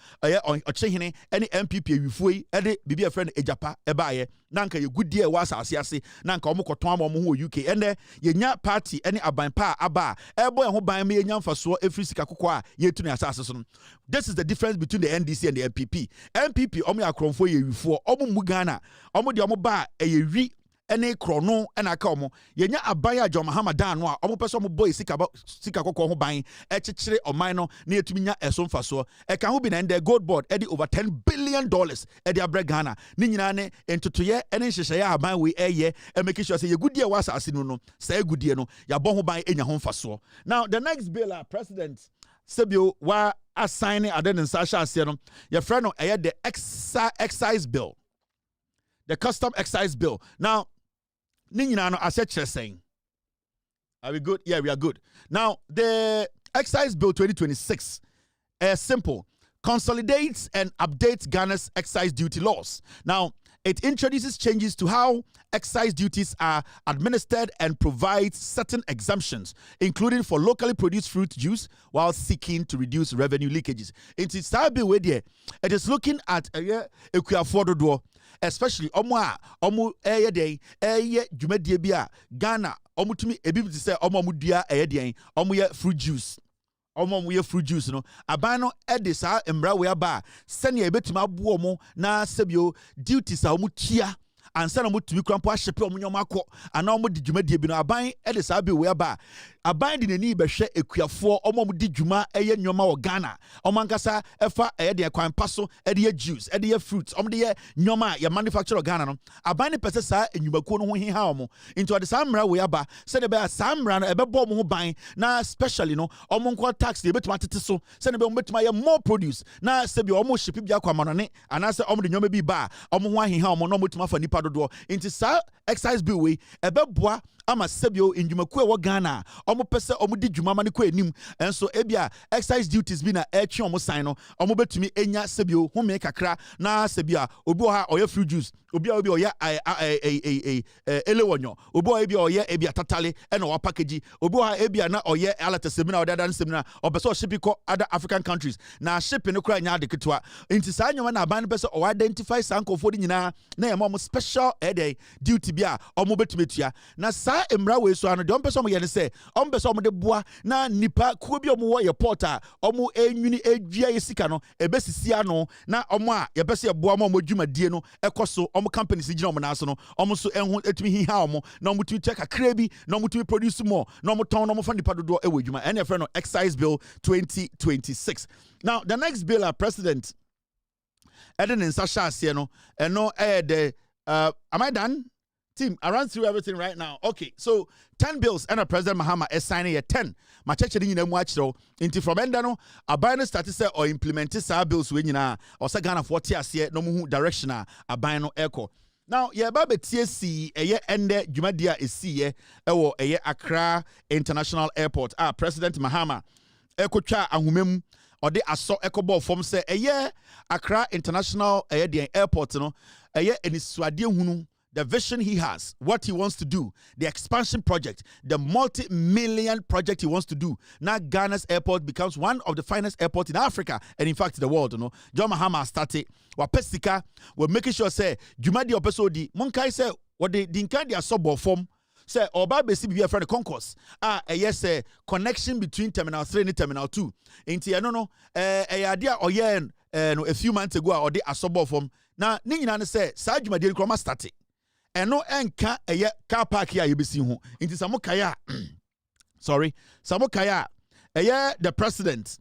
ochehene ene MPP awifuoi ede bibi a friend ejapa ebaaye nanka ye gudie wa asase ase nanka omokoton ama omo ho UK ene ye nya party ene aban pa aba ebo ho ban me nya mfaso efri sika kokko a ye tu ne asase so. This is the difference between the NDC and the MPP omo akromfo ye wifuo omo mu Ghana omo de omo ba wi ene krono ena ka omo yenya abaya John Mahama dan no a omo pese omo boy sika kokko ho ban e kyekere oman no na etumi nya esomfa so e ka ho bi na the gold board e di over $10 billion e di abre Ghana ni nyina ne entotoye ene hyehye ya aban we eye e make sure say ye gudie wa asase no say gudie no ya bo ho ban enya ho mfaso. Now the next bill president sebio wa assign aden nsasha ase no ye frɛ no eye the excise bill, the custom excise bill. Now Ninyina no asset saying. Are we good? Yeah, we are good. Now, the Excise Bill 2026 is simple. Consolidates and updates Ghana's excise duty laws. Now, it introduces changes to how excise duties are administered and provides certain exemptions, including for locally produced fruit juice, while seeking to reduce revenue leakages. It is looking at especially omo dwumadie bia Ghana omo tumi ebi bi say omo dua omo ye fruit juice omo ye fruit juice no aban no de sa emra we aba sene ebetuma abo omo na sebio duties a omo tia ansa na motumi krampo ahyepe omo nyoma akọ ana omo di dwumadie bi no aban de sa bi we aba aban di nani behwe ekuafo omo di dwuma eye nyoma wo Ghana omo ankasa efa de kwan paso de juice de fruits omo de nyoma ya manufacture Ghana no aban ne pese sa enyumakuo no ho hiha omo into de sa mra we aba se de be sa mra no ebebo omo ho ban na especially no omo nko tax de betuma tete so se ne be omo betuma ye more produce na se bi omo ship bi akwa manone ana se omo de nyoma bi ba omo ho hiha omo no betuma fa nipa dodo into sa excise bill we ebeboa ama sebio indwumakuo wo Ghana omo pese omo di dwuma ma ne kɔ enim enso ebia excise duties bi na etwe omo sign no omo betumi enya sebio home kakra na sebia obi ha oye fruit juice obi oye elewonyo obi oye ebia tatale e na wa package obi ha ebia na oye alata semina odadan semina obeso shipping ko other African countries na shipping no kra nya de ketwa nti saa nyoma na aban pese o identify sankofo di nyina na ye mo special duty bia omo betumetua na saa emra we so ano de ompese omo ye ne se ompese omo de boa na nipa kuo bi omo wo ye porta omo enwini edua ye sika no ebesisi ano na omo a ye pese ye boa omo dwumadie no ekoso omo companies gina omo na so no omo so enhu etumi hiha omo na omo tu check akra bi na omo tu produce more na omo ton na omo fa nipa dodo ewo dwuma ene friend no excise bill 2026. Now the next bill our president Eden in Sasha Sieno and no am I done? Team, I ran through everything right now. Okay, so 10 bills and President Mahama is signing a 10. My church didn't watch though. Into from Endano, a binary status or implemented sa bills when you know or Sagana 40 as yet no more direction a bino echo. Now, yeah, Babe TSC a year ende Jumadia is see a year Accra International Airport. President Mahama Echo Cha Ahumem or the aso echo ball form say a year Accra International Airport, no a year and it's hunu. The vision he has, what he wants to do, the expansion project, the multi-million project he wants to do. Now Ghana's airport becomes one of the finest airports in Africa and in fact the world. You know, John Mahama started. Wapesika, we're making sure say Jumadi Opesodi. Monkai say what the Dinka dia sub form. Say Oba besi be a friend concourse. Yes, connection between Terminal 3 and Terminal 2. Inti no a idea or a few months ago or the asobo form. Now Nina say Sa Jumadi Kroma started. Eno enka eye car park here you be see ho inti samokaya sorry samokaya eye the president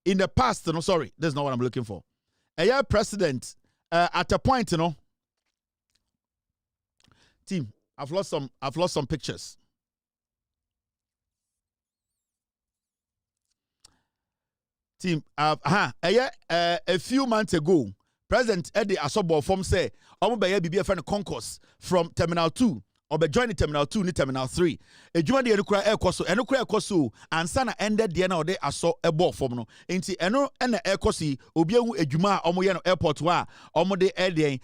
in the past no sorry that's not what I'm looking for eye president at a point you know team I've lost some pictures team a few months ago President Eddie Asobo from say, "Omo be be a friend concourse from Terminal 2 or be join Terminal 2 ni Terminal 3. Ejuma de enukura ekoso, enukura ekoso ansa na ended de na ode aso ebo from no. Enti eno na ekosi obi ehu ejuma omo ye no airport wa omo de eden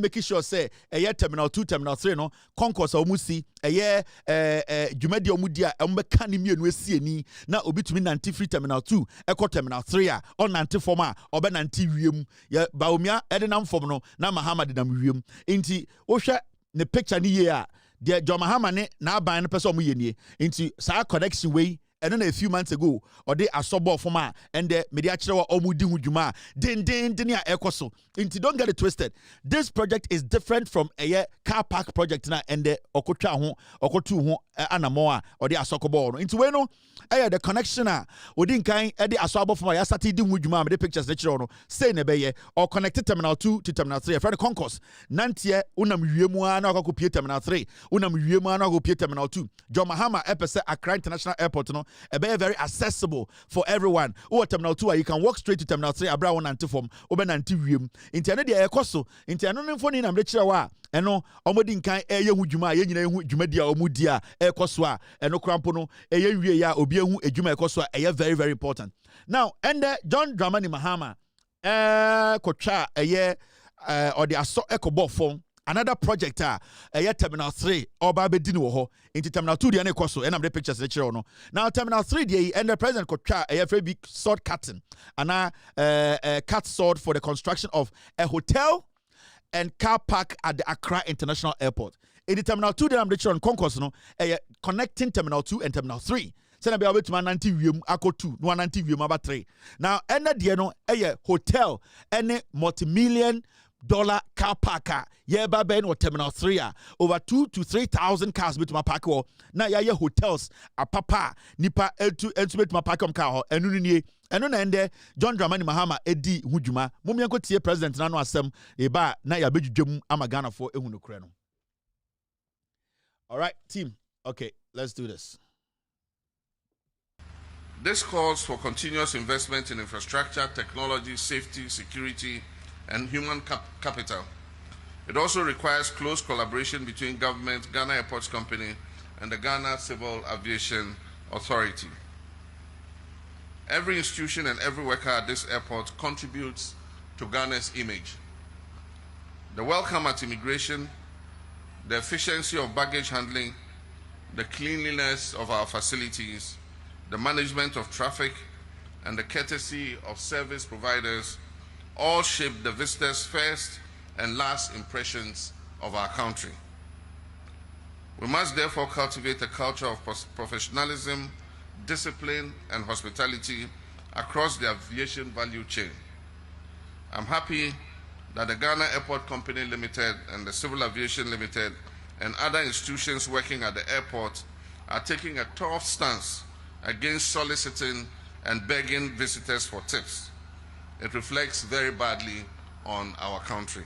making sure say eye Terminal 2 Terminal 3 no concourse omo si eye ejuma de omo dia omo be kan mi enu esi eni na obi tumi nanti free Terminal 2 eko Terminal 3 a on nanti form a obe nanti wiem ye baomia edenam form no na Mahama de nam wiem enti wo hwe ne picture ni ye a de John Mahama ne na aban no person mo ye nie into sa connection way and then a few months ago or they are sub for ma and the media chira omudi hu dwuma din ekoso into don't get it twisted. This project is different from a car park project na and the okotwa ho okotu ho anamo a or the asokobo no into we no the connection a odin kan e de asoabo for ma ya start di hu dwuma me the pictures le chira no say ne be ye or connected Terminal 2 to Terminal 3 friend concourse nantie unam wiemu a na akokopie Terminal 3 unam wiemu a na akokopie Terminal 2 John Mahama epese Accra International Airport no very accessible for everyone. Or Terminal 2, you can walk straight to Terminal 3. Abra one anti form. Oben anti wiem. Internet de ekoso. Internet no phone na mrechira wa. Eno omodi nkan eye hu dwuma ye nyina hu dwuma dia omudia ekoso a eno krampo no eye wie ya obi hu edwuma ekoso a eye very very important. Now, and John Dramani Mahama kocha eye or the aso ekobo form. Another project Terminal 3 oba bedini wo ho into Terminal 2 de na ekoso and am the pictures le chiro no now Terminal 3 de and the president kotwa very big sword cutting and cut sword for the construction of a hotel and car park at the Accra International Airport in the Terminal 2 de am the chiro concourse no connecting Terminal 2 and Terminal 3 sena be awet man 90 wiem akọ 2 no 90 wiem aba 3 now and the no hotel and multi-million dollar car parker yeba ben or Terminal 3 over 2 to 3,000 cars bit my park or na ya hotels a papa nipa entu bit my park car enu nie enu na ende John Dramani Mahama edi hudwuma mumya ko tie president na no asem eba na ya bedwudwam amagana for ehunu kure no. All right team, okay, let's do this. This calls for continuous investment in infrastructure, technology, safety, security and human capital. It also requires close collaboration between government, Ghana Airports Company, and the Ghana Civil Aviation Authority. Every institution and every worker at this airport contributes to Ghana's image. The welcome at immigration, the efficiency of baggage handling, the cleanliness of our facilities, the management of traffic, and the courtesy of service providers all shape the visitors' first and last impressions of our country. We must therefore cultivate a culture of professionalism, discipline, and hospitality across the aviation value chain. I'm happy that the Ghana Airport Company Limited and the Civil Aviation Limited and other institutions working at the airport are taking a tough stance against soliciting and begging visitors for tips. It reflects very badly on our country.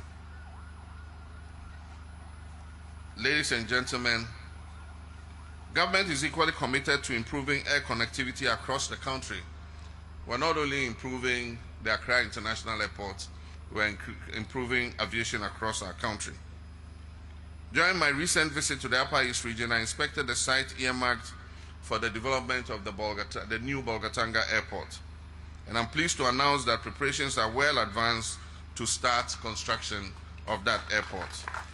Ladies and gentlemen, government is equally committed to improving air connectivity across the country. We're not only improving the Accra International Airport, we're improving aviation across our country. During my recent visit to the Upper East region, I inspected the site earmarked for the development of the new Bolgatanga Airport. And I'm pleased to announce that preparations are well advanced to start construction of that airport.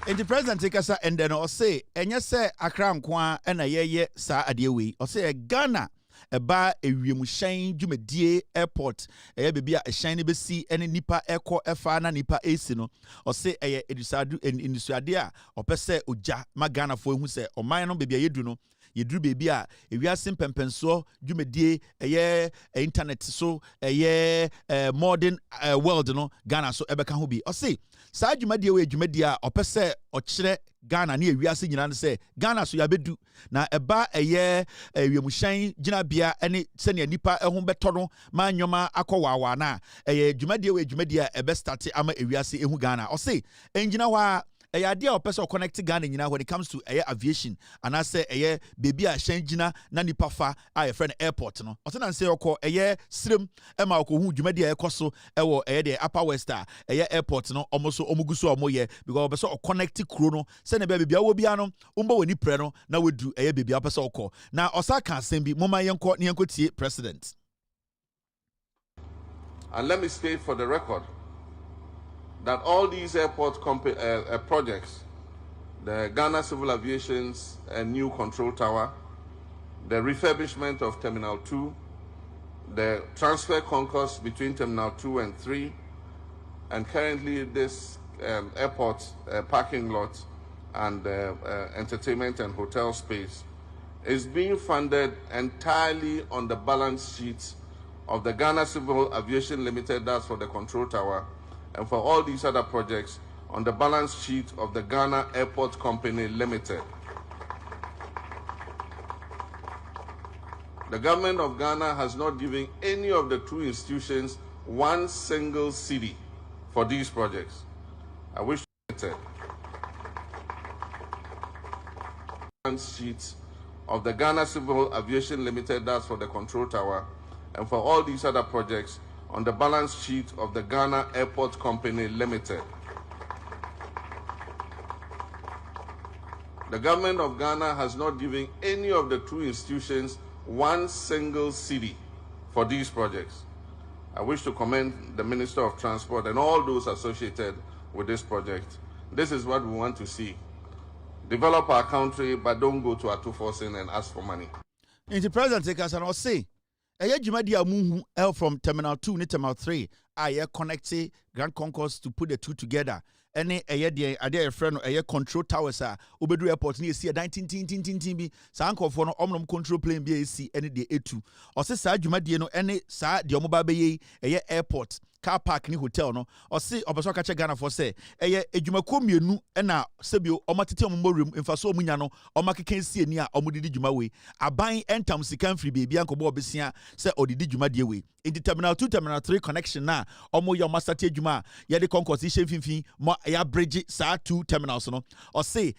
In the president take us and then or say, and yes, say Accra Nkwa and a ye sa adewi, or say Ghana. Eba ewiemshine dwumadie airport baby a shine be see any nipa eko efa na nipa esi no o se edusadu indusuade a opese oja magana fo ehu se oman no baby yedu no yeduru baby a ewiase pempenso dwumadie internet so modern world no Ghana so ebeka ho bi o se sa dwumadie we dwumadie a opese okire Ghana ni ewiase nyina no se Ghana so yabedu na eba ewiemhyan gina bia ene se ne nipa ehun beto no ma nyoma akọwawa na dwumadie we dwumadie ebe start ama ewiase ehu Ghana o se engina wa ade a opese connect Ghana nyina when it comes to aviation and I say baby a hyan gina na nipa fa a friend airport no o se na say okọ srem ema okọ hu dwumadie ekoso ewo de Upper West airport no omoso omuguso omoye because opese connect kro no se na baby wo bia no umba woni pre no na wedu baby opese okọ na osaka asem bi moma yenko ne yenko tie president. And let me state for the record that all these airport projects, the Ghana Civil Aviation's new control tower, the refurbishment of Terminal 2, the transfer concourse between Terminal 2 and 3, and currently this airport parking lot and entertainment and hotel space is being funded entirely on the balance sheet of the Ghana Civil Aviation Limited, that's for the control tower, and for all these other projects on the balance sheet of the Ghana Airport Company Limited. The government of Ghana has not given any of the two institutions one single cedi for these projects. I wish to balance sheet of the Ghana Civil Aviation Limited, that's for the control tower, and for all these other projects on the balance sheet of the Ghana Airport Company Limited. The government of Ghana has not given any of the two institutions one single cedi for these projects. I wish to commend the Minister of Transport and all those associated with this project. This is what we want to see. Develop our country, but don't go to Atufosin and ask for money. In the president take us and I'll say Jumadi Amuhu L from Terminal 2 ni Terminal 3 are connected Grand Concourse to put the two together. Any a friend a control towers are Obedu Airport near see a 19 bi sanko for no omnom control plane BAC any day A2 or say sa Jumadi no any sa the omoba be airport car park ni hotel no or say obaso kache Ghana for say ejumako mienu na sebio omatete ommorim mfaso omunya no omakeke sie ni a omudidi djuma we aban entam sika mfiri bebi ankobo obesia say odidi djuma die we in the Terminal 2 Terminal 3 connection na omo yo masate djuma ye de concourse finfin mo ya bridge sa 2 terminals no or say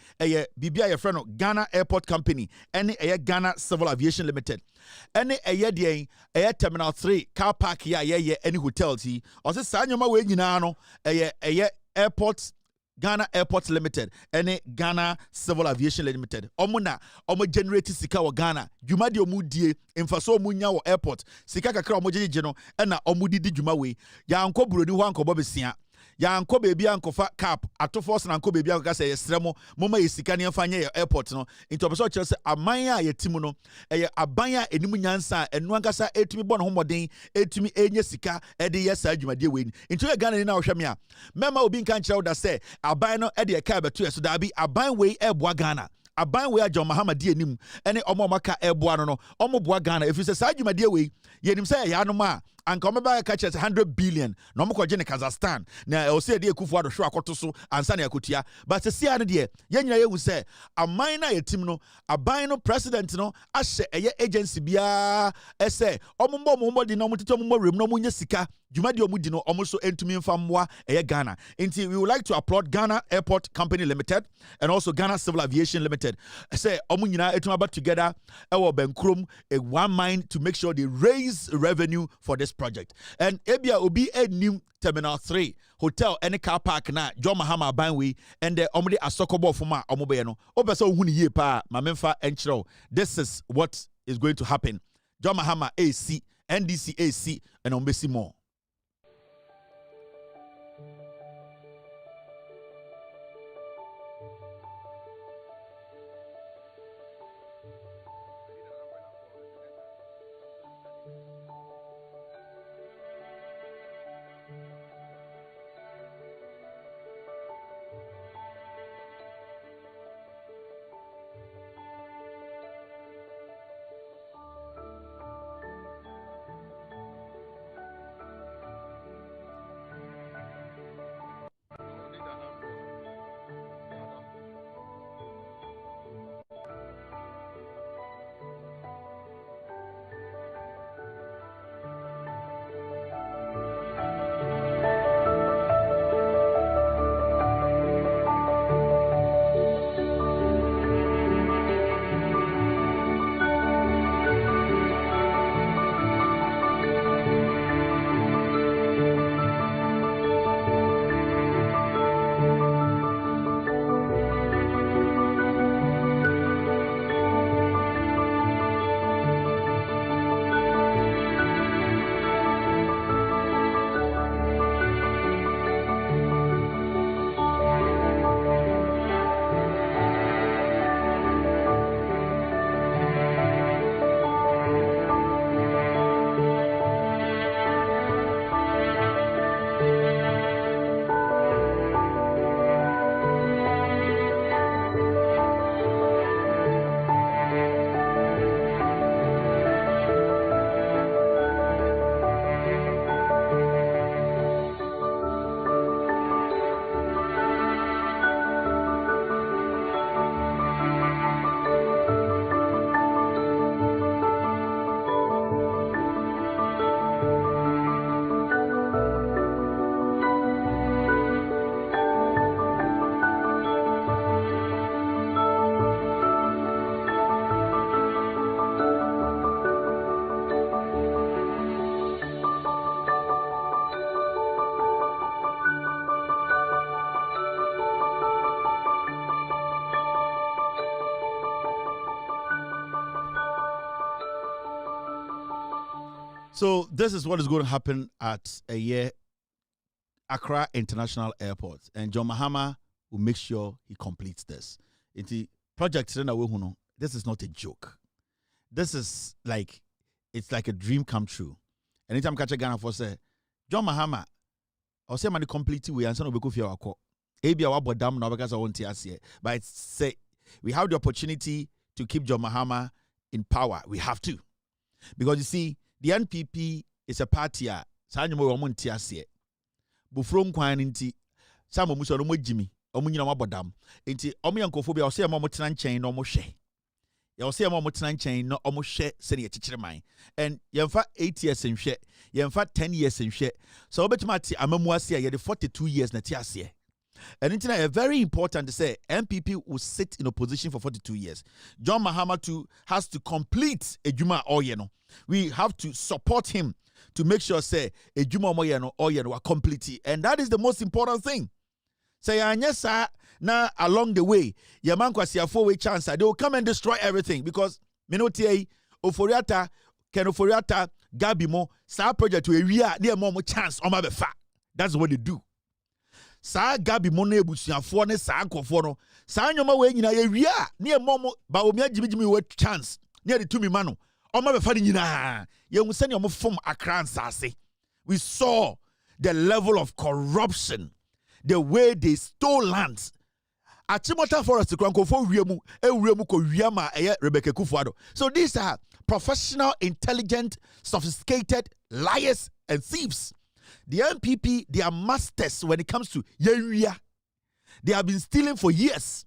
bibia ye friend no Ghana Airport Company any Ghana Civil Aviation Limited any Terminal 3 car park ya any hotels or say sa nyoma we nyina no airport Ghana Airports Limited, and Ghana Civil Aviation Limited. Omuna, omo generate sika wa Ghana. Juma di omudie, infaso omunya wa airport. Sika kakra omo jeno, ena omudidi juma we. Ya anko buroni wa anko bobesia. Ya anko baby anko fa cap atofos na anko baby anko ka say yesremo moma yesika ne mfa nye airport no into obeso kire say amanya yetimu no eye abanya enimu nyansa enu ankasa etumi bɔ no homoden etumi enye sika ede yesa adwumade we into ye Ghana ni na ohwɛ me a mema obi nka nkyerɛ wo da say aban no ede ka beto yeso da bi aban we eboa Ghana aban we John Mahama di enim ene omo maka eboa no omo boa Ghana efi say sa adwumade we yenim say ya no ma anka omeba ka kyerɛ 100 billion na omo kɔgye ne Kazakhstan na o say de ekufu ado hwe akoto so ansa na yakotua but se sia no de yanyina yehu say aman na yetim no aban no president no ahye eye agency bia ese omo mbɔ di na omo tito omo rem na omo nya sika dwuma de omo di no omo so entumi mfa mmoa eye Ghana nti we would like to applaud Ghana Airport Company Limited and also Ghana Civil Aviation Limited say omo nyina etuma ba together ewo Benkrom a one mind to make sure they raise revenue for this project. And Ebia Obi Enim Terminal 3 Hotel any car park na John Mahama Banwe and the Omode Asokobo Fuma Omobe no. Obeso huni ye pa mamemfa enchro. This is what is going to happen. John Mahama AC, NDC AC, and Ombesi more. So this is what is going to happen at Accra International Airport, and John Mahama will make sure he completes this. It's project. This is not a joke. This is like it's like a dream come true. Anytime catch a Ghana for say John Mahama, or say money complete we answer no be kufia wako. Ebi awa bodam na because I want to ask but it's say we have the opportunity to keep John Mahama in power. We have to, because you see. The NPP is a party a sanyo mo nti ase. Bufrom kwan nti samo muso no mogimi omo nyina mabodam. Nti omo yankofo bia o se mo tena nchen no mo hwe. Ya o se mo tena nchen no omo hwe se ne chichire man. And yemfa 8 years nhwe, yemfa 10 years nhwe. So obetima ati amamu ase a ye 42 years na ti ase. And it's very important to say MPP will sit in opposition for 42 years. John Mahama too has to complete Ejuma Oyeno. We have to support him to make sure say Ejuma Oyeno are complete. And that is the most important thing. Say anyesa na along the way, Yaman Kwasiafo we chance they will come and destroy everything because Minotie Oforiata Ken Oforiata Gabimo sa project we near more chance on my befa. That's what they do. Sa Gabimo ne busuafo ne sa ankofo no sa nyoma we nyina ye wia near more ba omia jibijimi we chance near the 2 mi mano on my befa nyina ye hu send your form Accra Nsase. We saw the level of corruption, the way they stole lands. Achimota Forest Krankofo Wiemu ko Wiama Rebecca Kufuado. So these are professional, intelligent, sophisticated liars and thieves. The NPP, they are masters when it comes to Yeria. They have been stealing for years.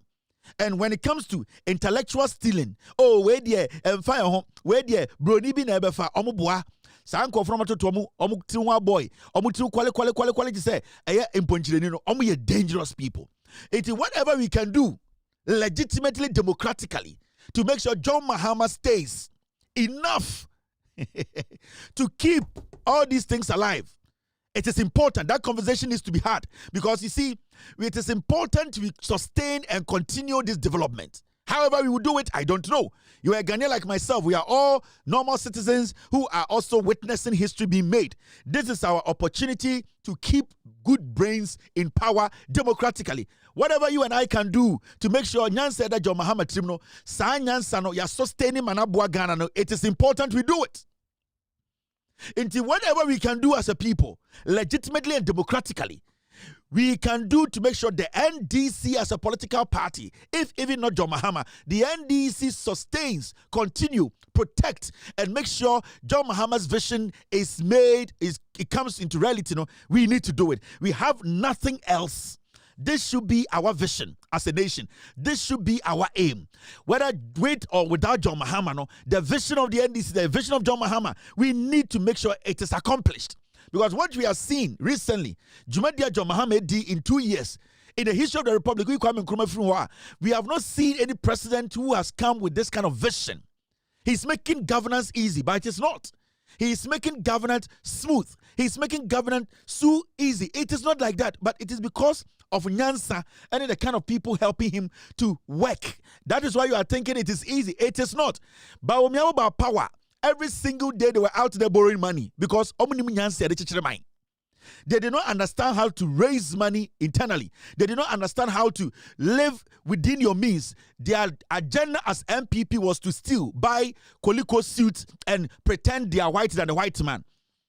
And when it comes to intellectual stealing, oh, where there and fire home, where there Brony be never fa omuboa. Sanko from to omu tiwa boy, omu tu quality say, impunchile no, omu ye dangerous people. It is whatever we can do legitimately, democratically, to make sure John Mahama stays enough to keep all these things alive. It is important. That conversation needs to be had because you see, it is important we sustain and continue this development. However we will do it, I don't know. You are a Ghanaian like myself. We are all normal citizens who are also witnessing history being made. This is our opportunity to keep good brains in power democratically. Whatever you and I can do to make sure Nyansa da John Mahama Trimno, Sa Nyansa no, ya sustaining Manabua Ghana no, it is important we do it. Until whatever we can do as a people, legitimately and democratically, we can do to make sure the NDC as a political party, if even not John Mahama, the NDC sustains, continue, protect, and make sure John Mahama's vision is made, it comes into reality. No, we need to do it. We have nothing else. This should be our vision as a nation. This should be our aim. Whether with or without John Mahama, no, the vision of the NDC, the vision of John Mahama, we need to make sure it is accomplished. Because what we have seen recently, Jumadia John Mahama did in 2 years, in the history of the Republic, we have not seen any president who has come with this kind of vision. He's making governance easy, but it is not. He's making governance smooth. He's making governance so easy. It is not like that, but it is because of Nyansa and the kind of people helping him to work. That is why you are thinking it is easy. It is not. But when we have about power, every single day they were out there borrowing money because they did not understand how to raise money internally. They did not understand how to live within your means. Their agenda as MPP was to steal, buy Koliko suits and pretend they are whiter than the white man.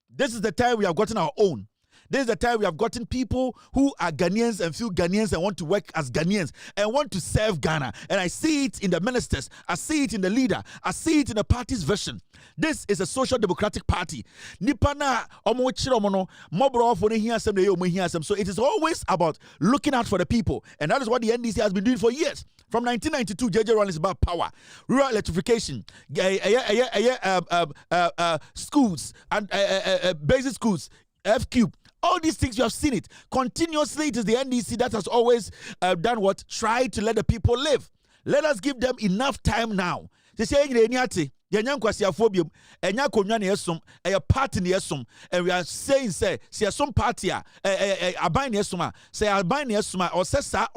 This is the time we have gotten our own. This is the time we have gotten people who are Ghanaians and feel Ghanaians and want to work as Ghanaians and want to serve Ghana. And I see it in the ministers. I see it in the leader. I see it in the party's vision. This is a social democratic party. So it is always about looking out for the people. And that is what the NDC has been doing for years. From 1992, JJ Run is about power, rural electrification, schools, and basic schools, FQ. All these things, you have seen it. Continuously, it is the NDC that has always done what? Try to let the people live. Let us give them enough time now. They say, and we are saying, say some party, or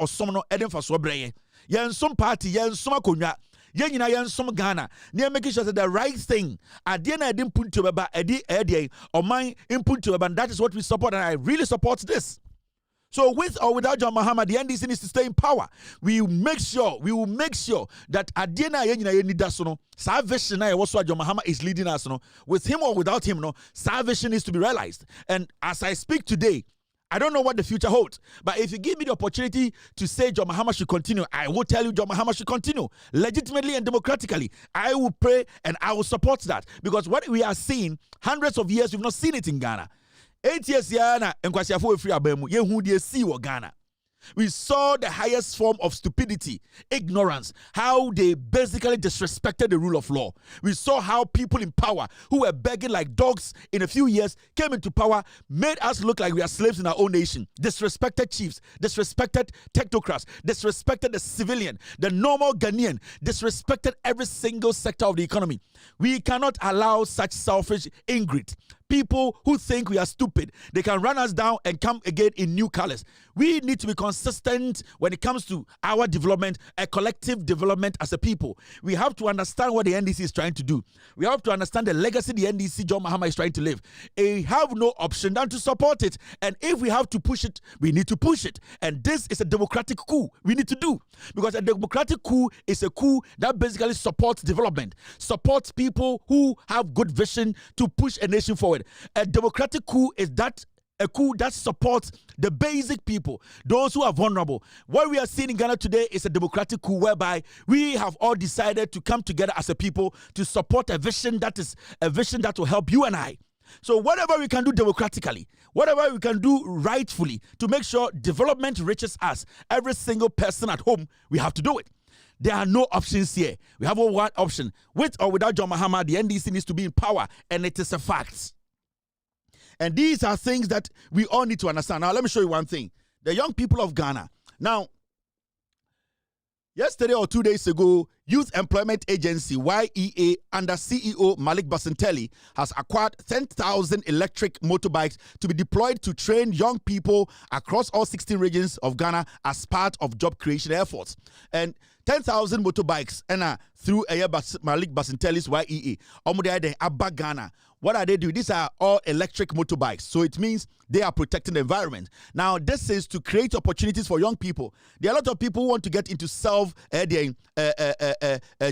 some yen some party, yen some konya. Yen some Ghana. Near making sure that the right thing. At the end, I didn't put to a or my input to a ban. That is what we support, and I really support this. So, with or without John Mahama, the NDC needs to stay in power. We will make sure that at the end, salvation was what John Mahama is leading us. With him or without him, salvation needs to be realized. And as I speak today, I don't know what the future holds, but if you give me the opportunity to say John Mahama should continue, I will tell you John Mahama should continue legitimately and democratically. I will pray and I will support that because what we are seeing, hundreds of years, we've not seen it in Ghana. 8 years, Ghana. We saw the highest form of stupidity, ignorance, how they basically disrespected the rule of law. We saw how people in power who were begging like dogs in a few years came into power, made us look like we are slaves in our own nation, disrespected chiefs, disrespected technocrats, disrespected the civilian, the normal Ghanaian, disrespected every single sector of the economy. We cannot allow such selfish ingrid people who think we are stupid. They can run us down and come again in new colors. We need to be consistent when it comes to our development, a collective development as a people. We have to understand what the NDC is trying to do. We have to understand the legacy the NDC John Mahama is trying to live. We have no option than to support it. And if we have to push it, we need to push it. And this is a democratic coup we need to do. Because a democratic coup is a coup that basically supports development, supports people who have good vision to push a nation forward. A democratic coup is a coup that supports the basic people, those who are vulnerable. What we are seeing in Ghana today is a democratic coup whereby we have all decided to come together as a people to support a vision that will help you and I. So whatever we can do democratically, whatever we can do rightfully to make sure development reaches us, every single person at home, we have to do it. There are no options here. We have only one option. With or without John Mahama, the NDC needs to be in power, and it is a fact. And these are things that we all need to understand. Now, let me show you one thing. The young people of Ghana. Now, yesterday or 2 days ago, Youth Employment Agency, YEA, under CEO Malik Basentelli, has acquired 10,000 electric motorbikes to be deployed to train young people across all 16 regions of Ghana as part of job creation efforts. And 10,000 motorbikes through Malik Basentelli's YEA. Abba Ghana. What are they doing? These are all electric motorbikes. So it means they are protecting the environment. Now, this is to create opportunities for young people. There are a lot of people who want to get into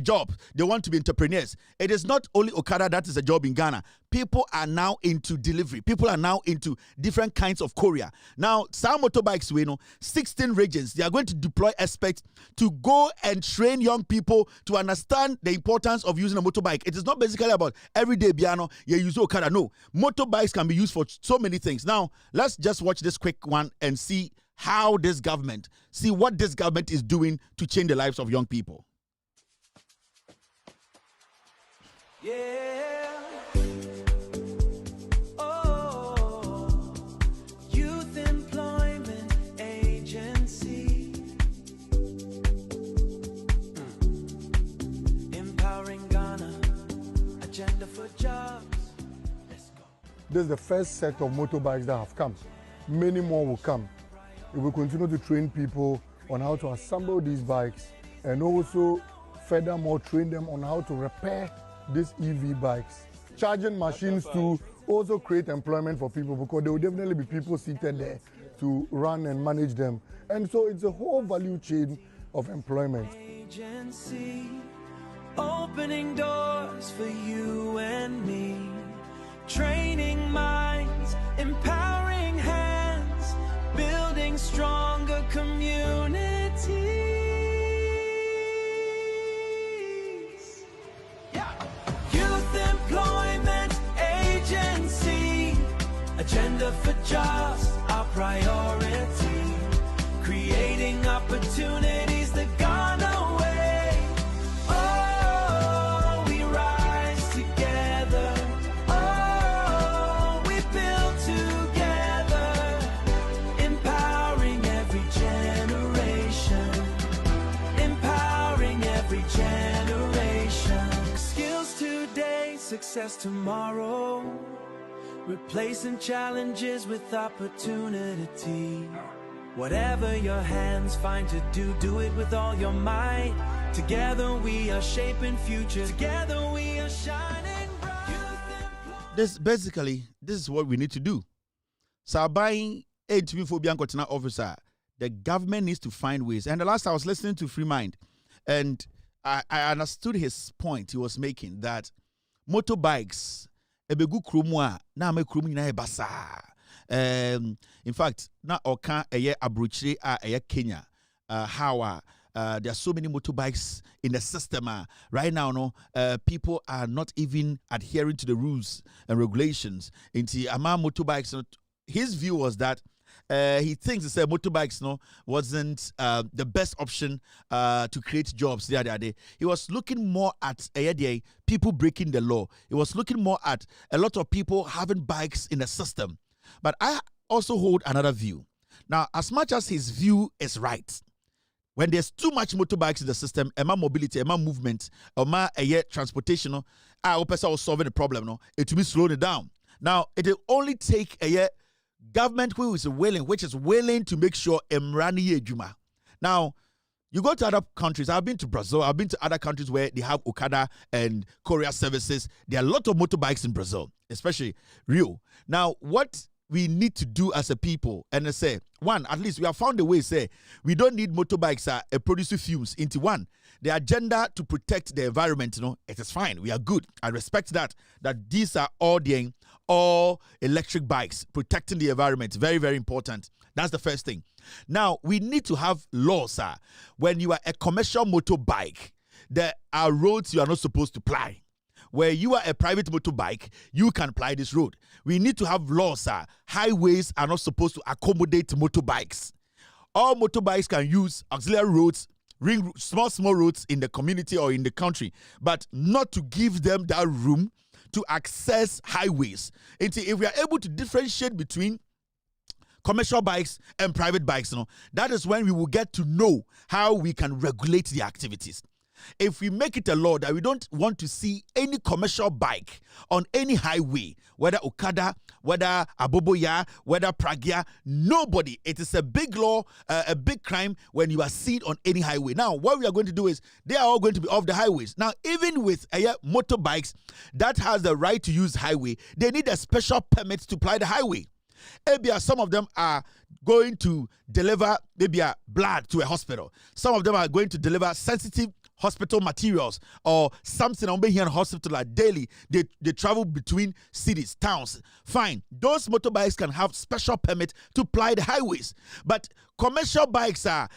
job. They want to be entrepreneurs. It is not only Okada that is a job in Ghana. People are now into delivery. People are now into different kinds of courier. Now, some motorbikes, 16 regions, they are going to deploy experts to go and train young people to understand the importance of using a motorbike. It is not basically about everyday piano, you use Okada. No, motorbikes can be used for so many things. Now, let's just watch this quick one and see what this government is doing to change the lives of young people. Yeah. Oh, Youth Employment Agency. Empowering Ghana. Agenda for jobs. Let's go. This is the first set of motorbikes that have come. Many more will come. We will continue to train people on how to assemble these bikes and also furthermore train them on how to repair these EV bikes. Charging machines to also create employment for people, because there will definitely be people seated there to run and manage them. And so it's a whole value chain of employment. Agency, opening doors for you and me, training minds, empowering hands, building stronger communities. Employment Agency, agenda for jobs, our priority, creating opportunities the Ghana way. Oh, we rise together. Oh, we build together, empowering every generation, empowering every generation. Skills today, success tomorrow, replacing challenges with opportunity. Whatever your hands find to do, do it with all your might. Together we are shaping futures. Together we are shining bright. This is what we need to do. So buying a phobia officer, the government needs to find ways. And the last I was listening to Free Mind, and I understood his point he was making, that motorbikes ebegu kromwa na me krom nyina basa. In fact, na oka eye abrochire eye Kenya, how there are so many motorbikes in the system right now. People are not even adhering to the rules and regulations. Into among motorbikes, his view was that he thinks motorbikes wasn't the best option to create jobs the other day. He was looking more at people breaking the law. He was looking more at a lot of people having bikes in the system. But I also hold another view. Now, as much as his view is right, when there's too much motorbikes in the system, ema mobility, ema movement, ema transportation, I hope will solve the problem. It will be slowing it down. Now, it will only take a government which is willing to make sure Emrani Ejuma. Now, you go to other countries. I've been to Brazil. I've been to other countries where they have Okada and courier services. There are a lot of motorbikes in Brazil, especially Rio. Now, what we need to do as a people, and I say, one, at least we have found a way, say, we don't need motorbikes producing fumes into one. The agenda to protect the environment, it is fine. We are good. I respect that these are all electric bikes, protecting the environment. Very, very important. That's the first thing. Now, we need to have laws, when you are a commercial motorbike, there are roads you are not supposed to ply. Where you are a private motorbike, you can ply this road. We need to have laws, highways are not supposed to accommodate motorbikes. All motorbikes can use auxiliary roads, small roads in the community or in the country, but not to give them that room to access highways. And if we are able to differentiate between commercial bikes and private bikes, that is when we will get to know how we can regulate the activities. If we make it a law that we don't want to see any commercial bike on any highway, whether Okada, whether Aboboya, whether Pragya, nobody. It is a big law, a big crime when you are seen on any highway. Now, what we are going to do is they are all going to be off the highways. Now, even with motorbikes that has the right to use highway, they need a special permit to ply the highway. Maybe some of them are going to deliver maybe blood to a hospital. Some of them are going to deliver sensitive hospital materials or something on here in hospital like daily. They travel between cities, towns. Fine. Those motorbikes can have special permit to ply the highways. But commercial bikes are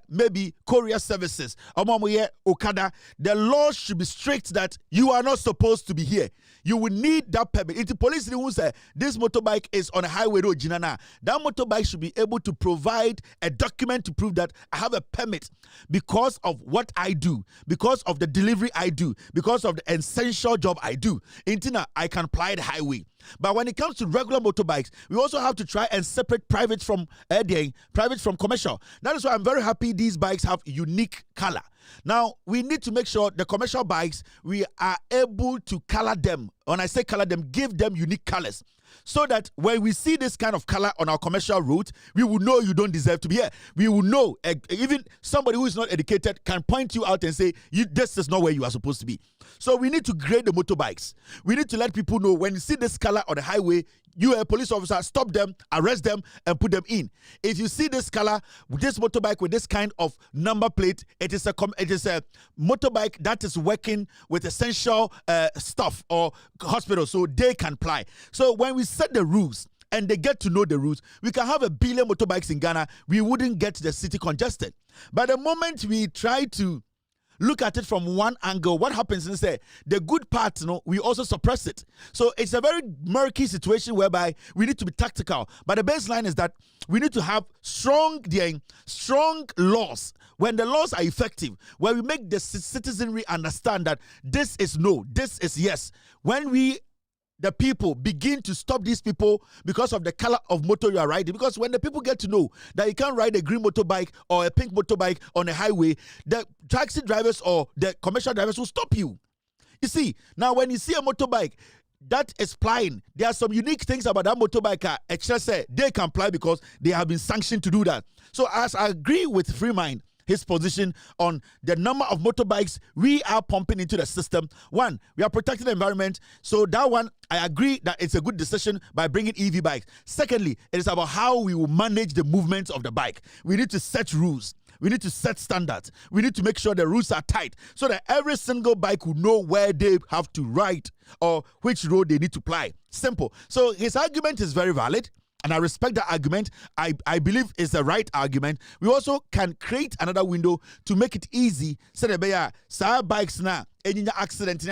maybe courier services. Okada. The law should be strict that you are not supposed to be here. You will need that permit. If the police who say this motorbike is on a highway road, that motorbike should be able to provide a document to prove that I have a permit because of what I do, because of the delivery I do, because of the essential job I do. Intina, I can ply the highway. But when it comes to regular motorbikes, we also have to try and separate private from commercial. That is why I'm very happy these bikes have unique color. Now, we need to make sure the commercial bikes, we are able to color them. When I say color them, give them unique colors. So that when we see this kind of color on our commercial route, we will know you don't deserve to be here. We will know, even somebody who is not educated can point you out and say, this is not where you are supposed to be. So we need to grade the motorbikes. We need to let people know when you see this color on the highway, you, a police officer, stop them, arrest them, and put them in. If you see this color, this motorbike with this kind of number plate, it is a motorbike that is working with essential stuff or hospital, so they can ply. So when we set the rules and they get to know the rules, we can have 1 billion motorbikes in Ghana. We wouldn't get the city congested. But the moment we try to look at it from one angle, what happens is that the good part, we also suppress it. So it's a very murky situation whereby we need to be tactical. But the baseline is that we need to have strong laws. When the laws are effective, where we make the citizenry understand that this is no, this is yes. When the people begin to stop these people because of the color of motor you are riding. Because when the people get to know that you can't ride a green motorbike or a pink motorbike on a highway, the taxi drivers or the commercial drivers will stop you. You see, now when you see a motorbike that is plying, there are some unique things about that motorbike. Say they can ply because they have been sanctioned to do that. So as I agree with Freemind, his position on the number of motorbikes we are pumping into the system. One, we are protecting the environment. So that one, I agree that it's a good decision by bringing EV bikes. Secondly, it is about how we will manage the movements of the bike. We need to set rules. We need to set standards. We need to make sure the rules are tight so that every single bike will know where they have to ride or which road they need to ply. Simple. So his argument is very valid. And I respect that argument. I believe it's the right argument. We also can create another window to make it easy. So that bikes now, any accident,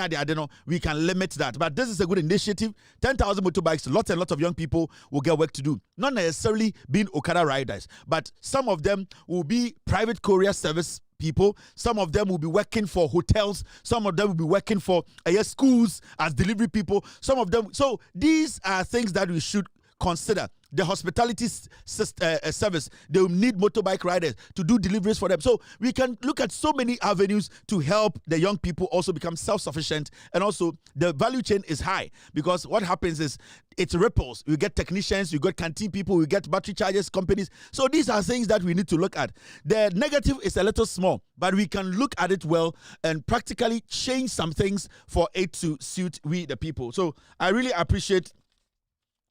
we can limit that. But this is a good initiative. 10,000 motorbikes, lots and lots of young people will get work to do. Not necessarily being Okada riders, but some of them will be private courier service people. Some of them will be working for hotels. Some of them will be working for schools as delivery people. Some of them. So these are things that we should consider. the hospitality service. They will need motorbike riders to do deliveries for them. So we can look at so many avenues to help the young people also become self-sufficient. And also the value chain is high, because what happens is it ripples. You get technicians, you get canteen people, you get battery chargers companies. So these are things that we need to look at. The negative is a little small, but we can look at it well and practically change some things for it to suit we the people. So I really appreciate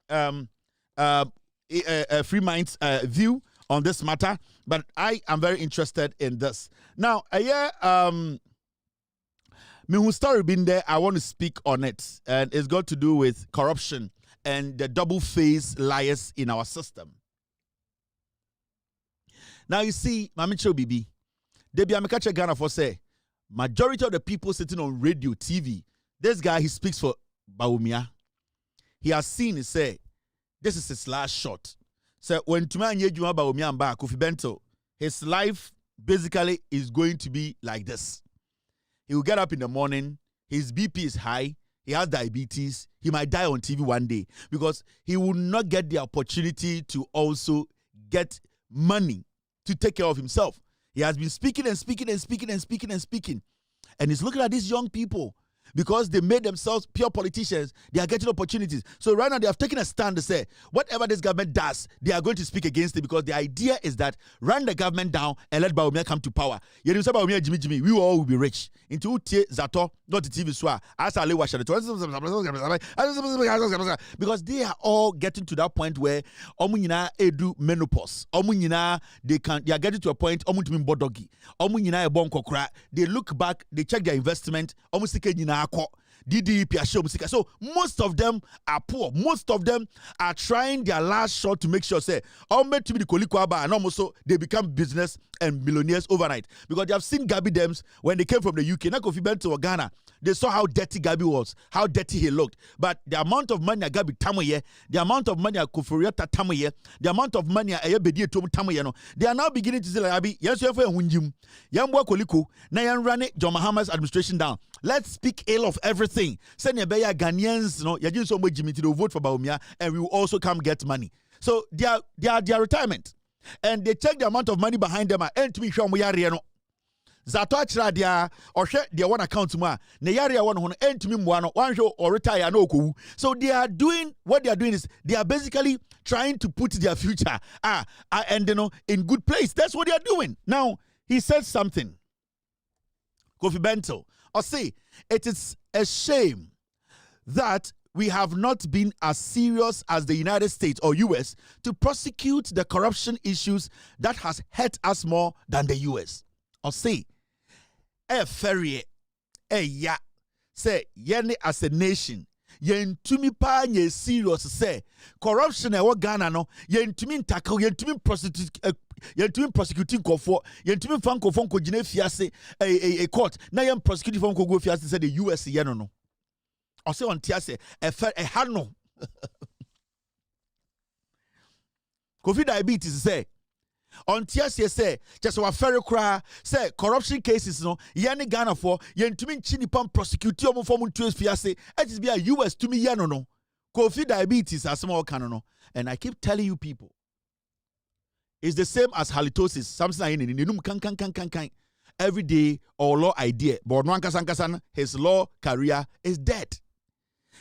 Free Mind's view on this matter, but I am very interested in this. Now, me who story been there, I want to speak on it, and it's got to do with corruption and the double-faced liars in our system. Now you see, Mami Cho Bibi, Debi Amekache Ghana for say, majority of the people sitting on radio, TV, this guy, he speaks for Bawumia. He has seen, he say, this is his last shot. So when Tuma Nyejuma Bawumia and Ba Kofi Bento, his life basically is going to be like this. He will get up in the morning, his BP is high, he has diabetes, he might die on TV one day because he will not get the opportunity to also get money to take care of himself. He has been speaking and speaking and speaking and speaking and speaking. And he's looking at these young people because they made themselves pure politicians. They are getting opportunities. So right now they have taken a stand to say, whatever this government does, they are going to speak against it, because the idea is that run the government down and let Bawumia come to power. You know, Bawumia, Jimmy, we all will be rich. Into Zato, not the TV Swa, as I watch it. Because they are all getting to that point where Omunina edu menopause. Omunina, they are getting to a point, Omuntumin Bodogi. Omunina ebon kokra. They look back, they check their investment, Omusikejina. So most of them are poor. Most of them are trying their last shot to make sure, say, and almost they become business and millionaires overnight. Because they have seen Gabi Dems when they came from the UK. Now, Kofi Bento or Ghana, they saw how dirty Gabi was, how dirty he looked. But the amount of money Gabi Tamoye, the amount of money Kofuriata Tamoye, the amount of money Ayabedi Tamoye, they are now beginning to say, Abi, yes, you have a Hunjim, Yamwa Koliko, Nayan Rane, John Mahama's administration down. Let's speak ill of everything. Send your Ghanaians, you're doing so much Jimmy to vote for Bawumia, and we will also come get money. So they are their retirement. And they check the amount of money behind them and to be sure we are Zato Achra dia or share their one account ma ne yare one and to me one show or retire no ku. So they are doing what they are doing is they are basically trying to put their future and in good place. That's what they are doing. Now he said something. Kofi Bento. Or say, it is a shame that we have not been as serious as the United States or US to prosecute the corruption issues that has hurt us more than the US. Or say, ferry, ya, say, yene as a nation, yen tumi pa nye serious say, corruption e wa Ghana no, yen tumi tackle, yen tumi prostitute, Yentumin prosecuting for Yentumin Fanko Fonko Gine Fiase a court. Now yam prosecuting Fonko go Fiase said the US Yanono. Or say on Tiase a Hano. COVID diabetes say on Tiase say just a ferry cry say corruption cases no Yanni Ghana for Yentumin Chini Pam prosecuting from Fiase. It is be a US to me Yanono. COVID diabetes as small canono. And I keep telling you people. It's the same as halitosis. Something in every day or law idea. But his law career is dead.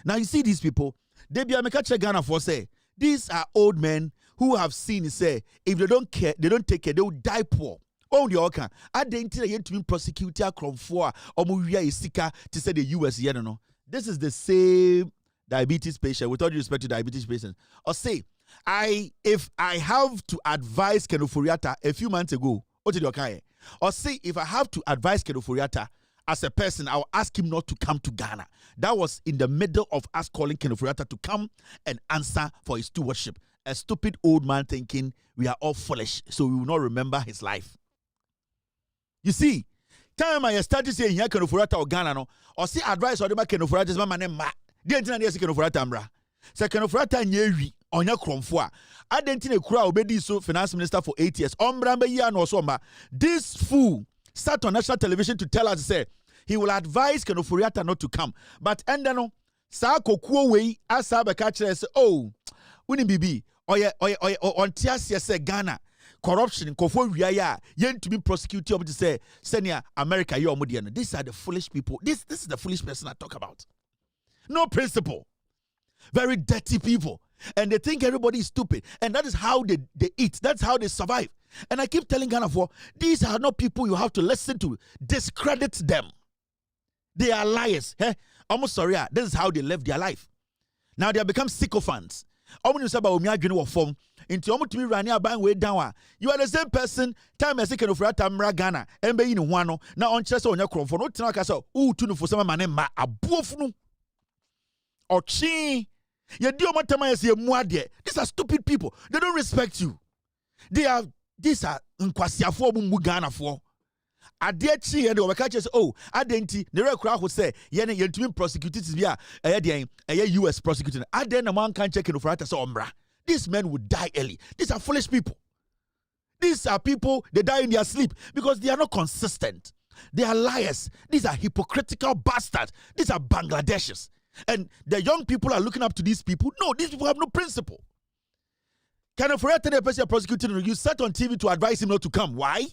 Now you see these people, they be a Ghana for say, these are old men who have seen say, if they don't care, they don't take care, they will die poor. Only okay. I didn't tell you to be prosecutor from for or Muria Isika to say the US no. This is the same diabetes patient, with all due respect to diabetes patients. Or say, if I have to advise Ken Ofori-Atta a few months ago, what did you okay? Or say if I have to advise Ken Ofori-Atta as a person, I'll ask him not to come to Ghana. That was in the middle of us calling Ken Ofori-Atta to come and answer for his stewardship. A stupid old man thinking we are all foolish, so we will not remember his life. You time I started saying here Ken Ofori-Atta or Ghana no, or see advice or the Ken Ofori-Atta's my name ma. Didn't Ken Ofori-Atta mbra. Se Ken Ofori-Atta nyewi. Onya kromfo a adentine kura obedi so finance minister for 8 years ombramba ya no so this fool sat on national television to tell us say he will advise Ken Ofori-Atta not to come, but endano sa kokuo wei asa be ka kire say oh uni bibi on Tiasia say Ghana corruption kofo wiaya yen to be prosecuted to say senior America you omudiano. These are the foolish people. This is the foolish person I talk about. No principle. Very dirty people. And they think everybody is stupid. And that is how they eat. That's how they survive. And I keep telling Ghana these are not people you have to listen to. Discredit them. They are liars. Almost sorry. This is how they live their life. Now they have become sycophants. You are the same person. Time as second of Ratamra Ghana. And in one now on chest on your crop for no Tanaka. Ooh, to for some man ma a buffno or chi. These are stupid people. They don't respect you. These are Nkwasiafo for Ghana for. Adechi and the catches adenti the real crowd would say yen to be prosecuted via a US prosecuting. Aden a man can check in for umbra. These men would die early. These are foolish people. These are people they die in their sleep because they are not consistent. They are liars. These are hypocritical bastards. These are Bangladeshis. And the young people are looking up to these people. No, these people have no principle. Kind of threaten a person prosecuting you sat on TV to advise him not to come. Why?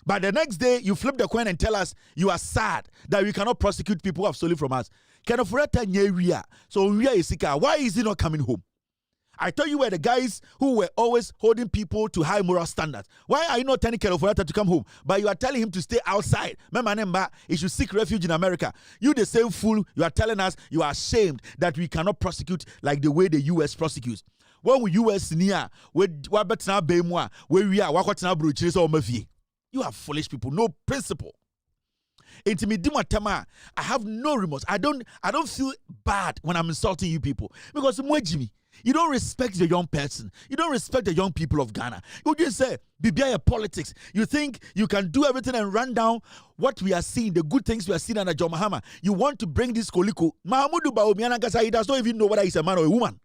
But the next day, you flip the coin and tell us you are sad that we cannot prosecute people who have stolen from us. Kind of threaten Yeria. So why is he not coming home? I tell you where the guys who were always holding people to high moral standards. Why are you not telling Kenofurata to come home? But you are telling him to stay outside. Remember, he should seek refuge in America. You the same fool, you are telling us you are ashamed that we cannot prosecute like the way the US prosecutes. When we US near, you are foolish people, no principle. I have no remorse. I don't feel bad when I'm insulting you people. Because you don't respect the young person. You don't respect the young people of Ghana. You just say, Bibia politics. You think you can do everything and run down what we are seeing, the good things we are seeing under John Mahama. You want to bring this Koliko. Mahamudu Bawumia Gasa, he does not even know whether he's a man or a woman.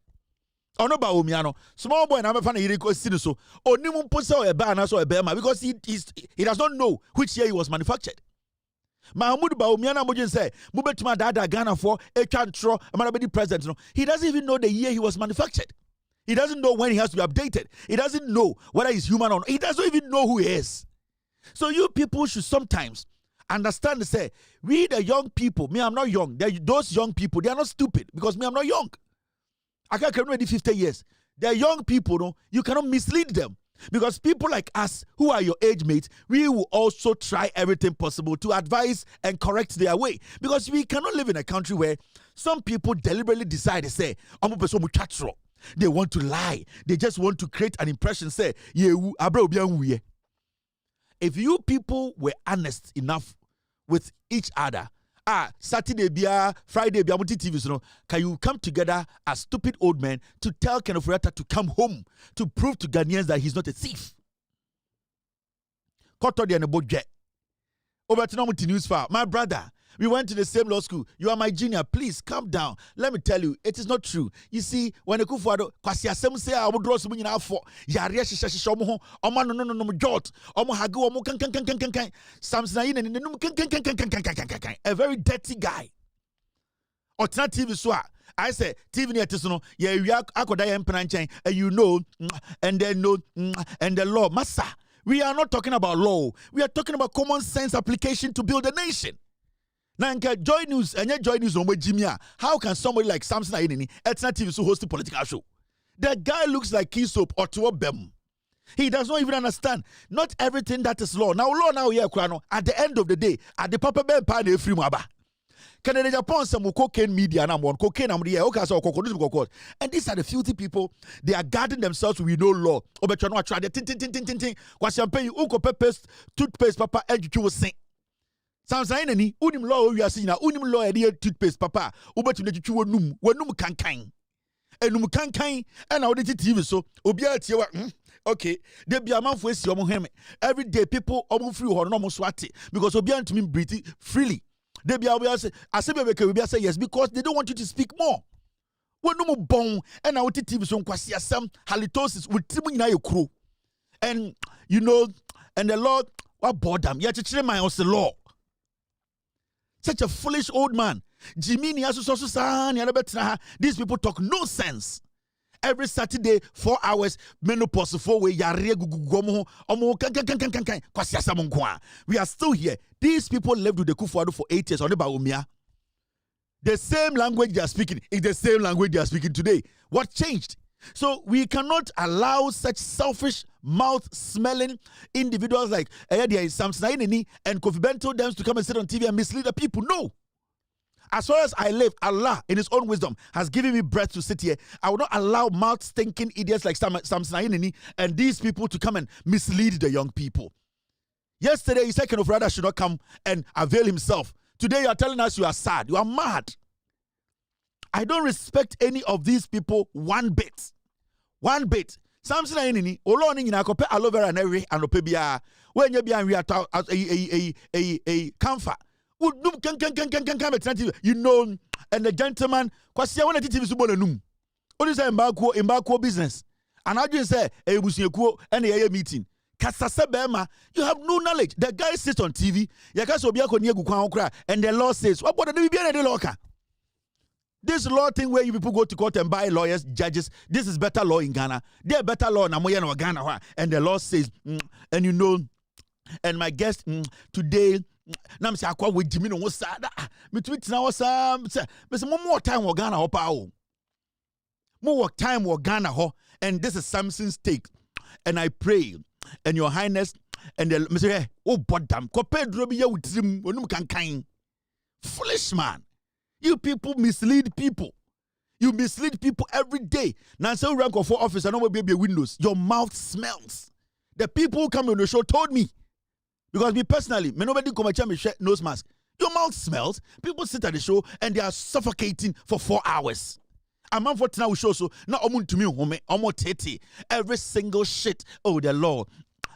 Or no Bawumiano. Small boy and I'm a fan of Iriko Siniso. Or Nimun Pusa or a Bana or a Bema because he does not know which year he was manufactured. Mahamudu Bawumia Mujin say, Mubetuma Dada Ghana for a chantro, a Marabedi president. No, he doesn't even know the year he was manufactured. He doesn't know when he has to be updated. He doesn't know whether he's human or not. He doesn't even know who he is. So you people should sometimes understand and say, we the young people, me, I'm not young. Those young people, they are not stupid because me, I'm not young. I can't already 50 years. They're young people, no, you cannot mislead them. Because people like us, who are your age mates, we will also try everything possible to advise and correct their way. Because we cannot live in a country where some people deliberately decide to say, they want to lie. They just want to create an impression, say, if you people were honest enough with each other, Saturday bia, Friday bia, TV, so can you come together as stupid old men to tell Kenofurata to come home to prove to Ghanaians that he's not a thief? Koto di aneboje. Over to news file. My brother, we went to the same law school. You are my junior. Please calm down. Let me tell you, it is not true. You see, when the Kufuado, kwasi asem say I would draw some in for Yaria Shisha Omo, Omo no jot, Omo Hagu, Omo can Samson and a very dirty guy. Alternative so I say TV near Tisono, yeah, you are Akodaya and you know, and then no, and the law, Massa. We are not talking about law. We are talking about common sense application to build a nation. Nanka Joy News and Joy News on Jimia. How can somebody like Samson Aini Etna TV so host a political show? That guy looks like Keysop or Tuobem. He does not even understand. Not everything that is law. Now here, at the end of the day, at the Papa Ben Pane free Maba. Canada Japan some cocaine media and one cocaine and these are the filthy people. They are guarding themselves with no law. Obetano try the tin. Kwa champagne uko paste toothpaste papa and you will sing. Sounds like any unim law we are seeing now. Unim law idea toothpaste papa. Ubetu you num wenum kankan. And num kankan and our TV so obia tiwa. Okay, they be a man for every day people almost free or normal swati because obia to me breathe freely. They be able to say, yes, because they don't want you to speak more. When no more bone and our TV so kwasi some halitosis with trimming your crew. And you know, and the Lord what boredom. You have to my house the law. Such a foolish old man. Jimmy these people talk no sense. every Saturday 4 hours menopause 4 way yare gugugomo omo kan kwasi asam nko a. We are still here. These people lived with the Kufuor for 8 years on the Baumia. The same language they are speaking is the same language they are speaking today. What changed? So we cannot allow such selfish, mouth-smelling individuals like Samson Ainini and Kofi Bento Dems to come and sit on TV and mislead the people. No. As far as I live, Allah, in His own wisdom, has given me breath to sit here. I will not allow mouth-stinking idiots like Samson Ainini and these people to come and mislead the young people. Yesterday, he said Kenneth Ofori-Atta should not come and avail himself. Today, you are telling us you are sad. You are mad. I don't respect any of these people one bit. One bit. Samson Ainini, Oloni in Akope aloe vera and every anopebia. When you be a comfort. You know, and the gentleman, because you want to teach you to what is embargo business? And I just say, a busiekuo and a meeting. You have no knowledge. The guy sits on TV, and the law says, what about the law? This law thing where you people go to court and buy lawyers, judges, this is better law in Ghana. They're better law in Ghana. And the law says, and you know, and my guest today, nam say akwa with Jimmy no sada me tweet na wasam say more time wo Ghana ho pa o more time wo Ghana ho, and this is Samson's take. And I pray, and your highness, and the me say oh bodam ko Pedro bi ya wutrim onum kan foolish man. You people mislead people. You mislead people every day. Now say rank of 4 office and no be windows. Your mouth smells. The people who come on the show told me. Because me personally, nobody come and me nose mask. Your mouth smells. People sit at the show and they are suffocating for 4 hours. A man for now show so now omun to me home tete every single shit. Oh the Lord.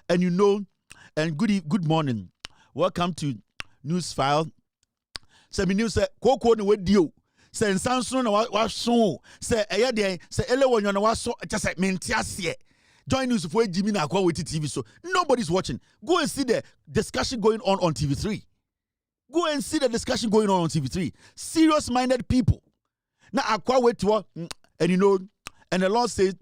And you know, and good morning. Welcome to News File. Say me news say koko ni wedio. Say nsanso na wa so. Say eye den say ele wonyo na wa so just say mentiase. Join News for Jimmy na akwa with TV so nobody's watching. Go and see the discussion going on TV3. Go and see the discussion going on TV3. Serious-minded people. Now akwa wait to and you know, and the Lord says,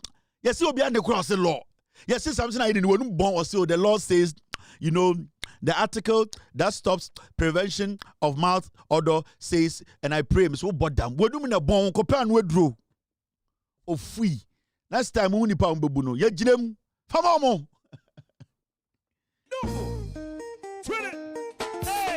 yes, you be under the cross the law. Yes, something I didn't want born or so. The Lord says, you know, the article that stops prevention of mouth odor says, and I pray, Miss Obodam, what do you mean a bon copan withdraw? Oh, free. Next time, we need pound babuno. Ye jinem, famamo. Hey.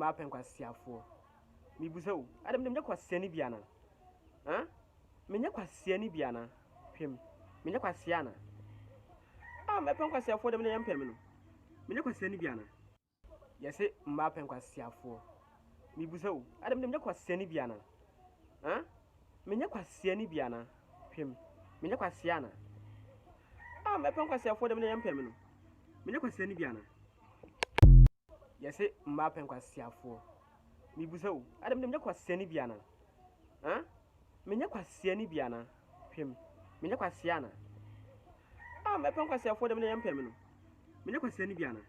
mapen kwasiafo mibusa wo adam dem kwasia ni bia na menye kwasia ni bia na hwem menye kwasia na mapen kwasiafo dem ne yempem no menye kwasia ni bia na yese mapen kwasiafo mibusa wo adam dem kwasia ni bia na menye kwasia ni bia na hwem menye kwasia na mapen kwasiafo dem ne yempem no menye kwasia ni bia na yese mapen kwasiafo mibusa wo adam dem kwasia ni bia na menye kwasia ni bia na hwem menye kwasia na mapen kwasiafo dem ne yempem no menye kwasia ni bia na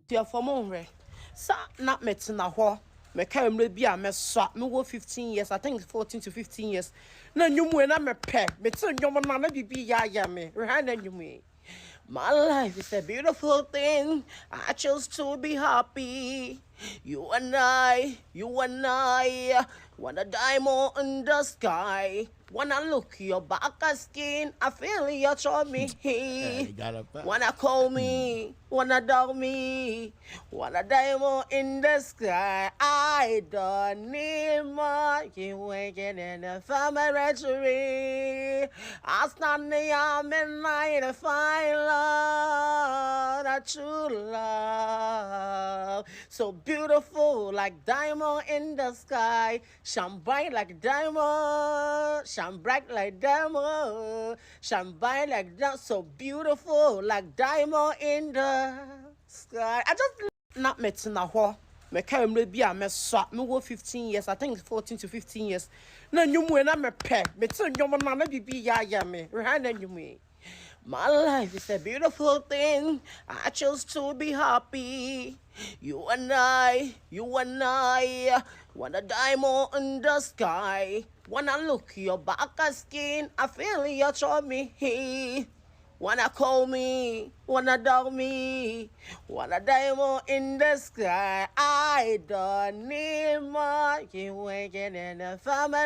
dia fomonhwe sa na metina ho me kamre bia me so me wo 15 years I think 14 to 15 years na nyumwe na me pe me tin nyom na bibi ya me reha na nyumwe. My life is a beautiful thing. I chose to be happy. You and I, want a diamond in the sky. Wanna look your back of skin, I feel you show me. Wanna call me, wanna dog me, want a diamond in the sky. I don't need more. You waking in the family. I stand the arm and night to find love, a true love. So beautiful like diamond in the sky. Shine bright like diamond. Shine bright like diamond. Shine bright like that. So beautiful like diamond in the sky. I just not met in a hole. Me camera be a me swap. Me go 15 years. I think 14 to 15 years. Na nyumwe na me pe. Me tell nyoma na bibi ya me. Rehana nyumwe. My life is a beautiful thing. I chose to be happy. You and I, want a diamond in the sky. Wanna look your back of skin, I feel you show me. Wanna call me, wanna dog me, want a diamond in the sky. I don't need more. You waking in the family.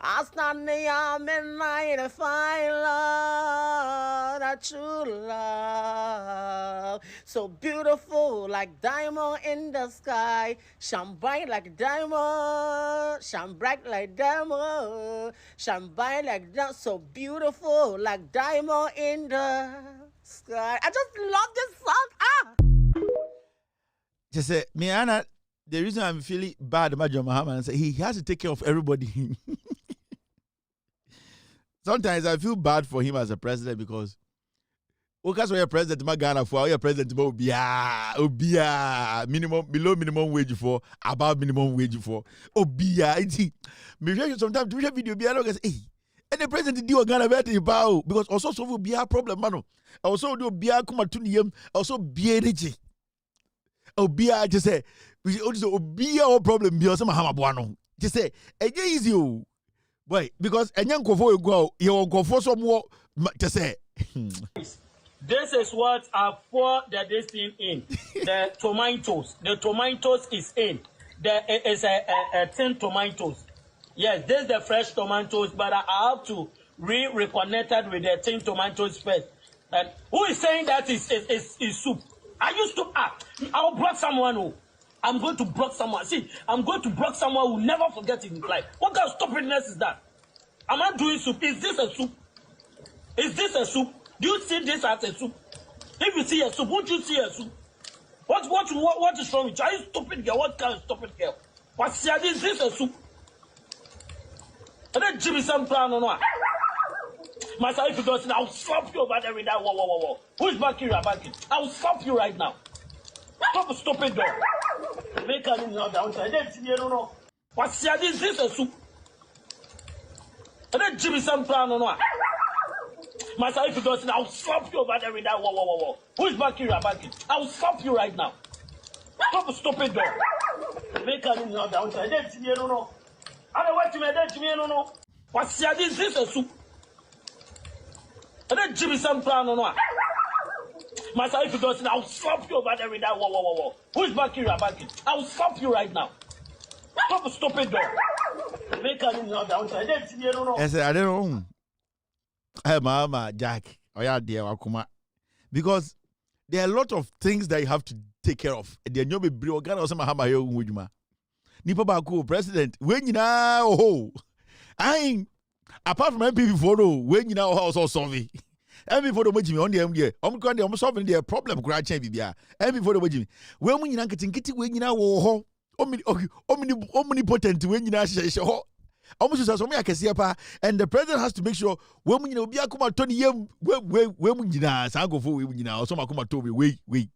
I stand the arm and night to find love, a true love. So beautiful like diamond in the sky. Shine bright like diamond. Shine bright like diamond. Shine bright like that. So beautiful like diamond in the sky. I just love this song. Just say, Miana, the reason I'm feeling bad about John Mahama is he has to take care of everybody. Sometimes I feel bad for him as a president because because we are president of Ghana for our president obia minimum below minimum wage for above minimum wage for obia. Sometimes do video be hey. And the president do Ghana better bow because also so will be a problem, mano. Also do be a come to him, also be a rich. Obia just say we also be our problem be some hamabuano. Just say easy boy because a young kofo go you go for some more just say this is what I poured this thing in. The tomatoes. The tomatoes is in. There is a 10 tomatoes. Yes, this is the fresh tomatoes, but I have to reconnect it with the 10 tomatoes first. And who is saying that is soup? I used to I'll block someone who I'm going to block someone. See, I'm going to block someone who never forget in his life. What kind of stupidness is that? Am I doing soup? Is this a soup? Is this a soup? Do you see this as a soup? If you see a soup, won't you see a soup? What is wrong with you? Are you stupid girl? What kind of stupid girl? What's is this a soup? And then Jimmy some plan or not. Myself, if you don't, I'll slap you over there with that. Whoa. Who's back here? I'll slap you right now. Stop a stupid dog. Make a little downside. No. What's this a soup? And then Jimmy some plan or not. Myself, if you don't, I'll slap you over there with that. Whoa. Who's back here? I'll slap you right now. Stop a stupid dog. Make a little downside. No. Otherwise, you made no. What's this a soup? And then Jimmy some plan or not. Myself, if you don't, I'll slap you over there with that. Whoa. Who's back here? I'll slap you right now. Stop a stupid dog. Make a little downside. No. I said, I don't know. Hey, Mama, Jack. Oh, yeah, dear, Wakuma. Because there are a lot of things that you have to take care of. The new be Ghana or some hama yo wujuma. Nipa baako president. When you know, I apart from MPP photo, when you know how so solve. MPP photo Jimmy on the MD. I'm solving their problem. Grant bibia. MPP photo Jimmy. When you know getting when you know omnipotent when you know almost as something I can see and the president has to make sure when you know be akuma Tony when you know so go for when you know so akuma to wait.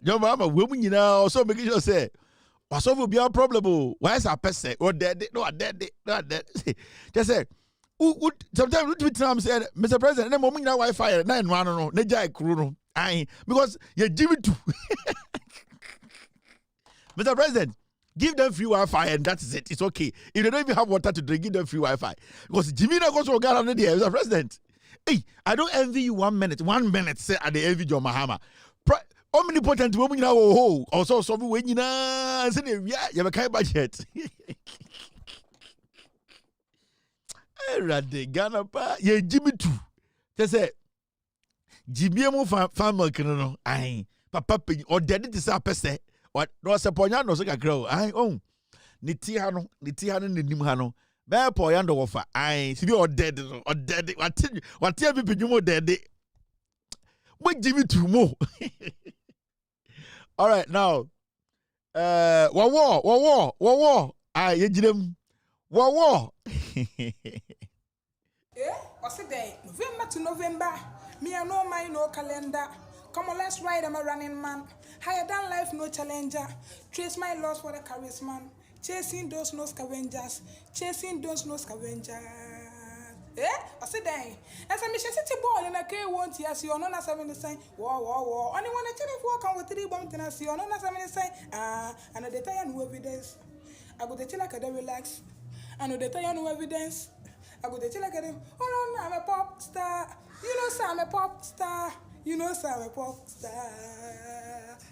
Your mama, women, you know, so making sure say, what's over be a problem? Why is a person or dead? Not dead. Just say, sometimes we said, Mr. President, and moment now Wi-Fi 9 no, Nejai Kruno. Because you're giving to Mr. President, give them free Wi-Fi and that's it. It's okay. If they don't even have water to drink, give them free Wi-Fi. Because Jimmy goes to Ghana there, Mr. President. Hey, I don't envy you 1 minute. 1 minute, say at the envy John Mahama. Omnipotent woman now, also so when you know, yeah, you have a kind budget. Ghana pa, yeah, Jimmy too. Just say, Jimmy mo farmer can papa or dead it is a pese or no saponya no so grow. Nitihano ni nimhano. Be poyando wofa. Si be or dead. What every pinyumo dead. What Jimmy too more. All right, now, war. You did them. War. What's the day? November to November. Me and no mind, no calendar. Come on, let's ride. I'm a running man. Higher than life, no challenger. Trace my loss for the charisman. Chasing those no scavengers. What's the day? As a mission city ball in a K won't yes, you're not as a sign. War. Only one actually walk on with 3 bumping as you're not as a sign. And the detail no evidence. I go to tell like a relax. I know the detail no evidence. I go to tell like a oh no, I'm a pop star. You know, sir, I'm a pop star. You know, sir, I'm a pop star.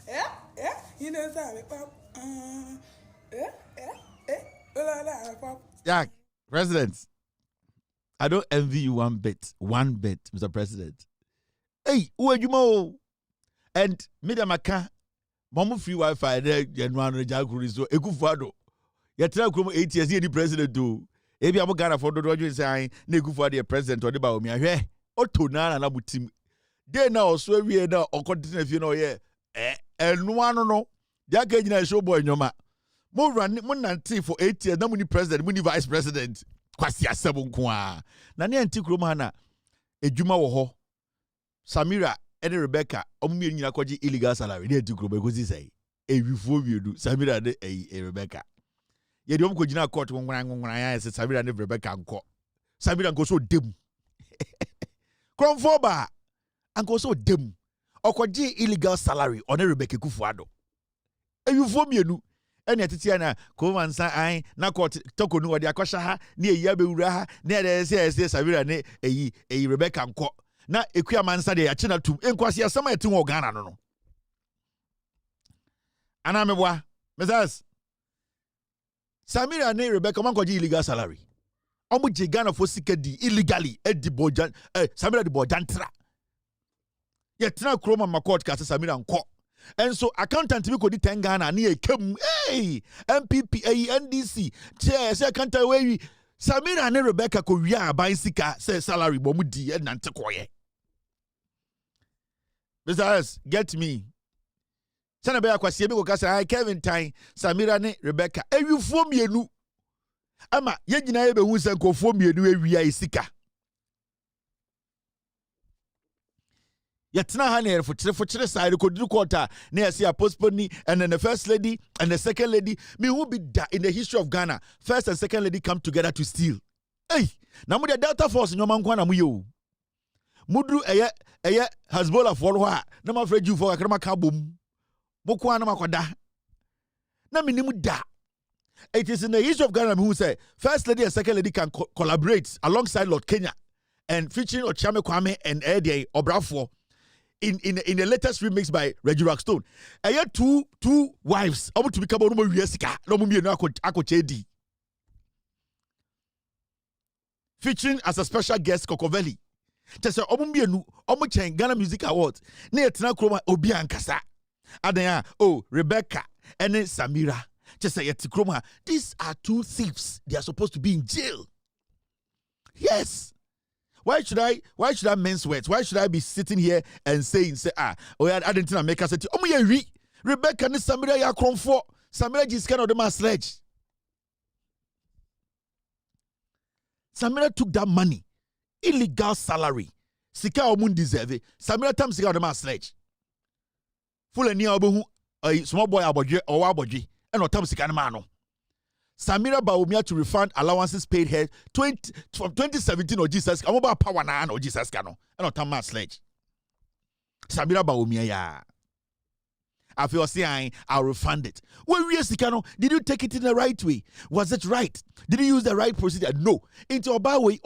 Yeah. You know, sir, I'm a pop. I'm a pop. Yeah, President. I don't envy you 1 bit, Mr. President. Hey, who are you more? And Media Maka, Momo free Wi-Fi there, January Jagurizo, Ekufado. Yatra Krum 8 years, the president do. Ebi abo Ghana for do say Nekufado the president or the ba omi ahwe. Otona na butim. Dey na so wie na okodine fi no ye. Enu ano no. Dia ka nyina show boy nyoma. Mo run mo nante for 8 years na mo ni president, mo ni vice president. Kwasi asebo nko a. Na ne anti krom ha na edwuma wo ho. Samira and Rebecca, ommi nyina kwaji illegal salary. Ne anti krom e say. Ewifo wiedu Samira de Rebecca. Ye de omko gina court ngwana ya se Samira ne Rebecca nko. Samira nko so dem. Krom for ba anko so dem. Okwaji illegal salary on Rebecca Kufuado. Ewifo mienu ene tete na ko mansa an na court toko nu odi akosha ha na eyi abewura ha na de se Samira ne eyi Rebecca nko na ekua mansa de ya china tum enkwase asama etin wo Ghana no ana mebwa mesas Samira ne Rebecca man kwaji illegal salary omo je Ghana for sikadi illegally edi bojan Samira di bojantra ye tena kroma makot ka Samira nko. And so accountant we could 10 Ghana near Kem MPP NDC chair say accountant we Samira and Rebecca Korea bicycle say salary bomudi and nante koye. Mr. S, get me. Sana be akwase bi ko kasa Kevin Time, Samira ne Rebecca. Ewifo mienu. Ama ye nyina ye be hu se nkofo mienu ewia isika. Yetna ha na fokyere side ko duru quarter na yesi a postpone and then the first lady and the second lady me who be in the history of Ghana first and second lady come together to steal. Hey, na mo the Delta Force nyoma nkwa na mo ye o. Mudru eye Hezbollah for ho a na ma fraju for akra maka bom. Mo kwa na makoda. Na minimu da. It is in the history of Ghana who say first lady and second lady can collaborate alongside Lord Kenya and featuring Ochame Kwame and Eddie Obrafo. In the latest remix by Reggie Rockstone. I had two wives. I want to become a woman. Featuring as a special guest Kokovelli. Just say Omuchen Ghana Music Awards. Near Tinakroma Obian Kasa. Adaya, Rebecca and then Samira. Just say Kroma. These are two thieves. They are supposed to be in jail. Yes. Why should I mince words? Why should I be sitting here and saying, I didn't make us say, Rebecca and Samira ya kromfo. Samira just kind of the man sledge. Samira took that money, illegal salary. Sika omun deserve. Samira tam sika the man sledge. Full and near obu small boy abodje or abodje and no tam sika the man no. Samira Bawumia to refund allowances paid her from 2017 or Jesus. I'm about power na or Jesus cano. And not a sledge. Samira Bawumia ya. I feel saying I'll refund it. Well, yes, Cano, did you take it in the right way? Was it right? Did you use the right procedure? No. Into a bad way,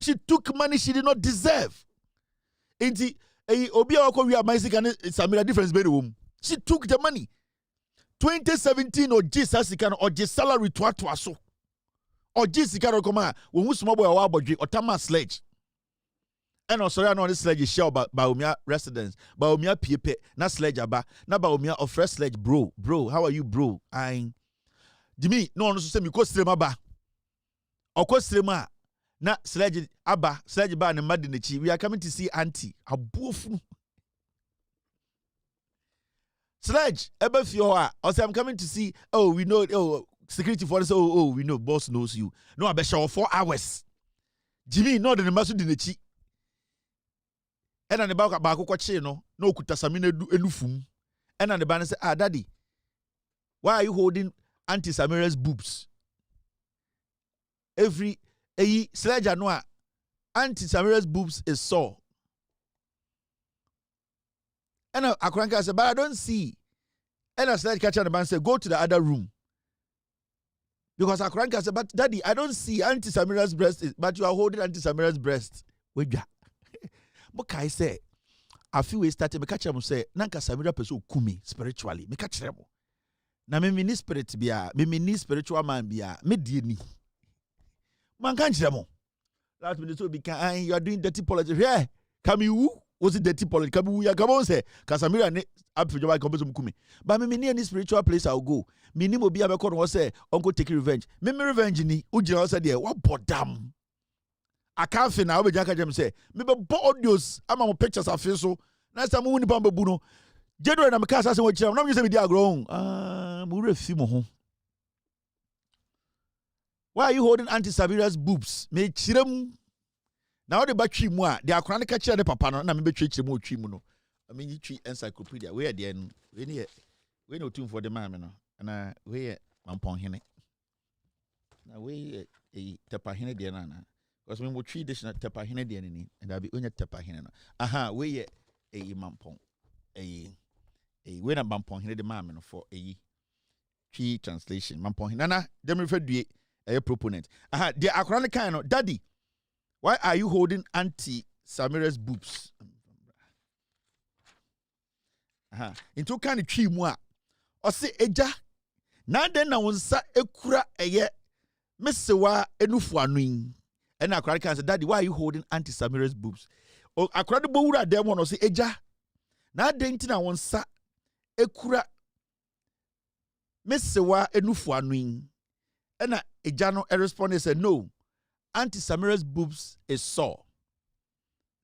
she took money she did not deserve. Into a Obia we are my Samira difference bedroom. She took the money. 2017 or Jesus or just salary to so or Jesus can come when we small boy or Tama sledge. And also I know this sledge is shell Baumia residence, Baumia Piepe, na sledge aba, na Baumia of fresh sledge, bro, how are you, bro? Jimmy, no say me ko strema ba. Or ko strema na sledge aba, sledge ba and madinichi. We are coming to see auntie. Abufu. Sledge, Ebefioa, or say I'm coming to see, we know, security force, we know, boss knows you. No, I bet show 4 hours. Jimmy, no, the masu dinechi. And on the back of Bako no kutasamine enufum. And on the banner say, daddy, why are you holding Auntie Samira's boobs? Every Sledge Anoa, Auntie Samira's boobs is sore. And Akranka said, but I don't see. And I said, catch on the man said, go to the other room. Because Akranka said, but daddy, I don't see Auntie Samira's breast, but you are holding Auntie Samira's breast. Wait, but I say, a few ways started, me catch him say, Nanka Samira person kumi spiritually. Me catch him. Na me mini spirit bia, me mini spiritual man bia, me die ni. Man catch him. Last minute so because you are doing dirty politics. Yeah, come you. Was it dirty politics? Come you come on say, Kasamira ne up for your company kumi. But me any spiritual place I'll go. Me ni mo be abekon wo say uncle take revenge. Me revenge ni. Ujina say there. What bodam? I can't feel now. We just say me be audios. I'm on pictures of so. Next time we need to be no. General na me kasa say what you. Now you say me dey grown. We refi mo ho. Why are you holding Auntie Samira's boobs? Me chirem. Now the battery mu a, the akran ka kire the papa no na me betwe kire mu otwi mu no. I mean you tree encyclopedia. Where there no. We no tune for the man no. Na we mampon hene. Na we tepa hene there na. Because when we treat this tepa hene there ni, and that be only tepa hene no. Aha, we mampon. We na mampon hene the man no for tree translation. Mampon hene. Nana, dem refer due a proponent. Aha, the akran kind no, daddy. Why are you holding Auntie Samira's boobs? Aha. Into kind of tree moi. Or say eja. Na den na wonsa ekura eye mesewa enufu anuin. And Akradi can say, daddy, why are you holding Auntie Samira's boobs? Oh, Akradi bowura dem one or say eja. Na den tina wonsa ekura mesewa enufu anuin. And eja no responded said no. Auntie Samira's boobs is sore.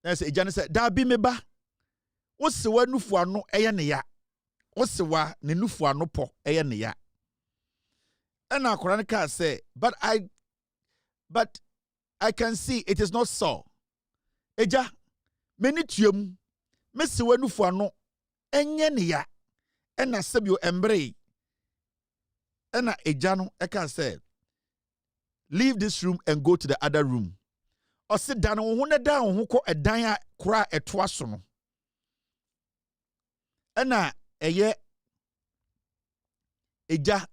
Then say Ejana said, "Da bi me ba. What's the one nufu ano eya ne ya? osewa ne nufu anopo eye ne ya. And akora ne ka say, but I can see it is not so. Eja, meni tuam, mesiwa nufu ano enye ne ya. Ena sebio embre. Ena eja no eka say, leave this room and go to the other room. Or sit down on one down who ko edan kura etwa so no. Ena eye eja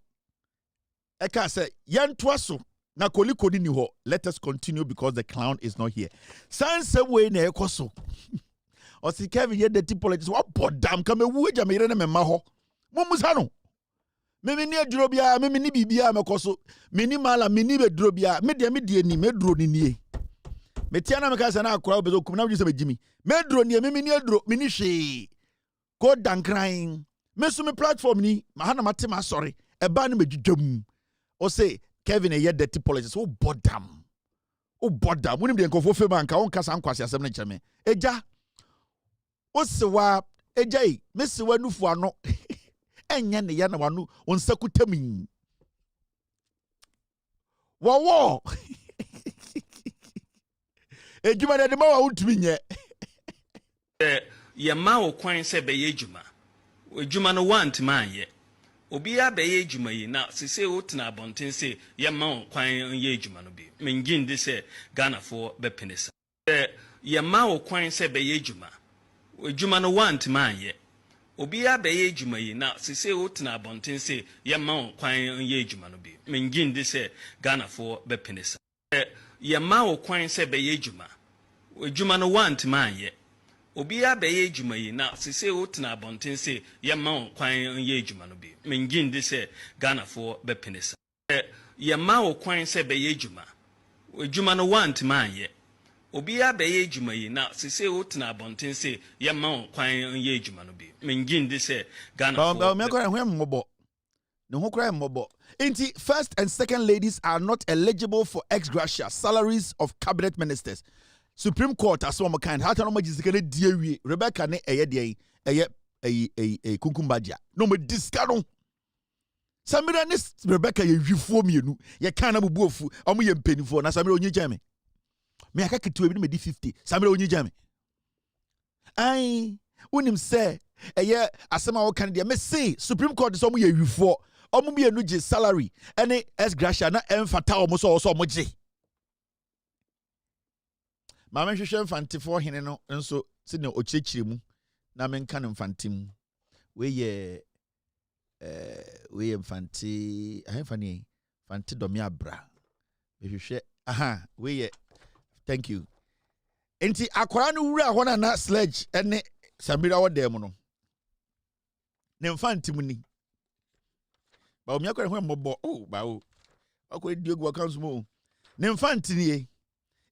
eka say yan twaso na kolikodi ni ho. Let us continue because the clown is not here. Sans way na ekoso. O si Kevin ye the politics what bodam come wu eja me yere na me ma ho. Mumusa no. Me ni aduro bia me ni bibia mekoso. Me ni mala me ni beduro bia me de ni me duro ni nie. Me tia na me ka say na akora obezo kum na wuje se begimi. Me duro nie me ni aduro me ni hwe. Go dan crying. Me so me platform ni mahana matema sorry. Eba na medwudwam. O say Kevin a dirty politics. Oh bodam. Wonim de nkofo fe banka won kasa nkwase asem na kyeme. Eja. O sewa eja yi, me sewa nufu ano. Enya ne ya na wanu onsakutami. Wo. Ejuma de ma wa untumi nye. Ye ma wo kwan se be ye ejuma. Ejuma no want man ye. Obi a be ye ejuma yi na sese wo tena abonten se ye ma wo kwan ye ejuma no bi. Mengin de se Ghana for be penisa. Ye ma wo kwan se be ye ejuma. Ejuma no want man ye. Obi a be ye ejuma yi na sese wo tena abonten se ye ma wo kwan ye ejuma no bi. Mengin de se Ghana for be penisa. Ye ma wo kwan se be ye ejuma. Ejuma no want man ye. Obi a be ye ejuma yi na sese wo tena abonten se ye ma wo kwan ye ejuma no bi. Mengin de se Ghana for be penisa. Ye ma wo kwan se be ye ejuma. Ejuma no want man ye. Obi a be ye ejuma yi na sese wo tena abonten se ye ma wo kwan ye ejuma no bi. Mengin de se Ghana for me akora hwe mmobo. Ne ho kora mmobo. Inti first and second ladies are not eligible for ex gratia salaries of cabinet ministers. Supreme Court as one kind. How no majisika ne die wie. Rebecca ne eye kunkumbadia. No me discard. Samira ne Rebecca ye wifuo mienu. Ye kan na bubuofu. Omo ye mpenifo na Samira onyi jame. Me aka ketu ebi me di 50. Samira onyi jame. Ai, unim se eye asema wo kan dia me say Supreme Court so omo ye wifuo. Omo mienu je salary ene ex gratia na emfata omo so omo je. Mama hwehwe mfantifo hene no nso si ne okyekire mu na menka ne mfantim we ye mfanti ahemfani fanti domi abra hwehwe we ye thank you enti akwara no wura ho na sledge ene Samira wodem no ne mfantim ni ba omi akwara ho mbobo ba o akwara diogu accounts mo ne mfantini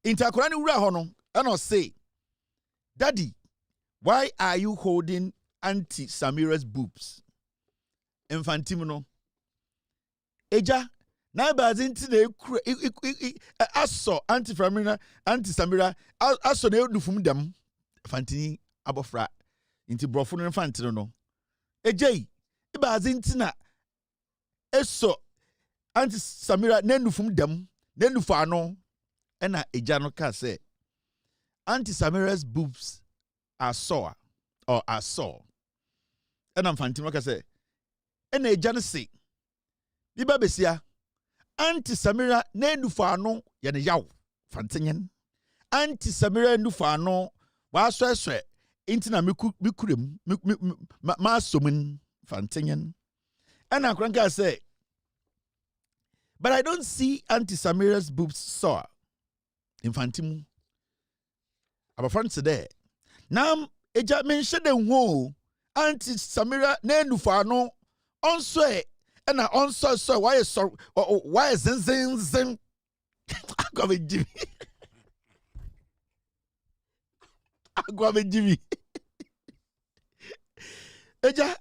Intakurani wura hono and say, Daddy, why are you holding Auntie Samira's boobs? Infantimono. Eja, na bazinti ne aso Auntie Samira aso ne odufum dam fantini abofra inti brofo no fantino no. Ejei, bazinti na eso Auntie Samira ne nufum dam ne nufu ano. Ena ejano ka say Auntie Samira's boobs are sore or are sore. Ena mfantimo ka say ena ejano say biba besia Auntie Samira na nufa ano ye ne yaw fantenyen Auntie Samira nufa ano wa so inti na mikurem ma somun fantenyen ena kranka say but I don't see Auntie Samira's boobs sore. Infantimu abafran today nam eja menhye de ho Auntie Samira na nufa no onso na onso so why zen agwa Jimmy eja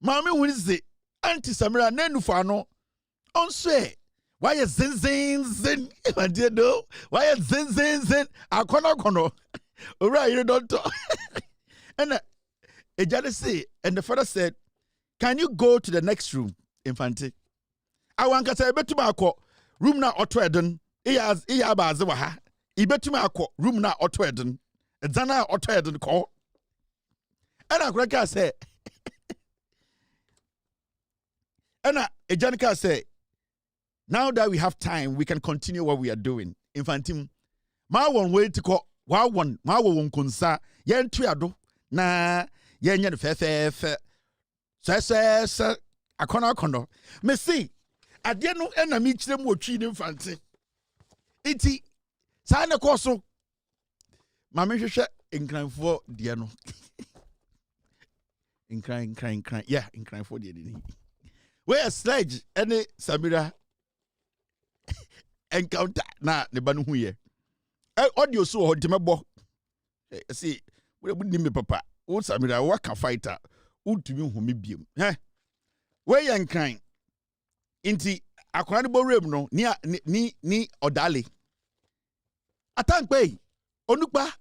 mama wunize Auntie Samira na nufa no onso why is zen? My dear, no. Why is zen? Akono. Alright, you don't talk. And a jealousy, and the father said, can you go to the next room, Infante? I want to say, betuma ako room na auto eden. Iya baze wa ha. Ibetuma ako room na auto eden. Zana auto eden call. And I can say, and Janica say, now that we have time, we can continue what we are doing. Infantim, ma one way to call ma one kunsa yen tuado na yen fe se akono me see ade no na mi kire mu otwi ni mfante iti sa na koso ma me hwehwe nkranfo de no nkran yeah nkranfo de ni where Sledge any Samira encounter na ne ba no hu ye audio so ho de mebo see we ni me papa wo Samira waka fighter utumi hu me biem we yan kan inti akwana de borem no ni odale atankpe onukpa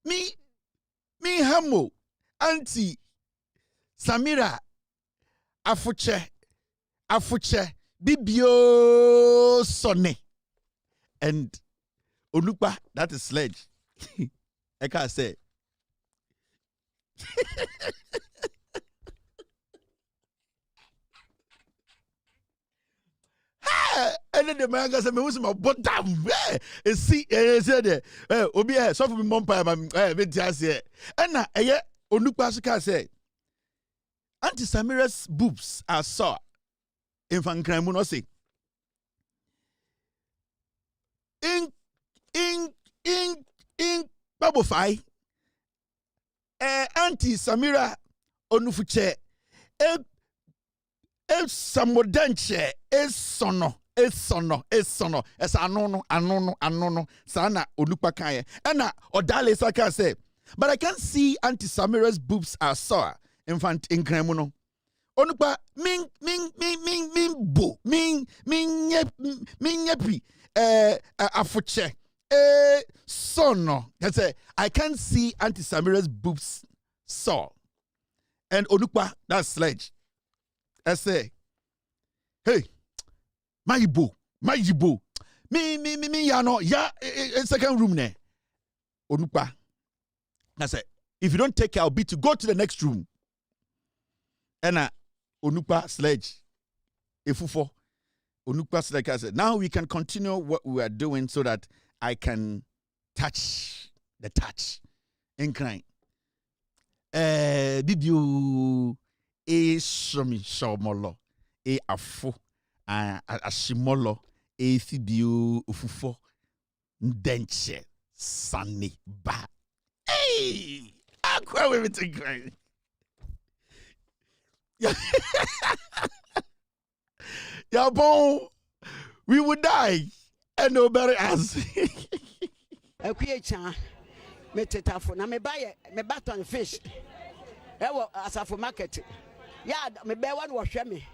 mi hamo anti Samira afuche bibio sonne and onukpa, that is Sledge. I can't say. And then the man goes, "Me who's my bottom?" See, said, "Obi, so for me, mom, say, and now, onukpa suka say, Auntie Samira's boobs are sore. In Fankran no say. In Babo Fai. Auntie Samira onufuche. Samodanche sono. Es anono. Sana onukpa kanye. Ena odale saka say. But I can't see Auntie Samira's boobs are sore. Infant in Kremuno. Onukpa yepi afuche sono. I can't see Auntie Samira's boobs saw. And Onukpa, that's Sledge. I say, hey, my yibo. Me yano ya second room ne. Onukpa. I say, if you don't take care, I'll be to go to the next room. And Onukpa Sledge, Efufo, Onukpa Sledge, I said, now we can continue what we are doing so that I can touch the touch. Incline. Bibiu, shomolo, afo, ashimolo, fibiu, ufufo, ndenche, sani, ba. Hey! I quite with it incline. Yeah, bon, we would die and nobody else. A creature, me tetafo, na me buy me baton fish. Ewo asafo market. Yeah, me buy one wash me.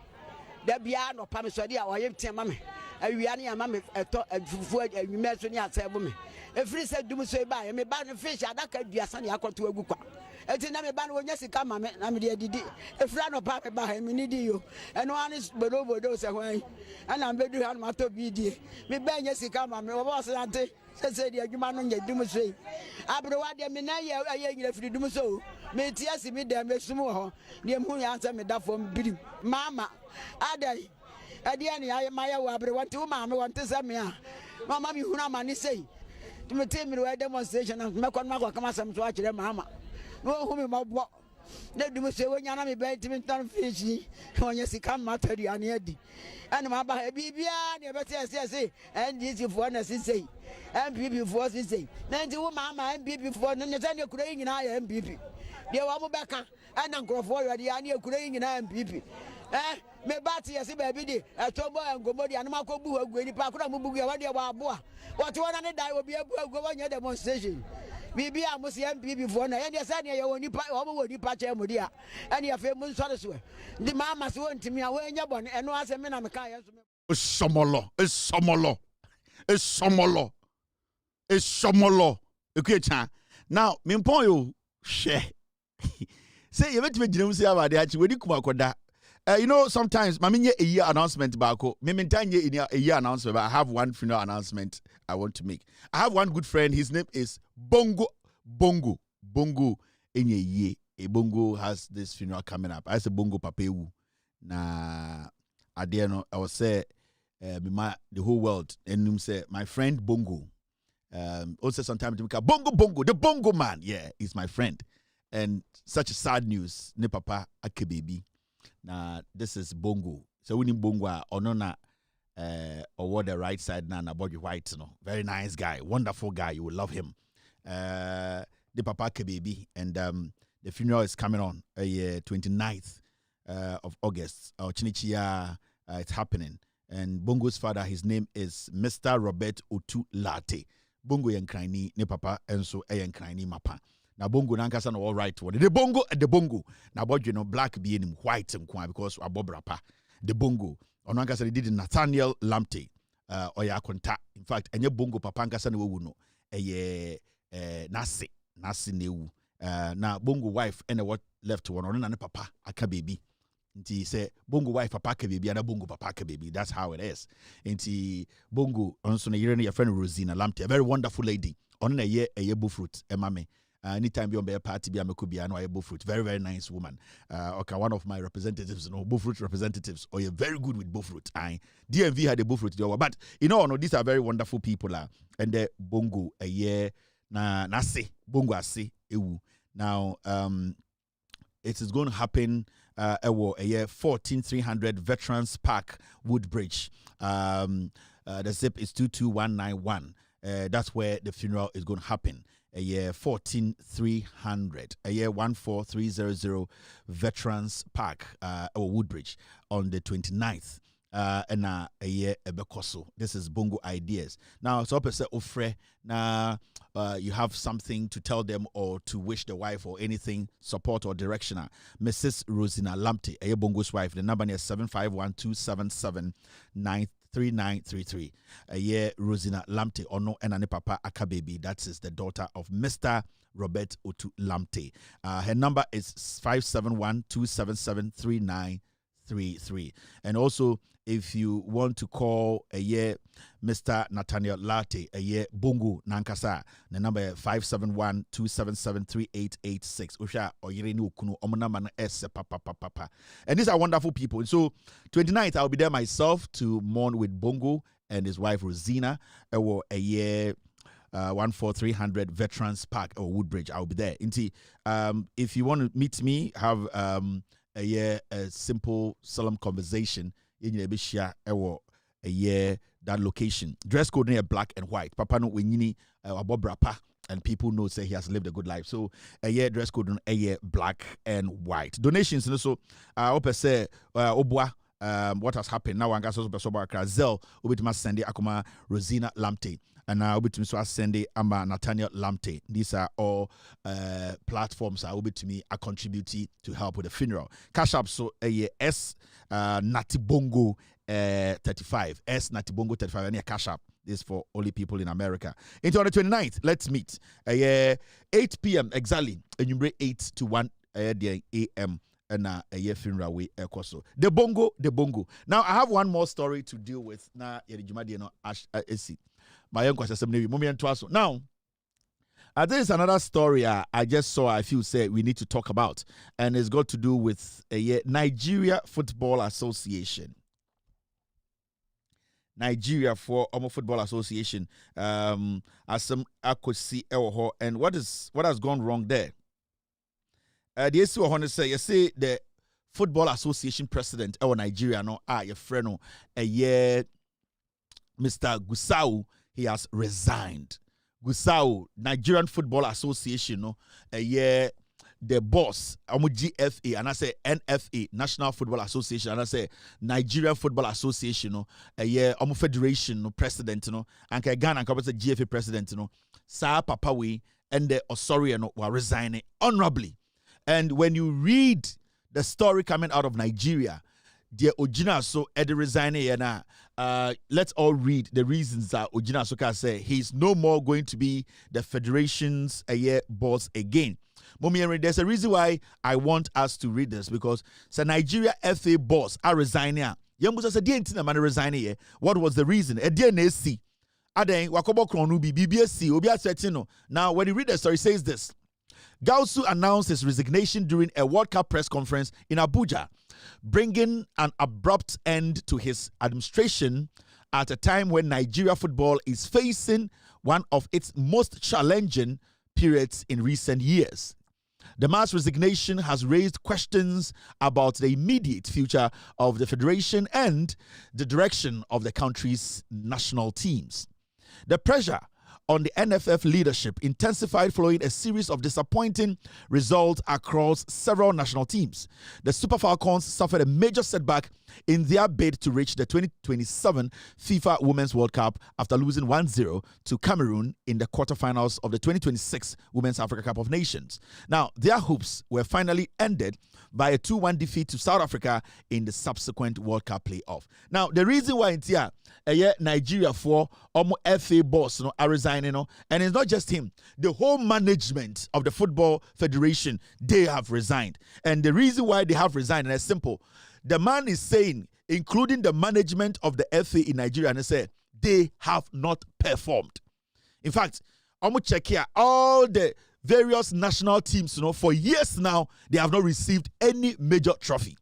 There be no pamisodi a woyem tia mame. Awia ne ama me eto afufu awime so ne asebo me. Efiri se dum so e buy me buy no fish adaka duasa ne akoto agu kwa. Eti na me ba no nya sika ma me na me de didi efra no pa me ba ha me ni di yo eno an bodo se hwan ana me bedu ha no mato bi di me ba nya sika ma me wo boss ante se di adwuma no nya dum so abro wa de me na ye nyira firi dum so me ti asi me de me sum ho de mu ya ansa me da fom biri mama adai ade ani aye maya wa abro wa ti wo ma me won te se me a mama mi huna ma ni sei to me te me we demonstration me kon ma kwa kama sam so a kire mama no who me mabo na dum se wonya na me be timi tan fish wonya sika matari ane adi ana ma ba bibia na be te se NDC fo na sisei MPP fo sisei na ndi wo mama MPP fo no ne se ne kura nyina ya MPP de wo mo beka ana nkrofo yode ya ne kura nyina MPP me bati yesi baby di etobo ngomo di anuma ko bu agu ni pa kura mu bugu ya wade wa aboa what wona ne dai obi abu agu wonya demonstration bibi a musi MPP fo na ye se ne ye woni pa wo mo woni pa che mo dia ene ya fe mu nsore so di mama se wontimi a wonya bone eno ase me na me ka yeso me somolo ekuecha now me pon yo she Say you met me Jim say about that. When you come akoda. You know, sometimes mami a year announcement bako. Me mentanye a year announcement, but I have one funeral announcement I want to make. I have one good friend. His name is Bongo. In a year, a Bongo has this funeral coming up. I say Bongo Papewu. Na Adiano, I was say the whole world. And say my friend Bongo. Also sometimes to make Bongo, the Bongo man. Yeah, he's my friend. And such a sad news. Ne papa akebaby. Now this is Bongo. So we need Bongo or what the right side now about your white, you know. Very nice guy, wonderful guy. You will love him. The papa baby, and the funeral is coming on 29th of August. Chinichia, it's happening. And Bongo's father, his name is Mr. Robert Otu Latte. Bongo yankrani ne papa enso yankrani mapa. Na Bongo nankasa no all right one. The Bongo. Na about you know black being white and because abobrapa. The Bongo. Onankasa they did Nathaniel Lamptey. Oya konta. In fact, enye Bongo papa nkasa ne wo no. Nasi newu. Na Bongo wife and what left one on na papa aka baby. Nti say Bongo wife papa aka baby and Bongo papa aka baby. That's how it is. Nti Bongo also na yire your friend Rosina Lamptey, a very wonderful lady. On a year fruit emame. Anytime you be a party be a mekubia no ayebo fruit. Very very nice woman. Okay, one of my representatives, you know, Bofruit representatives. Or you're very good with Bofruit. DMV had a Bofruit, but you know, no, these are very wonderful people. And the Bongo a year na se Bongo ase ewu. Now it is going to happen a year 14300 Veterans Park Woodbridge. The zip is 22191. That's where the funeral is going to happen. A year 14300, a year 14300 Veterans Park or Woodbridge on the 29th. And a year ebekoso. This is Bongo Ideas. Now, so say ofre na you have something to tell them or to wish the wife or anything, support or direction. Mrs. Rosina Lamptey, a Bongo's wife. The number is 751-277-3933. A year Rosina Lamptey ono enane papa akababy. That is the daughter of Mr. Robert Otu Lamptey. Her number is 571-277-3933. And also, if you want to call a year Mr. Nathaniel Latte, a year Bongo Nankasa, the number 571-277-3886. Usha oyireni okuno omonama s papa. And these are wonderful people. And so 29th, I'll be there myself to mourn with Bongo and his wife Rosina. A year 14300 Veterans Park or Woodbridge. I'll be there. If you want to meet me, have a simple solemn conversation. A year that location. Dress code near black and white. Papa no wenyini abobrapa, and people know say he has lived a good life. So a year dress code on a year black and white. Donations also ope say obwa what has happened now. Anga so soba Zell obitima send akoma Rosina Lamptey. And now to me send Amba Nathaniel Lamptey. These are all platforms I will be to me a contributing to help with the funeral. Cash up so a S Natibongo 35. S Natibongo 35 and a cash up. This is for only people in America. Into on the 29th, let's meet. 8 p.m. exactly. And you bring 8 to 1 a.m. and a year funeral way ekoso. The bongo. Now I have one more story to deal with. Na yerijumadi no esi. My young question now, there is another story I just saw. I feel say we need to talk about, and it's got to do with Nigeria Football Association. Nigeria for Football Association. As some I could see, and what has gone wrong there? The issue I want to say, you see the Football Association president of Nigeria, your friend, Mr. Gusau. He has resigned. Gusau, Nigerian Football Association, the boss, GFA, and I say NFA, National Football Association, and I say Nigerian Football Association, Federation president, and Ghana and GFA president, Sa Papawe and the Osorian were resigning honorably. And when you read the story coming out of Nigeria, the Ojina so Eddie resigning and let's all read the reasons that Ojina Soka say he's no more going to be the federation's boss again. There's a reason why I want us to read this, because the Nigeria FA boss are resigning. What was the reason? Now, when you read the story, it says this. Gausu announced his resignation during a World Cup press conference in Abuja, bringing an abrupt end to his administration at a time when Nigeria football is facing one of its most challenging periods in recent years. The mass resignation has raised questions about the immediate future of the federation and the direction of the country's national teams. The pressure on the NFF leadership intensified following a series of disappointing results across several national teams. The Super Falcons suffered a major setback in their bid to reach the 2027 FIFA Women's World Cup after losing 1-0 to Cameroon in the quarterfinals of the 2026 Women's Africa Cup of Nations. Now, their hopes were finally ended by a 2-1 defeat to South Africa in the subsequent World Cup playoff. Now, the reason why it's here, Nigeria for FA boss are resigning, and it's not just him. The whole management of the Football Federation, they have resigned. And the reason why they have resigned is simple. The man is saying, including the management of the FA in Nigeria, and they say they have not performed. In fact, I'm going to check here all the various national teams, for years now, they have not received any major trophy.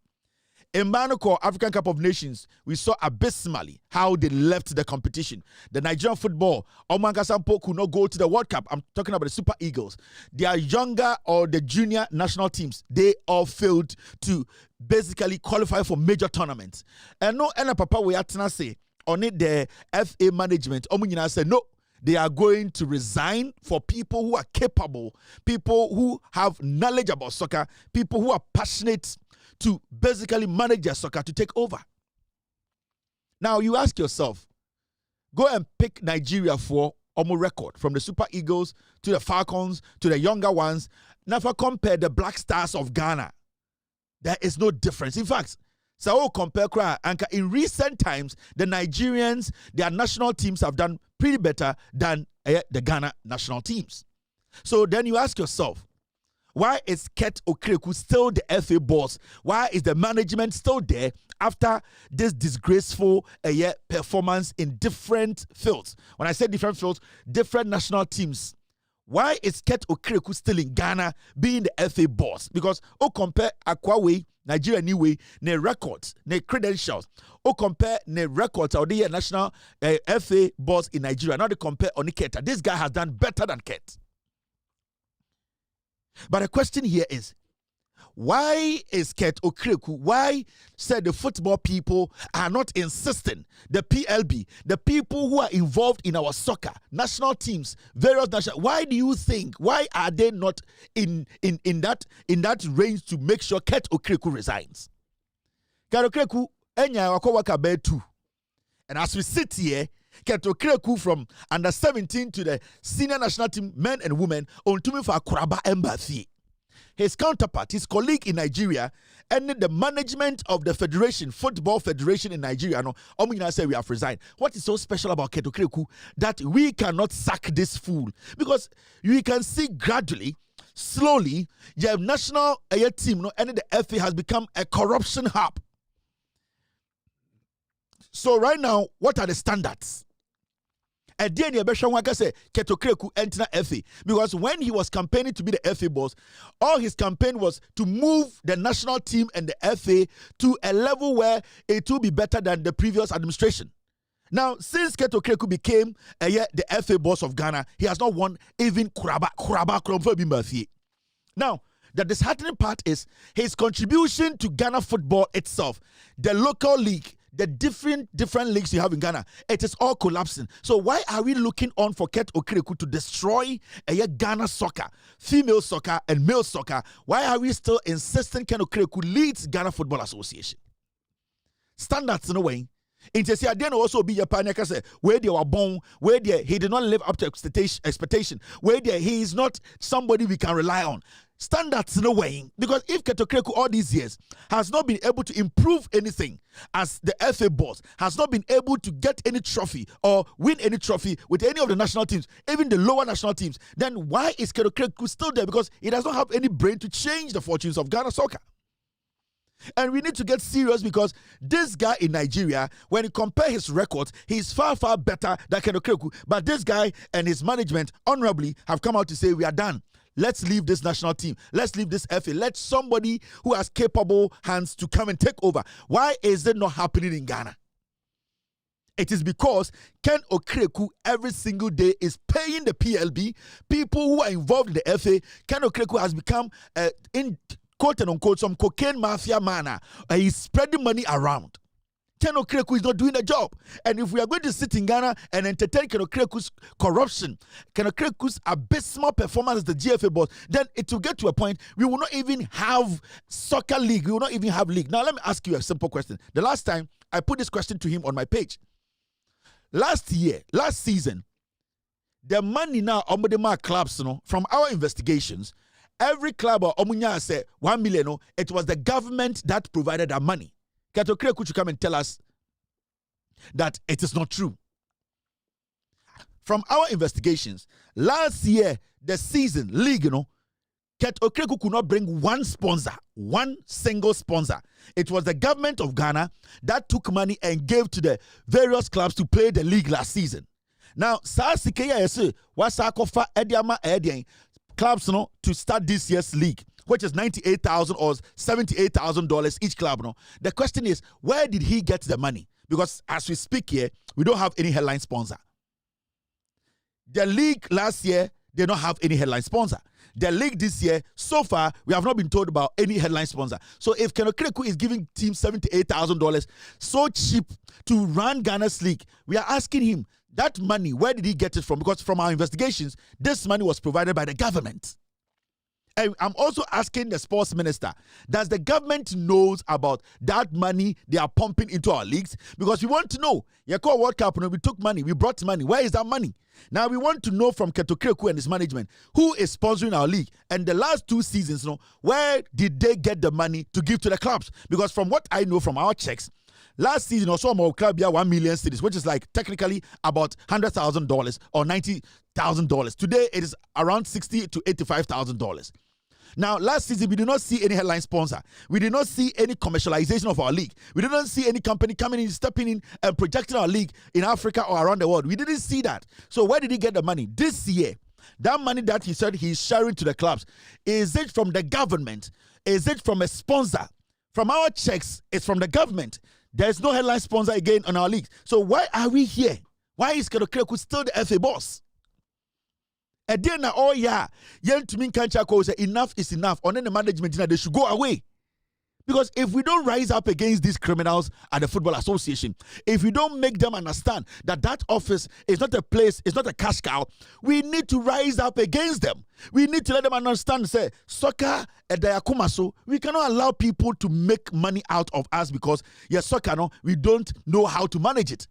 In Manoko African Cup of Nations, we saw abysmally how they left the competition. The Nigerian football, Omanga Sampo could not go to the World Cup. I'm talking about the Super Eagles. Their younger or the junior national teams, they all failed to basically qualify for major tournaments. And no, and Papa we say on it, the FA management, Omunyina said no. They are going to resign for people who are capable, people who have knowledge about soccer, people who are passionate to basically manage their soccer to take over. Now, you ask yourself, go and pick Nigeria for Omo record, from the Super Eagles to the Falcons to the younger ones. Never compare the Black Stars of Ghana. There is no difference. In fact, so compare Anka. In recent times, the Nigerians, their national teams have done pretty better than the Ghana national teams. So then you ask yourself, why is Ket Okreku still the FA boss? Why is the management still there after this disgraceful performance in different fields? When I say different fields, different national teams. Why is Ket Okreku still in Ghana being the FA boss? Because compare Akwawe, Nigeria anyway, ne records, ne credentials. Compare ne records or the national FA boss in Nigeria. Now they compare Oniketa. This guy has done better than Ket. But the question here is, why is Ket Okreku, why said the football people are not insisting, the PLB, the people who are involved in our soccer, national teams, various national, why do you think, why are they not in that range to make sure Ket Okreku resigns? Ket Okreku, enya wakowaka betu. And as we sit here, Ket Okreku from under 17 to the senior national team, men and women, on to me for Akuraba Embassy. His counterpart, his colleague in Nigeria, and the management of the federation, Football Federation in Nigeria, say we have resigned. What is so special about Ket Okreku that we cannot sack this fool? Because you can see gradually, slowly, your national team, and the FA has become a corruption hub. So right now, what are the standards? And then say Ket Okreku enter FA, because when he was campaigning to be the FA boss, all his campaign was to move the national team and the FA to a level where it will be better than the previous administration. Now, since Ket Okreku became the FA boss of Ghana, he has not won even Kuraba. Now, the disheartening part is his contribution to Ghana football itself, the local league, the different leagues you have in Ghana, it is all collapsing. So why are we looking on for Ket Okreku to destroy Ghana soccer, female soccer and male soccer? Why are we still insisting Ket Okreku leads Ghana Football Association? Standards in a way. Intercia then also be your pioneer say where they were born, where he did not live up to expectation, where he is not somebody we can rely on. standards no weighing, because if Ketokreku all these years has not been able to improve anything as the FA boss, has not been able to get any trophy or win any trophy with any of the national teams, even the lower national teams, then why is Ketokreku still there? Because he does not have any brain to change the fortunes of Ghana soccer. And we need to get serious, because this guy in Nigeria, when you compare his records, he's far, far better than Ketokreku. But this guy and his management honorably have come out to say, we are done. Let's leave this national team. Let's leave this FA. Let somebody who has capable hands to come and take over. Why is it not happening in Ghana? It is because Ken Okreku every single day is paying the PLB. People who are involved in the FA, Ken Okreku has become, in quote and unquote, some cocaine mafia man. He's spreading money around. Ken Okreku is not doing the job. And if we are going to sit in Ghana and entertain Ken Okreku's corruption, Ken Okreku's abysmal performance as the GFA boss, then it will get to a point we will not even have soccer league. We will not even have league. Now, let me ask you a simple question. The last time I put this question to him on my page. Last season, the money now on the clubs, from our investigations, every club or Omunya said 1 million, it was the government that provided that money. Ketokreku should come and tell us that it is not true. From our investigations, last year, the season league, Ketokreku could not bring one sponsor, one single sponsor. It was the government of Ghana that took money and gave to the various clubs to play the league last season. Now, Sasikeya Yese, Wasakofa Ediama Edian clubs to start this year's league, which is $98,000 or $78,000 each club. The question is, where did he get the money? Because as we speak here, we don't have any headline sponsor. The league last year did not have any headline sponsor. The league this year, so far, we have not been told about any headline sponsor. So if Ken Okreku is giving team $78,000 so cheap to run Ghana's league, we are asking him, that money, where did he get it from? Because from our investigations, this money was provided by the government. And I'm also asking the sports minister, does the government knows about that money they are pumping into our leagues? Because we want to know. Yako World Cup, we took money, we brought money. Where is that money? Now we want to know from Ketokreku and his management, who is sponsoring our league? And the last 2 seasons, where did they get the money to give to the clubs? Because from what I know from our checks, last season, also our club had 1 million cedis, which is like technically about $100,000 or $90,000. Today, it is around $60,000 to $85,000. Now, last season, we did not see any headline sponsor. We did not see any commercialization of our league. We did not see any company coming in, stepping in, and projecting our league in Africa or around the world. We didn't see that. So where did he get the money? This year, that money that he said he's sharing to the clubs, is it from the government? Is it from a sponsor? From our checks, it's from the government. There's no headline sponsor again on our league. So why are we here? Why is Ketokreku still the FA boss? And then, oh yeah, enough is enough. On the management, they should go away. Because if we don't rise up against these criminals at the Football Association, if we don't make them understand that that office is not a place, it's not a cash cow, we need to rise up against them. We need to let them understand, say, soccer, we cannot allow people to make money out of us because, yes, soccer, we don't know how to manage it.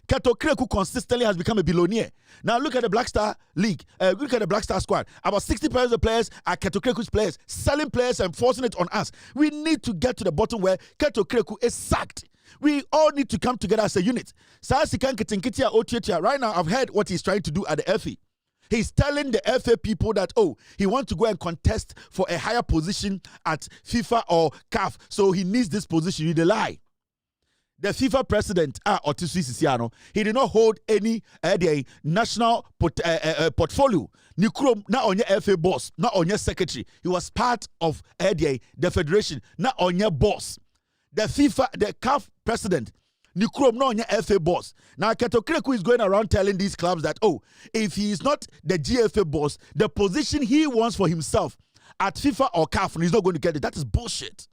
Ketokreku consistently has become a billionaire. Now look at the Black Star League. Look at the Black Star squad. About 60% of the players are Ketokreku's players, selling players and forcing it on us. We need to get to the bottom where Ketokreku is sacked. We all need to come together as a unit. Right now, I've heard what he's trying to do at the FA. He's telling the FA people that, he wants to go and contest for a higher position at FIFA or CAF. So he needs this position. He lie. The FIFA president, Otisu Sisiano, he did not hold any national portfolio. Nikrom, not on your FA boss, not on your secretary. He was part of the federation, not on your boss. The CAF president, Nikrom, not on your FA boss. Now, Ketokreku is going around telling these clubs that, if he is not the GFA boss, the position he wants for himself at FIFA or CAF, he's not going to get it. That is bullshit.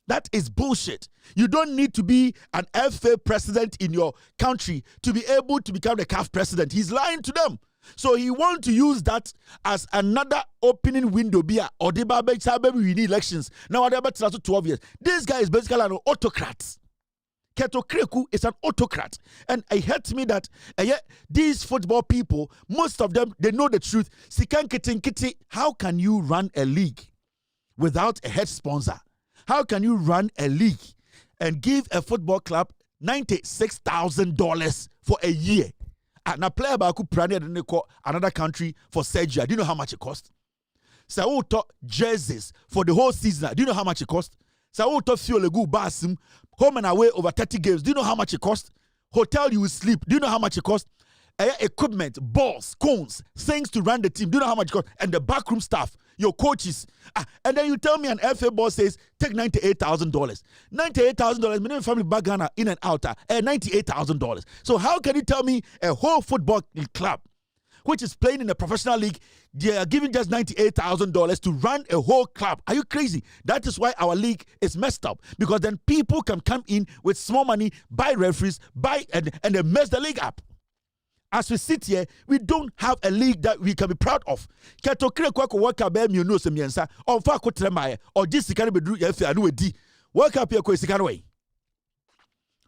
That is bullshit. You don't need to be an FA president in your country to be able to become the CAF president. He's lying to them. So he wants to use that as another opening window. We need elections. Now, 12 years. This guy is basically an autocrat. Keto Kreku is an autocrat. And it hurts me that these football people, most of them, they know the truth. Sikan Kiti, how can you run a league without a head sponsor? How can you run a league and give a football club $96,000 for a year? And a player could plan another country for surgery. Do you know how much it costs? So jerseys for the whole season. Do you know how much it costs? So fuel a good basim, home and away over 30 games. Do you know how much it costs? Hotel you will sleep. Do you know how much it costs? Equipment, balls, cones, things to run the team. Do you know how much it costs? And the backroom staff, your coaches. And then you tell me an FA boss says, take $98,000. $98,000, minimum family back Ghana in and out, $98,000. So how can you tell me a whole football club, which is playing in a professional league, they are giving just $98,000 to run a whole club? Are you crazy? That is why our league is messed up, because then people can come in with small money, buy referees, and they mess the league up. As we sit here, we don't have a league that we can be proud of.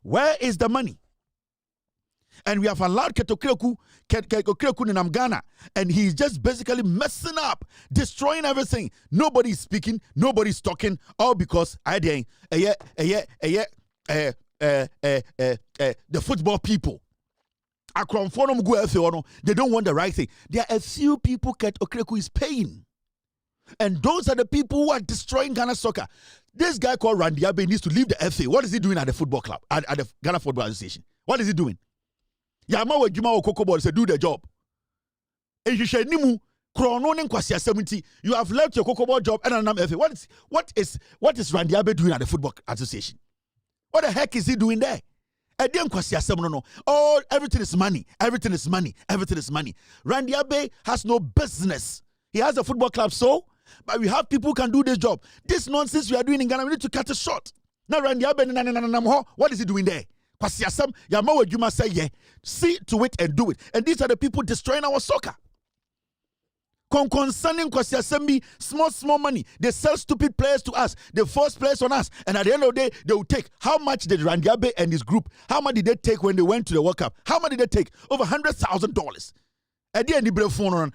Where is the money? And we have allowed Keto Kreku in Ghana, and he's just basically messing up, destroying everything. Nobody is speaking, nobody is talking, all because the football people. They don't want the right thing. There are a few people Keto Kreku is paying. And those are the people who are destroying Ghana soccer. This guy called Randy Abe needs to leave the FA. What is he doing at the football club, at the Ghana Football Association? What is he doing? Yama we Juma Koko Board say do the job. You have left your Koko Board job and another FA. What is Randy Abe doing at the Football Association? What the heck is he doing there? Oh, everything is money. Everything is money. Everything is money. Randy Abe has no business. He has a football club, but we have people who can do this job. This nonsense we are doing in Ghana, we need to cut it short. Now Randy Abe, what is he doing there? See to it and do it. And these are the people destroying our soccer. Concerning Kwasi small money. They sell stupid players to us. They force players on us. And at the end of the day, they will take. How much did Randy Abe and his group, how much did they take when they went to the World Cup? How much did they take? Over $100,000. At the end of the phone,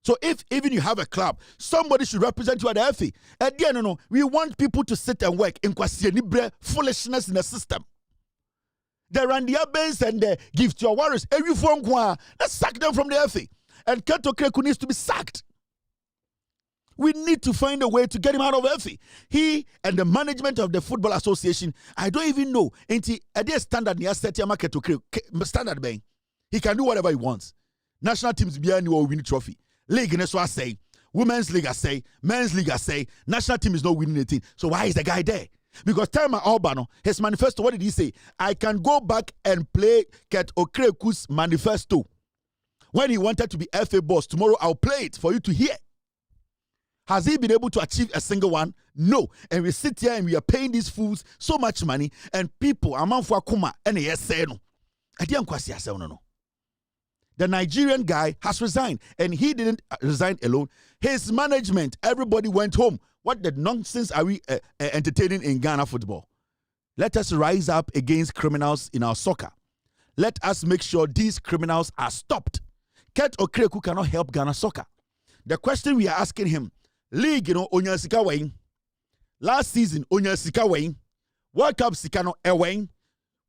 so if even you have a club, somebody should represent you at the FA. At the end, we want people to sit and work in Kwasi foolishness in the system. The Randy Abens and the Gift Your Warriors, every form, let's sack them from the FA. And Keto Kreku needs to be sacked. We need to find a way to get him out of FA. He and the management of the Football Association, I don't even know. At their standard, Keto Kreku standard bang. He can do whatever he wants. National teams behind you will win the trophy. League in I say, women's league I say, men's league I say, national team is not winning anything. So why is the guy there? Because Thelma Albano, his manifesto, what did he say? I can go back and play Keto Kreku's manifesto. When he wanted to be FA boss, tomorrow I'll play it for you to hear. Has he been able to achieve a single one? No. And we sit here and we are paying these fools so much money, and people, Amanfo Kuma, and yes, say no. I didn't quite say no. The Nigerian guy has resigned, and he didn't resign alone. His management, everybody went home. What the nonsense are we entertaining in Ghana football? Let us rise up against criminals in our soccer. Let us make sure these criminals are stopped. Keto Kreku cannot help Ghana soccer. The question we are asking him, league, Onyasika Wayne. Last season, Onyasika Wayne. World Cup Sikano Ewain.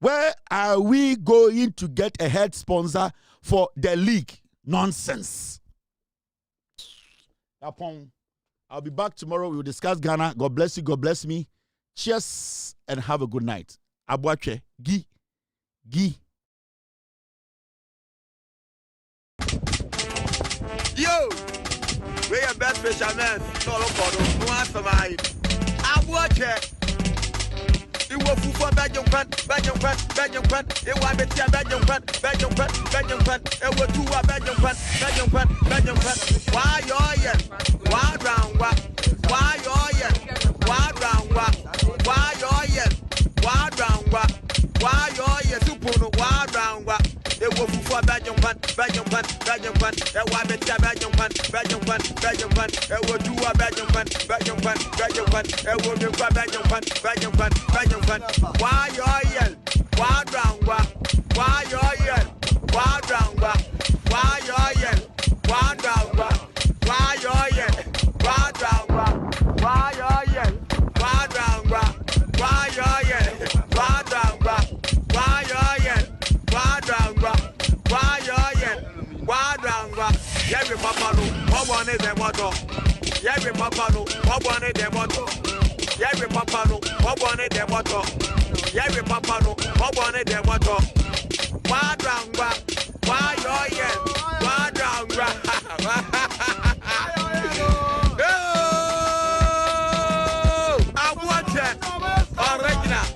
Where are we going to get a head sponsor for the league? Nonsense. I'll be back tomorrow. We will discuss Ghana. God bless you. God bless me. Cheers and have a good night. Abuache. Gi. Yo! We're your best fisherman. No, no answer mine. Abuache. It was for Belgium Fan. It was Betia Belgium Fan. It was two Belgium Fan. Why you're here? Why round what? Why you're here? Why round what? Why you're here? Why round what? Why you're here? Why round what? It was for Belgium Fan. It was Betia Belgium Fan. Why you yell? Why drown? Why you yell? Why drown? Why you yell? Why drown? Why you yell? Why drown? Why you yell? Why drown? Why you yell? Why drown? Why you yell? Why drown? Why you yell? Why drown? Every papa no, what one is the motto? Every papa no, what one is the motto? Every papa no, what one is the motto? Every papa no, what one is the motto? Why drown? Why you yell? Why drown? I want it. Original.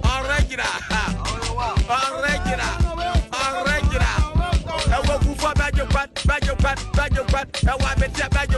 I want to